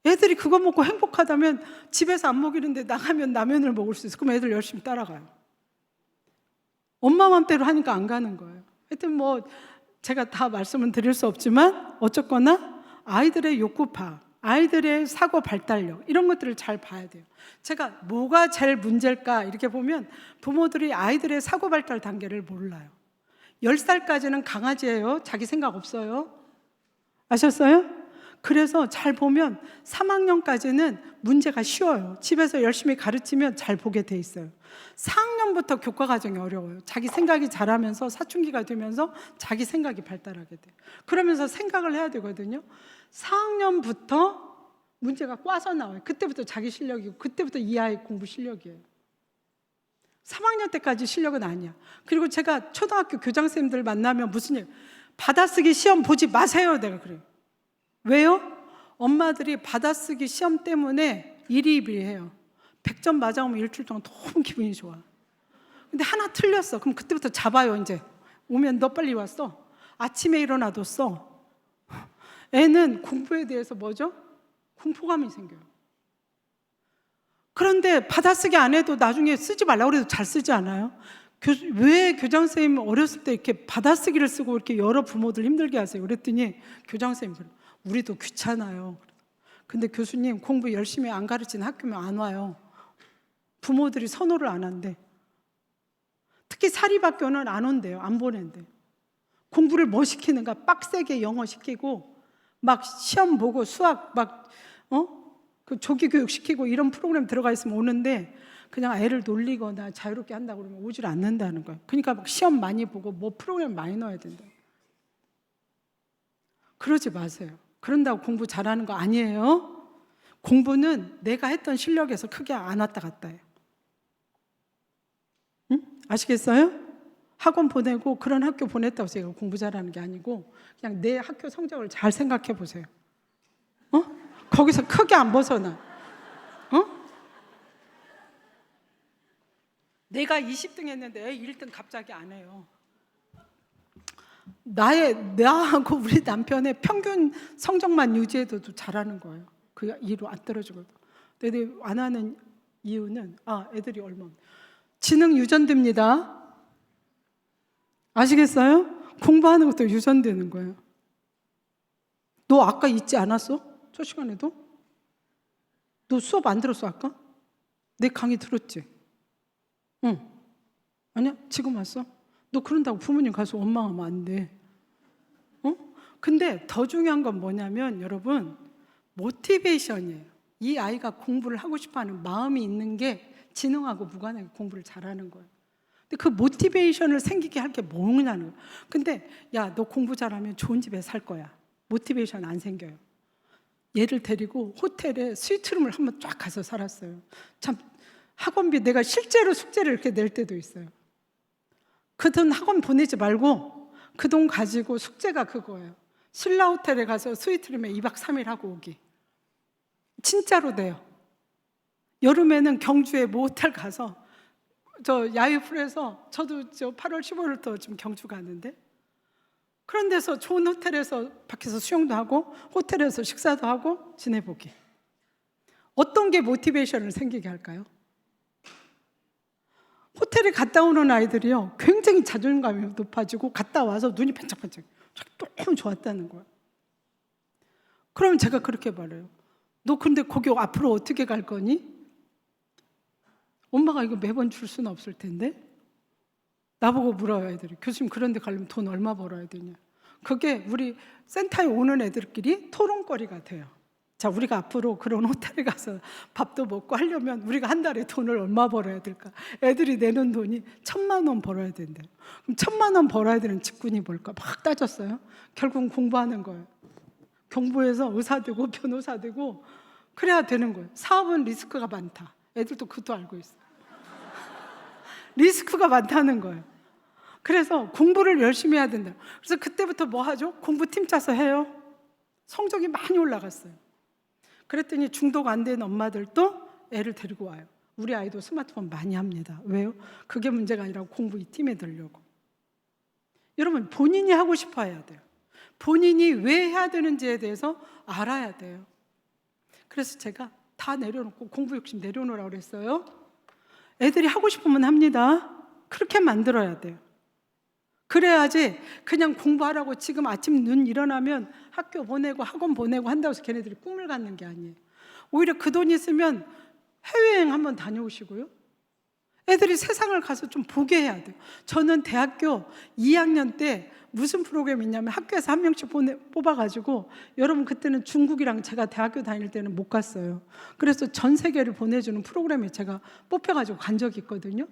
애들이 그거 먹고 행복하다면 집에서 안 먹이는데 나가면 라면을 먹을 수 있어. 그럼 애들 열심히 따라가요. 엄마 맘대로 하니까 안 가는 거예요. 하여튼 뭐 제가 다 말씀은 드릴 수 없지만 어쨌거나 아이들의 욕구 파악. 아이들의 사고 발달력 이런 것들을 잘 봐야 돼요. 제가 뭐가 제일 문제일까 이렇게 보면 부모들이 아이들의 사고 발달 단계를 몰라요. 10살까지는 강아지예요. 자기 생각 없어요. 아셨어요? 그래서 잘 보면 3학년까지는 문제가 쉬워요. 집에서 열심히 가르치면 잘 보게 돼 있어요. 4학년부터 교과 과정이 어려워요. 자기 생각이 자라면서 사춘기가 되면서 자기 생각이 발달하게 돼요. 그러면서 생각을 해야 되거든요. 4학년부터 문제가 꽈서 나와요. 그때부터 자기 실력이고 그때부터 이 아이 공부 실력이에요. 3학년 때까지 실력은 아니야. 그리고 제가 초등학교 교장선생님들 만나면 무슨 일, 받아쓰기 시험 보지 마세요. 내가 그래요. 왜요? 엄마들이 받아쓰기 시험 때문에 일희일비해요. 100점 맞아오면 일주일 동안 너무 기분이 좋아. 근데 하나 틀렸어. 그럼 그때부터 잡아요. 이제 오면 너 빨리 왔어. 아침에 일어나도 써. 애는 공부에 대해서 뭐죠? 공포감이 생겨요. 그런데 받아쓰기 안 해도 나중에 쓰지 말라고 해도 잘 쓰지 않아요? 왜 교장선생님 어렸을 때 이렇게 받아쓰기를 쓰고 이렇게 여러 부모들 힘들게 하세요? 그랬더니 교장선생님, 우리도 귀찮아요. 근데 교수님 공부 열심히 안 가르치는 학교면 안 와요. 부모들이 선호를 안 한대. 특히 사립학교는 안 온대요. 안 보낸대요. 공부를 뭐 시키는가? 빡세게 영어 시키고 막 시험 보고 수학 막 그 조기 교육 시키고 이런 프로그램 들어가 있으면 오는데 그냥 애를 놀리거나 자유롭게 한다고 그러면 오질 않는다는 거예요. 그러니까 막 시험 많이 보고 뭐 프로그램 많이 넣어야 된다. 그러지 마세요. 그런다고 공부 잘하는 거 아니에요. 공부는 내가 했던 실력에서 크게 안 왔다 갔다 해요. 응? 아시겠어요? 학원 보내고 그런 학교 보냈다고 제가 공부 잘하는 게 아니고 그냥 내 학교 성적을 잘 생각해 보세요. 거기서 크게 안 벗어나. 내가 20등 했는데 애 1등 갑자기 안 해요. 나하고 우리 남편의 평균 성적만 유지해도 잘하는 거예요. 그 이로 안 떨어지거든. 근데 안 하는 이유는 애들이 얼마 지능 유전됩니다. 아시겠어요? 공부하는 것도 유전되는 거예요. 너 아까 있지 않았어? 저 시간에도? 너 수업 안 들었어 아까? 내 강의 들었지? 응. 아니야? 지금 왔어? 너 그런다고 부모님 가서 원망하면 안 돼. 근데 더 중요한 건 뭐냐면 여러분 모티베이션이에요. 이 아이가 공부를 하고 싶어하는 마음이 있는 게 지능하고 무관하게 공부를 잘하는 거예요. 근데 그 모티베이션을 생기게 할 게 뭐냐는 거예요. 근데 야, 너 공부 잘하면 좋은 집에 살 거야. 모티베이션 안 생겨요. 얘를 데리고 호텔에 스위트룸을 한번 쫙 가서 살았어요. 참 학원비 내가 실제로 숙제를 이렇게 낼 때도 있어요. 그 돈 학원 보내지 말고 그 돈 가지고 숙제가 그거예요. 신라 호텔에 가서 스위트룸에 2박 3일 하고 오기. 진짜로 돼요. 여름에는 경주에 모텔 가서 저 야유풀에서 저도 8월 15일부터 지금 경주 가는데 그런 데서 좋은 호텔에서 밖에서 수영도 하고 호텔에서 식사도 하고 지내보기. 어떤 게 모티베이션을 생기게 할까요? 호텔에 갔다 오는 아이들이요 굉장히 자존감이 높아지고 갔다 와서 눈이 반짝반짝 너무 좋았다는 거예요. 그러면 제가 그렇게 말해요. 너 근데 거기 앞으로 어떻게 갈 거니? 엄마가 이거 매번 줄 수는 없을 텐데. 나보고 물어요 애들이. 교수님 그런 데 가려면 돈 얼마 벌어야 되냐. 그게 우리 센터에 오는 애들끼리 토론거리가 돼요. 자, 우리가 앞으로 그런 호텔에 가서 밥도 먹고 하려면 우리가 한 달에 돈을 얼마 벌어야 될까? 애들이 내는 돈이 1,000만 원 벌어야 된대요. 그럼 1,000만 원 벌어야 되는 직군이 뭘까? 막 따졌어요. 결국은 공부하는 거예요. 공부해서 의사 되고 변호사 되고 그래야 되는 거예요. 사업은 리스크가 많다. 애들도 그것도 알고 있어요. 리스크가 많다는 거예요. 그래서 공부를 열심히 해야 된다. 그래서 그때부터 뭐 하죠? 공부팀 짜서 해요. 성적이 많이 올라갔어요. 그랬더니 중독 안 된 엄마들도 애를 데리고 와요. 우리 아이도 스마트폰 많이 합니다. 왜요? 그게 문제가 아니라 공부 이 팀에 들려고. 여러분 본인이 하고 싶어 해야 돼요. 본인이 왜 해야 되는지에 대해서 알아야 돼요. 그래서 제가 다 내려놓고 공부 욕심 내려놓으라고 그랬어요. 애들이 하고 싶으면 합니다. 그렇게 만들어야 돼요. 그래야지 그냥 공부하라고 지금 아침 눈 일어나면 학교 보내고 학원 보내고 한다고 해서 걔네들이 꿈을 갖는 게 아니에요. 오히려 그 돈 있으면 해외여행 한번 다녀오시고요. 애들이 세상을 가서 좀 보게 해야 돼요. 저는 대학교 2학년 때 무슨 프로그램이 있냐면 학교에서 한 명씩 뽑아가지고, 여러분 그때는 중국이랑 제가 대학교 다닐 때는 못 갔어요. 그래서 전 세계를 보내주는 프로그램에 제가 뽑혀가지고 간 적이 있거든요.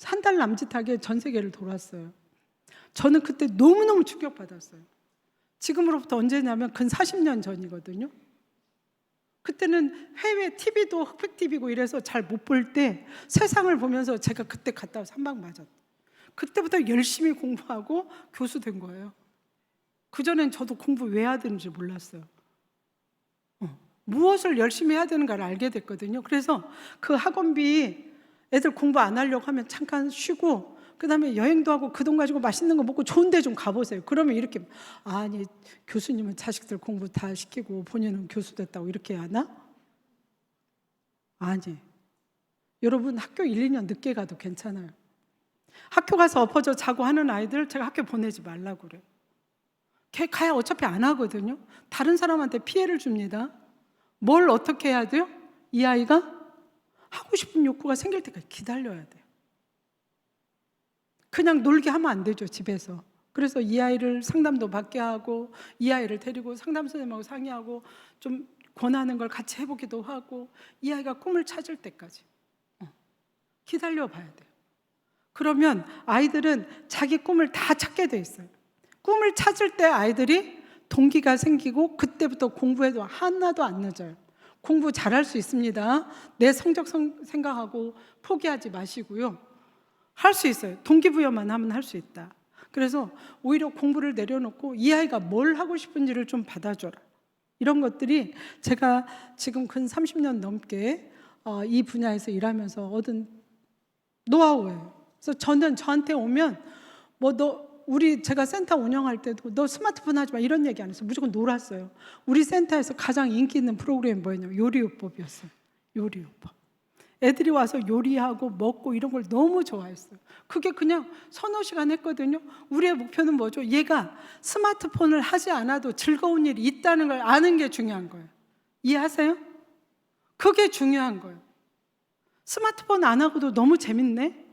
한 달 남짓하게 전 세계를 돌았어요. 저는 그때 너무너무 충격받았어요. 지금으로부터 언제냐면 근 40년 전이거든요. 그때는 해외 TV도 흑백 TV고 이래서 잘 못 볼 때 세상을 보면서 제가 그때 갔다 와서 한 방 맞았어요. 그때부터 열심히 공부하고 교수 된 거예요. 그전엔 저도 공부 왜 해야 되는지 몰랐어요. 무엇을 열심히 해야 되는가를 알게 됐거든요. 그래서 그 학원비 애들 공부 안 하려고 하면 잠깐 쉬고, 그 다음에 여행도 하고 그 돈 가지고 맛있는 거 먹고 좋은 데 좀 가보세요. 그러면 이렇게, 아니 교수님은 자식들 공부 다 시키고 본인은 교수 됐다고 이렇게 하나? 아니, 여러분 학교 1, 2년 늦게 가도 괜찮아요. 학교 가서 엎어져 자고 하는 아이들 제가 학교 보내지 말라고 그래요. 걔 가야 어차피 안 하거든요. 다른 사람한테 피해를 줍니다. 뭘 어떻게 해야 돼요? 이 아이가 하고 싶은 욕구가 생길 때까지 기다려야 돼요. 그냥 놀게 하면 안 되죠, 집에서. 그래서 이 아이를 상담도 받게 하고, 이 아이를 데리고 상담 선생님하고 상의하고 좀 권하는 걸 같이 해보기도 하고, 이 아이가 꿈을 찾을 때까지 기다려 봐야 돼요. 그러면 아이들은 자기 꿈을 다 찾게 돼 있어요. 꿈을 찾을 때 아이들이 동기가 생기고 그때부터 공부해도 하나도 안 늦어요. 공부 잘할 수 있습니다. 내 성적 생각하고 포기하지 마시고요. 할 수 있어요. 동기부여만 하면 할 수 있다. 그래서 오히려 공부를 내려놓고 이 아이가 뭘 하고 싶은지를 좀 받아줘라. 이런 것들이 제가 지금 근 30년 넘게 이 분야에서 일하면서 얻은 노하우예요. 그래서 저는 저한테 오면 제가 센터 운영할 때도 너 스마트폰 하지 마 이런 얘기 안 했어요. 무조건 놀았어요. 우리 센터에서 가장 인기 있는 프로그램이 뭐였냐면 요리요법이었어요. 요리요법. 애들이 와서 요리하고 먹고 이런 걸 너무 좋아했어요. 그게 그냥 서너 시간 했거든요. 우리의 목표는 뭐죠? 얘가 스마트폰을 하지 않아도 즐거운 일이 있다는 걸 아는 게 중요한 거예요. 이해하세요? 그게 중요한 거예요. 스마트폰 안 하고도 너무 재밌네.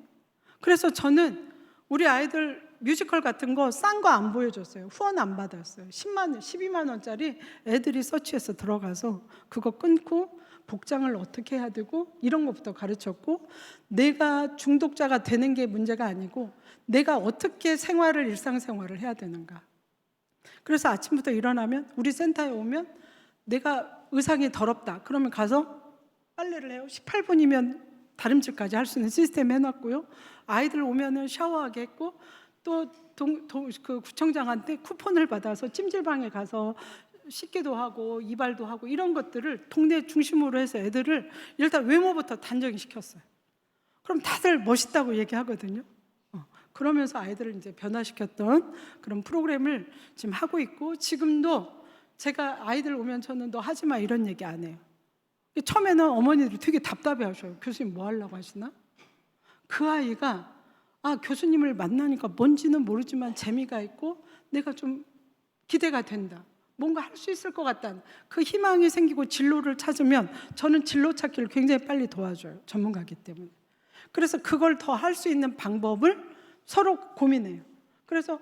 그래서 저는 우리 아이들 뮤지컬 같은 거 싼 거 안 보여줬어요. 후원 안 받았어요. 10만 원, 12만 원짜리 애들이 서치해서 들어가서 그거 끊고 복장을 어떻게 해야 되고 이런 것부터 가르쳤고, 내가 중독자가 되는 게 문제가 아니고 내가 어떻게 일상생활을 해야 되는가. 그래서 아침부터 일어나면 우리 센터에 오면 내가 의상이 더럽다. 그러면 가서 빨래를 해요. 18분이면 다림질까지 할 수 있는 시스템 해놨고요. 아이들 오면은 샤워하게 했고, 또 그 구청장한테 쿠폰을 받아서 찜질방에 가서 씻기도 하고 이발도 하고 이런 것들을 동네 중심으로 해서 애들을 일단 외모부터 단정히 시켰어요. 그럼 다들 멋있다고 얘기하거든요. 그러면서 아이들을 이제 변화시켰던 그런 프로그램을 지금 하고 있고, 지금도 제가 아이들 오면 저는 너 하지 마 이런 얘기 안 해요. 처음에는 어머니들이 되게 답답해 하셔요. 교수님 뭐 하려고 하시나? 그 아이가 교수님을 만나니까 뭔지는 모르지만 재미가 있고 내가 좀 기대가 된다. 뭔가 할 수 있을 것 같다는 그 희망이 생기고 진로를 찾으면 저는 진로 찾기를 굉장히 빨리 도와줘요. 전문가이기 때문에. 그래서 그걸 더 할 수 있는 방법을 서로 고민해요. 그래서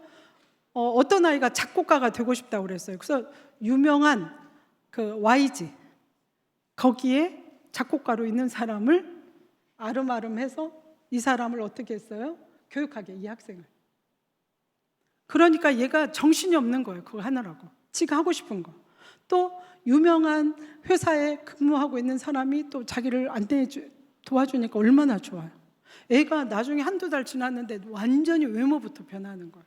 어떤 아이가 작곡가가 되고 싶다고 그랬어요. 그래서 유명한 그 YG 거기에 작곡가로 있는 사람을 아름아름해서 이 사람을 어떻게 했어요? 교육하게, 이 학생을. 그러니까 얘가 정신이 없는 거예요. 그거 하느라고. 지가 하고 싶은 거. 또 유명한 회사에 근무하고 있는 사람이 또 자기를 도와주니까 얼마나 좋아요. 애가 나중에 한두 달 지났는데 완전히 외모부터 변하는 거예요.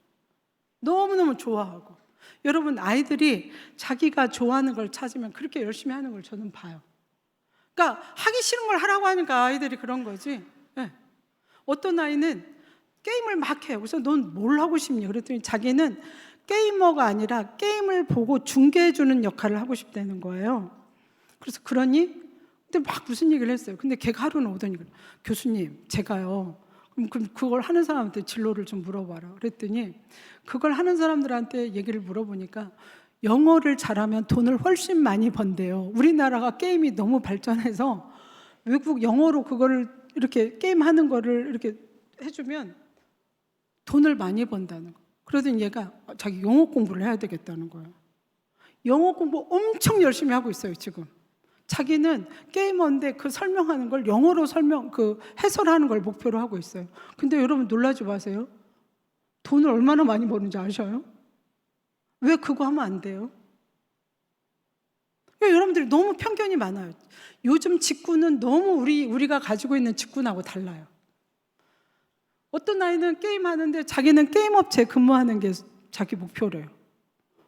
너무너무 좋아하고. 여러분, 아이들이 자기가 좋아하는 걸 찾으면 그렇게 열심히 하는 걸 저는 봐요. 그러니까 하기 싫은 걸 하라고 하니까 아이들이 그런 거지. 네. 어떤 아이는 게임을 막 해요. 그래서 넌 뭘 하고 싶니? 그랬더니 자기는 게이머가 아니라 게임을 보고 중계해주는 역할을 하고 싶다는 거예요. 그래서 그러니? 근데 막 무슨 얘기를 했어요. 근데 걔가 하루는 오더니 교수님, 제가요 그럼 그걸 하는 사람한테 진로를 좀 물어봐라. 그랬더니 그걸 하는 사람들한테 얘기를 물어보니까 영어를 잘하면 돈을 훨씬 많이 번대요. 우리나라가 게임이 너무 발전해서 외국 영어로 그거를 이렇게 게임하는 거를 이렇게 해주면 돈을 많이 번다는 거. 그러더니 얘가 자기 영어 공부를 해야 되겠다는 거예요. 영어 공부 엄청 열심히 하고 있어요, 지금. 자기는 게이머인데 그 설명하는 걸 영어로 해설하는 걸 목표로 하고 있어요. 근데 여러분 놀라지 마세요. 돈을 얼마나 많이 버는지 아셔요? 왜 그거 하면 안 돼요? 여러분들이 너무 편견이 많아요. 요즘 직군은 너무 우리가 가지고 있는 직군하고 달라요. 어떤 아이는 게임하는데 자기는 게임업체에 근무하는 게 자기 목표래요.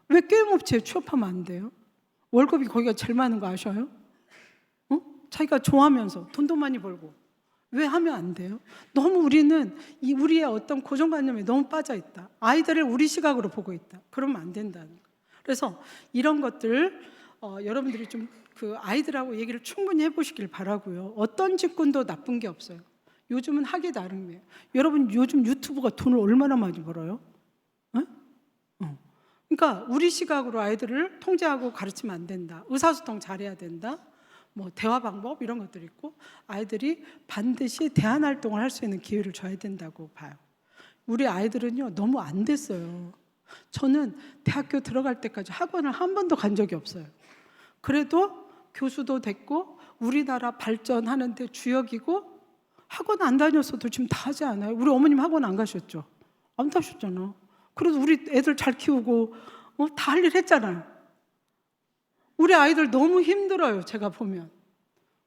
왜 게임업체에 취업하면 안 돼요? 월급이 거기가 제일 많은 거 아셔요? 자기가 좋아하면서 돈도 많이 벌고 왜 하면 안 돼요? 너무 우리는 우리의 어떤 고정관념에 너무 빠져 있다. 아이들을 우리 시각으로 보고 있다. 그러면 안 된다는 거예요. 그래서 이런 것들 여러분들이 좀 그 아이들하고 얘기를 충분히 해보시길 바라고요. 어떤 직군도 나쁜 게 없어요. 요즘은 하기 나름이에요. 여러분 요즘 유튜브가 돈을 얼마나 많이 벌어요? 그러니까 우리 시각으로 아이들을 통제하고 가르치면 안 된다. 의사소통 잘해야 된다. 뭐 대화 방법 이런 것들이 있고 아이들이 반드시 대안 활동을 할 수 있는 기회를 줘야 된다고 봐요. 우리 아이들은요 너무 안 됐어요. 저는 대학교 들어갈 때까지 학원을 한 번도 간 적이 없어요. 그래도 교수도 됐고 우리나라 발전하는데 주역이고 학원 안 다녔어도 지금 다 하지 않아요? 우리 어머님 학원 안 가셨죠? 안 가셨잖아. 그래도 우리 애들 잘 키우고 다 할 일 했잖아요. 우리 아이들 너무 힘들어요. 제가 보면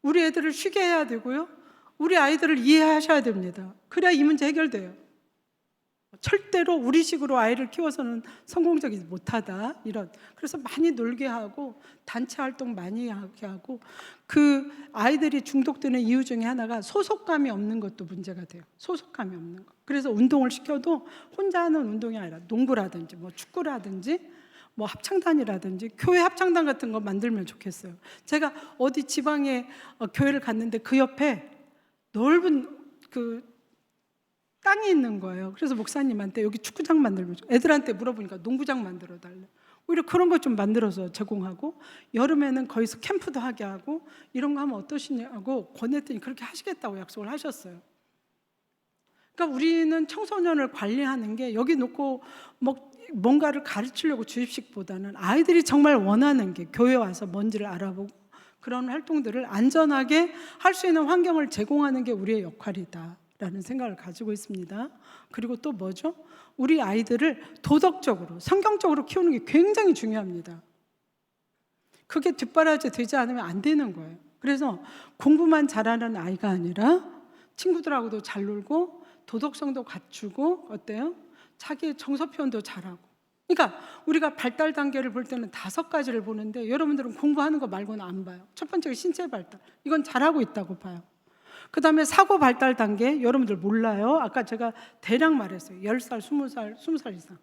우리 애들을 쉬게 해야 되고요. 우리 아이들을 이해하셔야 됩니다. 그래야 이 문제 해결돼요. 절대로 우리식으로 아이를 키워서는 성공적이지 못하다. 그래서 많이 놀게 하고 단체 활동 많이 하게 하고 그 아이들이 중독되는 이유 중에 하나가 소속감이 없는 것도 문제가 돼요. 소속감이 없는 거. 그래서 운동을 시켜도 혼자 하는 운동이 아니라 농구라든지 뭐 축구라든지 뭐 합창단이라든지 교회 합창단 같은 거 만들면 좋겠어요. 제가 어디 지방에 교회를 갔는데 그 옆에 넓은 그 땅이 있는 거예요. 그래서 목사님한테 여기 축구장 만들면 애들한테 물어보니까 농구장 만들어 달래. 오히려 그런 거 좀 만들어서 제공하고 여름에는 거기서 캠프도 하게 하고 이런 거 하면 어떠시냐고 권했더니 그렇게 하시겠다고 약속을 하셨어요. 그러니까 우리는 청소년을 관리하는 게 여기 놓고 뭔가를 가르치려고 주입식보다는 아이들이 정말 원하는 게 교회 와서 뭔지를 알아보고 그런 활동들을 안전하게 할 수 있는 환경을 제공하는 게 우리의 역할이다라는 생각을 가지고 있습니다. 그리고 또 뭐죠? 우리 아이들을 도덕적으로, 성경적으로 키우는 게 굉장히 중요합니다. 그게 뒷바라지 되지 않으면 안 되는 거예요. 그래서 공부만 잘하는 아이가 아니라 친구들하고도 잘 놀고 도덕성도 갖추고 어때요? 자기의 정서 표현도 잘하고. 그러니까 우리가 발달 단계를 볼 때는 5가지를 보는데 여러분들은 공부하는 거 말고는 안 봐요. 첫 번째가 신체 발달. 이건 잘하고 있다고 봐요. 그 다음에 사고 발달 단계 여러분들 몰라요. 아까 제가 대략 말했어요. 10살, 20살, 20살 이상.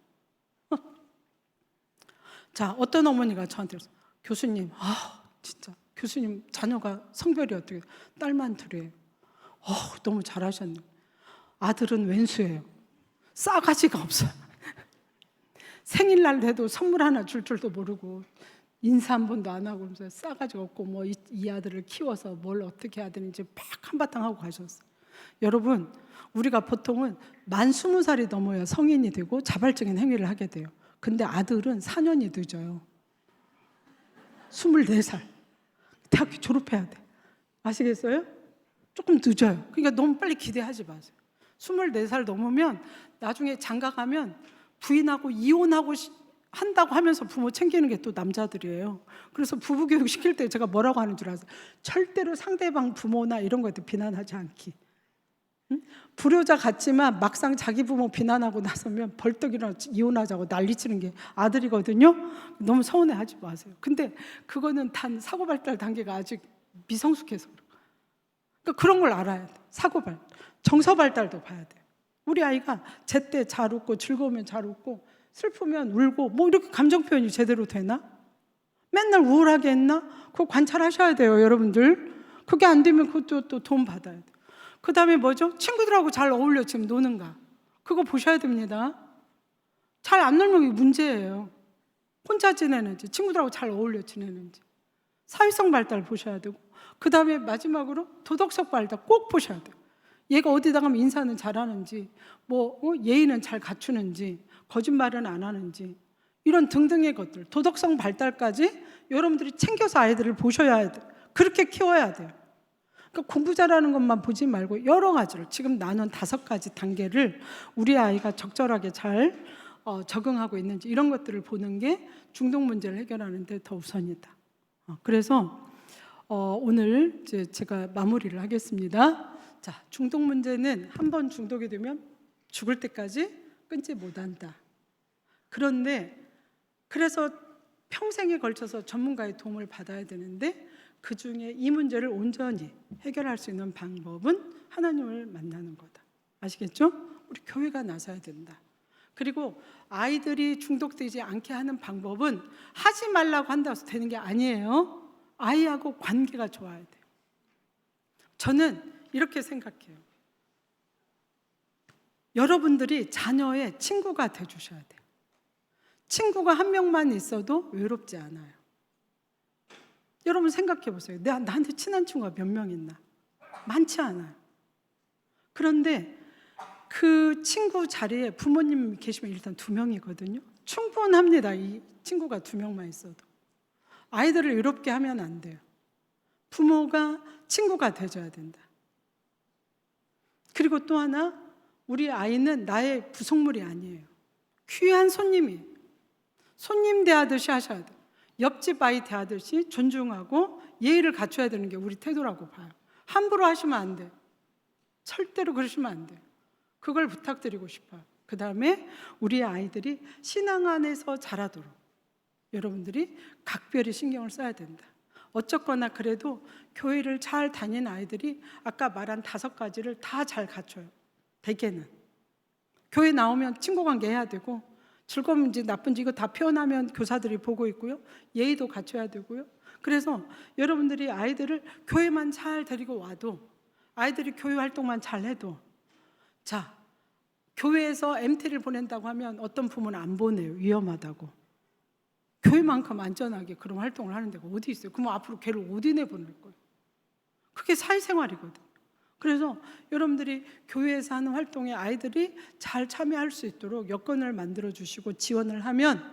자, 어떤 어머니가 저한테 그랬어요. 교수님, 진짜 교수님 자녀가 성별이 어떻게 딸만 둘이에요. 너무 잘하셨네. 아들은 왼수예요. 싸가지가 없어요. 생일날 돼도 선물 하나 줄 줄도 모르고 인사 한 번도 안 하고 그러면서 싸가지가 없고 뭐 이 아들을 키워서 뭘 어떻게 해야 되는지 막 한바탕 하고 가셨어요. 여러분, 우리가 보통은 만 20살이 넘어야 성인이 되고 자발적인 행위를 하게 돼요. 근데 아들은 4년이 늦어요. 24살. 대학교 졸업해야 돼. 아시겠어요? 조금 늦어요. 그러니까 너무 빨리 기대하지 마세요. 24살 넘으면 나중에 장가 가면 부인하고 이혼하고 한다고 하면서 부모 챙기는 게 또 남자들이에요. 그래서 부부 교육 시킬 때 제가 뭐라고 하는 줄 아세요? 절대로 상대방 부모나 이런 것들 비난하지 않기. 불효자 같지만 막상 자기 부모 비난하고 나서면 벌떡 일어나 이혼하자고 난리치는 게 아들이거든요. 너무 서운해하지 마세요. 근데 그거는 단 사고 발달 단계가 아직 미성숙해서 그러니까 그런 걸 알아야 돼. 사고 발달, 정서 발달도 봐야 돼. 우리 아이가 제때 잘 웃고 즐거우면 잘 웃고 슬프면 울고 뭐 이렇게 감정 표현이 제대로 되나? 맨날 우울하게 했나? 그거 관찰하셔야 돼요, 여러분들. 그게 안 되면 그것도 또 돈 받아야 돼요. 그다음에 뭐죠? 친구들하고 잘 어울려 지금 노는가? 그거 보셔야 됩니다. 잘 안 놀면 이게 문제예요. 혼자 지내는지, 친구들하고 잘 어울려 지내는지. 사회성 발달 보셔야 되고, 그다음에 마지막으로 도덕적 발달 꼭 보셔야 돼요. 얘가 어디다 가면 인사는 잘하는지, 예의는 잘 갖추는지, 거짓말은 안 하는지, 이런 등등의 것들, 도덕성 발달까지 여러분들이 챙겨서 아이들을 보셔야 돼요. 그렇게 키워야 돼요. 그러니까 공부 잘하는 것만 보지 말고 여러 가지를, 지금 나눈 5가지 단계를 우리 아이가 적절하게 잘 적응하고 있는지, 이런 것들을 보는 게 중독 문제를 해결하는 데 더 우선이다. 그래서 오늘 이제 제가 마무리를 하겠습니다. 자, 중독 문제는 한 번 중독이 되면 죽을 때까지 끊지 못한다. 그런데 그래서 평생에 걸쳐서 전문가의 도움을 받아야 되는데, 그 중에 이 문제를 온전히 해결할 수 있는 방법은 하나님을 만나는 거다. 아시겠죠? 우리 교회가 나서야 된다. 그리고 아이들이 중독되지 않게 하는 방법은 하지 말라고 한다고 해서 되는 게 아니에요. 아이하고 관계가 좋아야 돼요. 저는 이렇게 생각해요. 여러분들이 자녀의 친구가 돼주셔야 돼요. 친구가 한 명만 있어도 외롭지 않아요. 여러분 생각해 보세요. 나한테 친한 친구가 몇 명 있나? 많지 않아요. 그런데 그 친구 자리에 부모님 계시면 일단 2명이거든요. 충분합니다. 이 친구가 2명만 있어도. 아이들을 외롭게 하면 안 돼요. 부모가 친구가 돼줘야 된다. 그리고 또 하나, 우리 아이는 나의 부속물이 아니에요. 귀한 손님이에요. 손님 대하듯이 하셔야 돼요. 옆집 아이 대하듯이 존중하고 예의를 갖춰야 되는 게 우리 태도라고 봐요. 함부로 하시면 안 돼요. 절대로 그러시면 안 돼요. 그걸 부탁드리고 싶어요. 그 다음에 우리 아이들이 신앙 안에서 자라도록 여러분들이 각별히 신경을 써야 된다. 어쨌거나 그래도 교회를 잘 다니는 아이들이 아까 말한 5가지를 다 잘 갖춰요. 대개는. 교회 나오면 친구 관계 해야 되고, 즐거운지 나쁜지 이거 다 표현하면 교사들이 보고 있고요. 예의도 갖춰야 되고요. 그래서 여러분들이 아이들을 교회만 잘 데리고 와도, 아이들이 교회 활동만 잘 해도, 자, 교회에서 MT를 보낸다고 하면 어떤 부모는 안 보내요. 위험하다고. 교회만큼 안전하게 그런 활동을 하는 데가 어디 있어요? 그럼 앞으로 걔를 어디 내보낼 거예요? 그게 사회생활이거든요. 그래서 여러분들이 교회에서 하는 활동에 아이들이 잘 참여할 수 있도록 여건을 만들어 주시고 지원을 하면,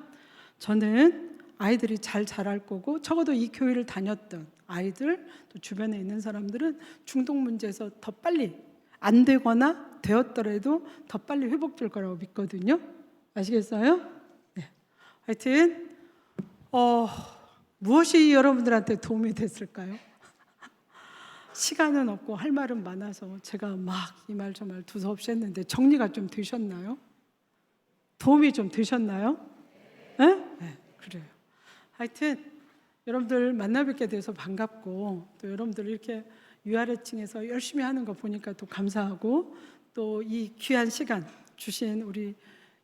저는 아이들이 잘 자랄 거고, 적어도 이 교회를 다녔던 아이들, 또 주변에 있는 사람들은 중독 문제에서 더 빨리, 안 되거나 되었더라도 더 빨리 회복될 거라고 믿거든요. 아시겠어요? 네. 하여튼 무엇이 여러분들한테 도움이 됐을까요? 시간은 없고 할 말은 많아서 제가 막 이 말 저 말 두서없이 했는데, 정리가 좀 되셨나요? 도움이 좀 되셨나요? 네? 네, 그래요. 하여튼 여러분들 만나 뵙게 돼서 반갑고, 또 여러분들 이렇게 위아래층에서 열심히 하는 거 보니까 또 감사하고, 또 이 귀한 시간 주신 우리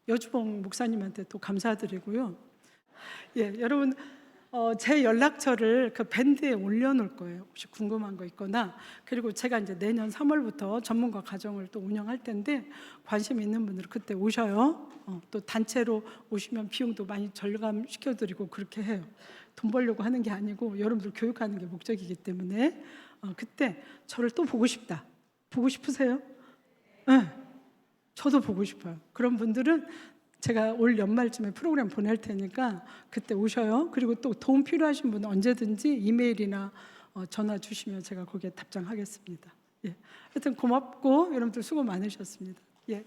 여주봉 목사님한테 또 감사드리고요. 예, 여러분 제 연락처를 그 밴드에 올려놓을 거예요. 혹시 궁금한 거 있거나, 그리고 제가 이제 내년 3월부터 전문가 가정을 또 운영할 텐데, 관심 있는 분들은 그때 오셔요. 또 단체로 오시면 비용도 많이 절감시켜드리고 그렇게 해요. 돈 벌려고 하는 게 아니고 여러분들 교육하는 게 목적이기 때문에 그때 저를 또 보고 싶다. 보고 싶으세요? 네, 저도 보고 싶어요. 그런 분들은 제가 올 연말쯤에 프로그램 보낼 테니까 그때 오셔요. 그리고 또 도움 필요하신 분은 언제든지 이메일이나 전화 주시면 제가 거기에 답장하겠습니다. 예. 하여튼 고맙고 여러분들 수고 많으셨습니다. 예.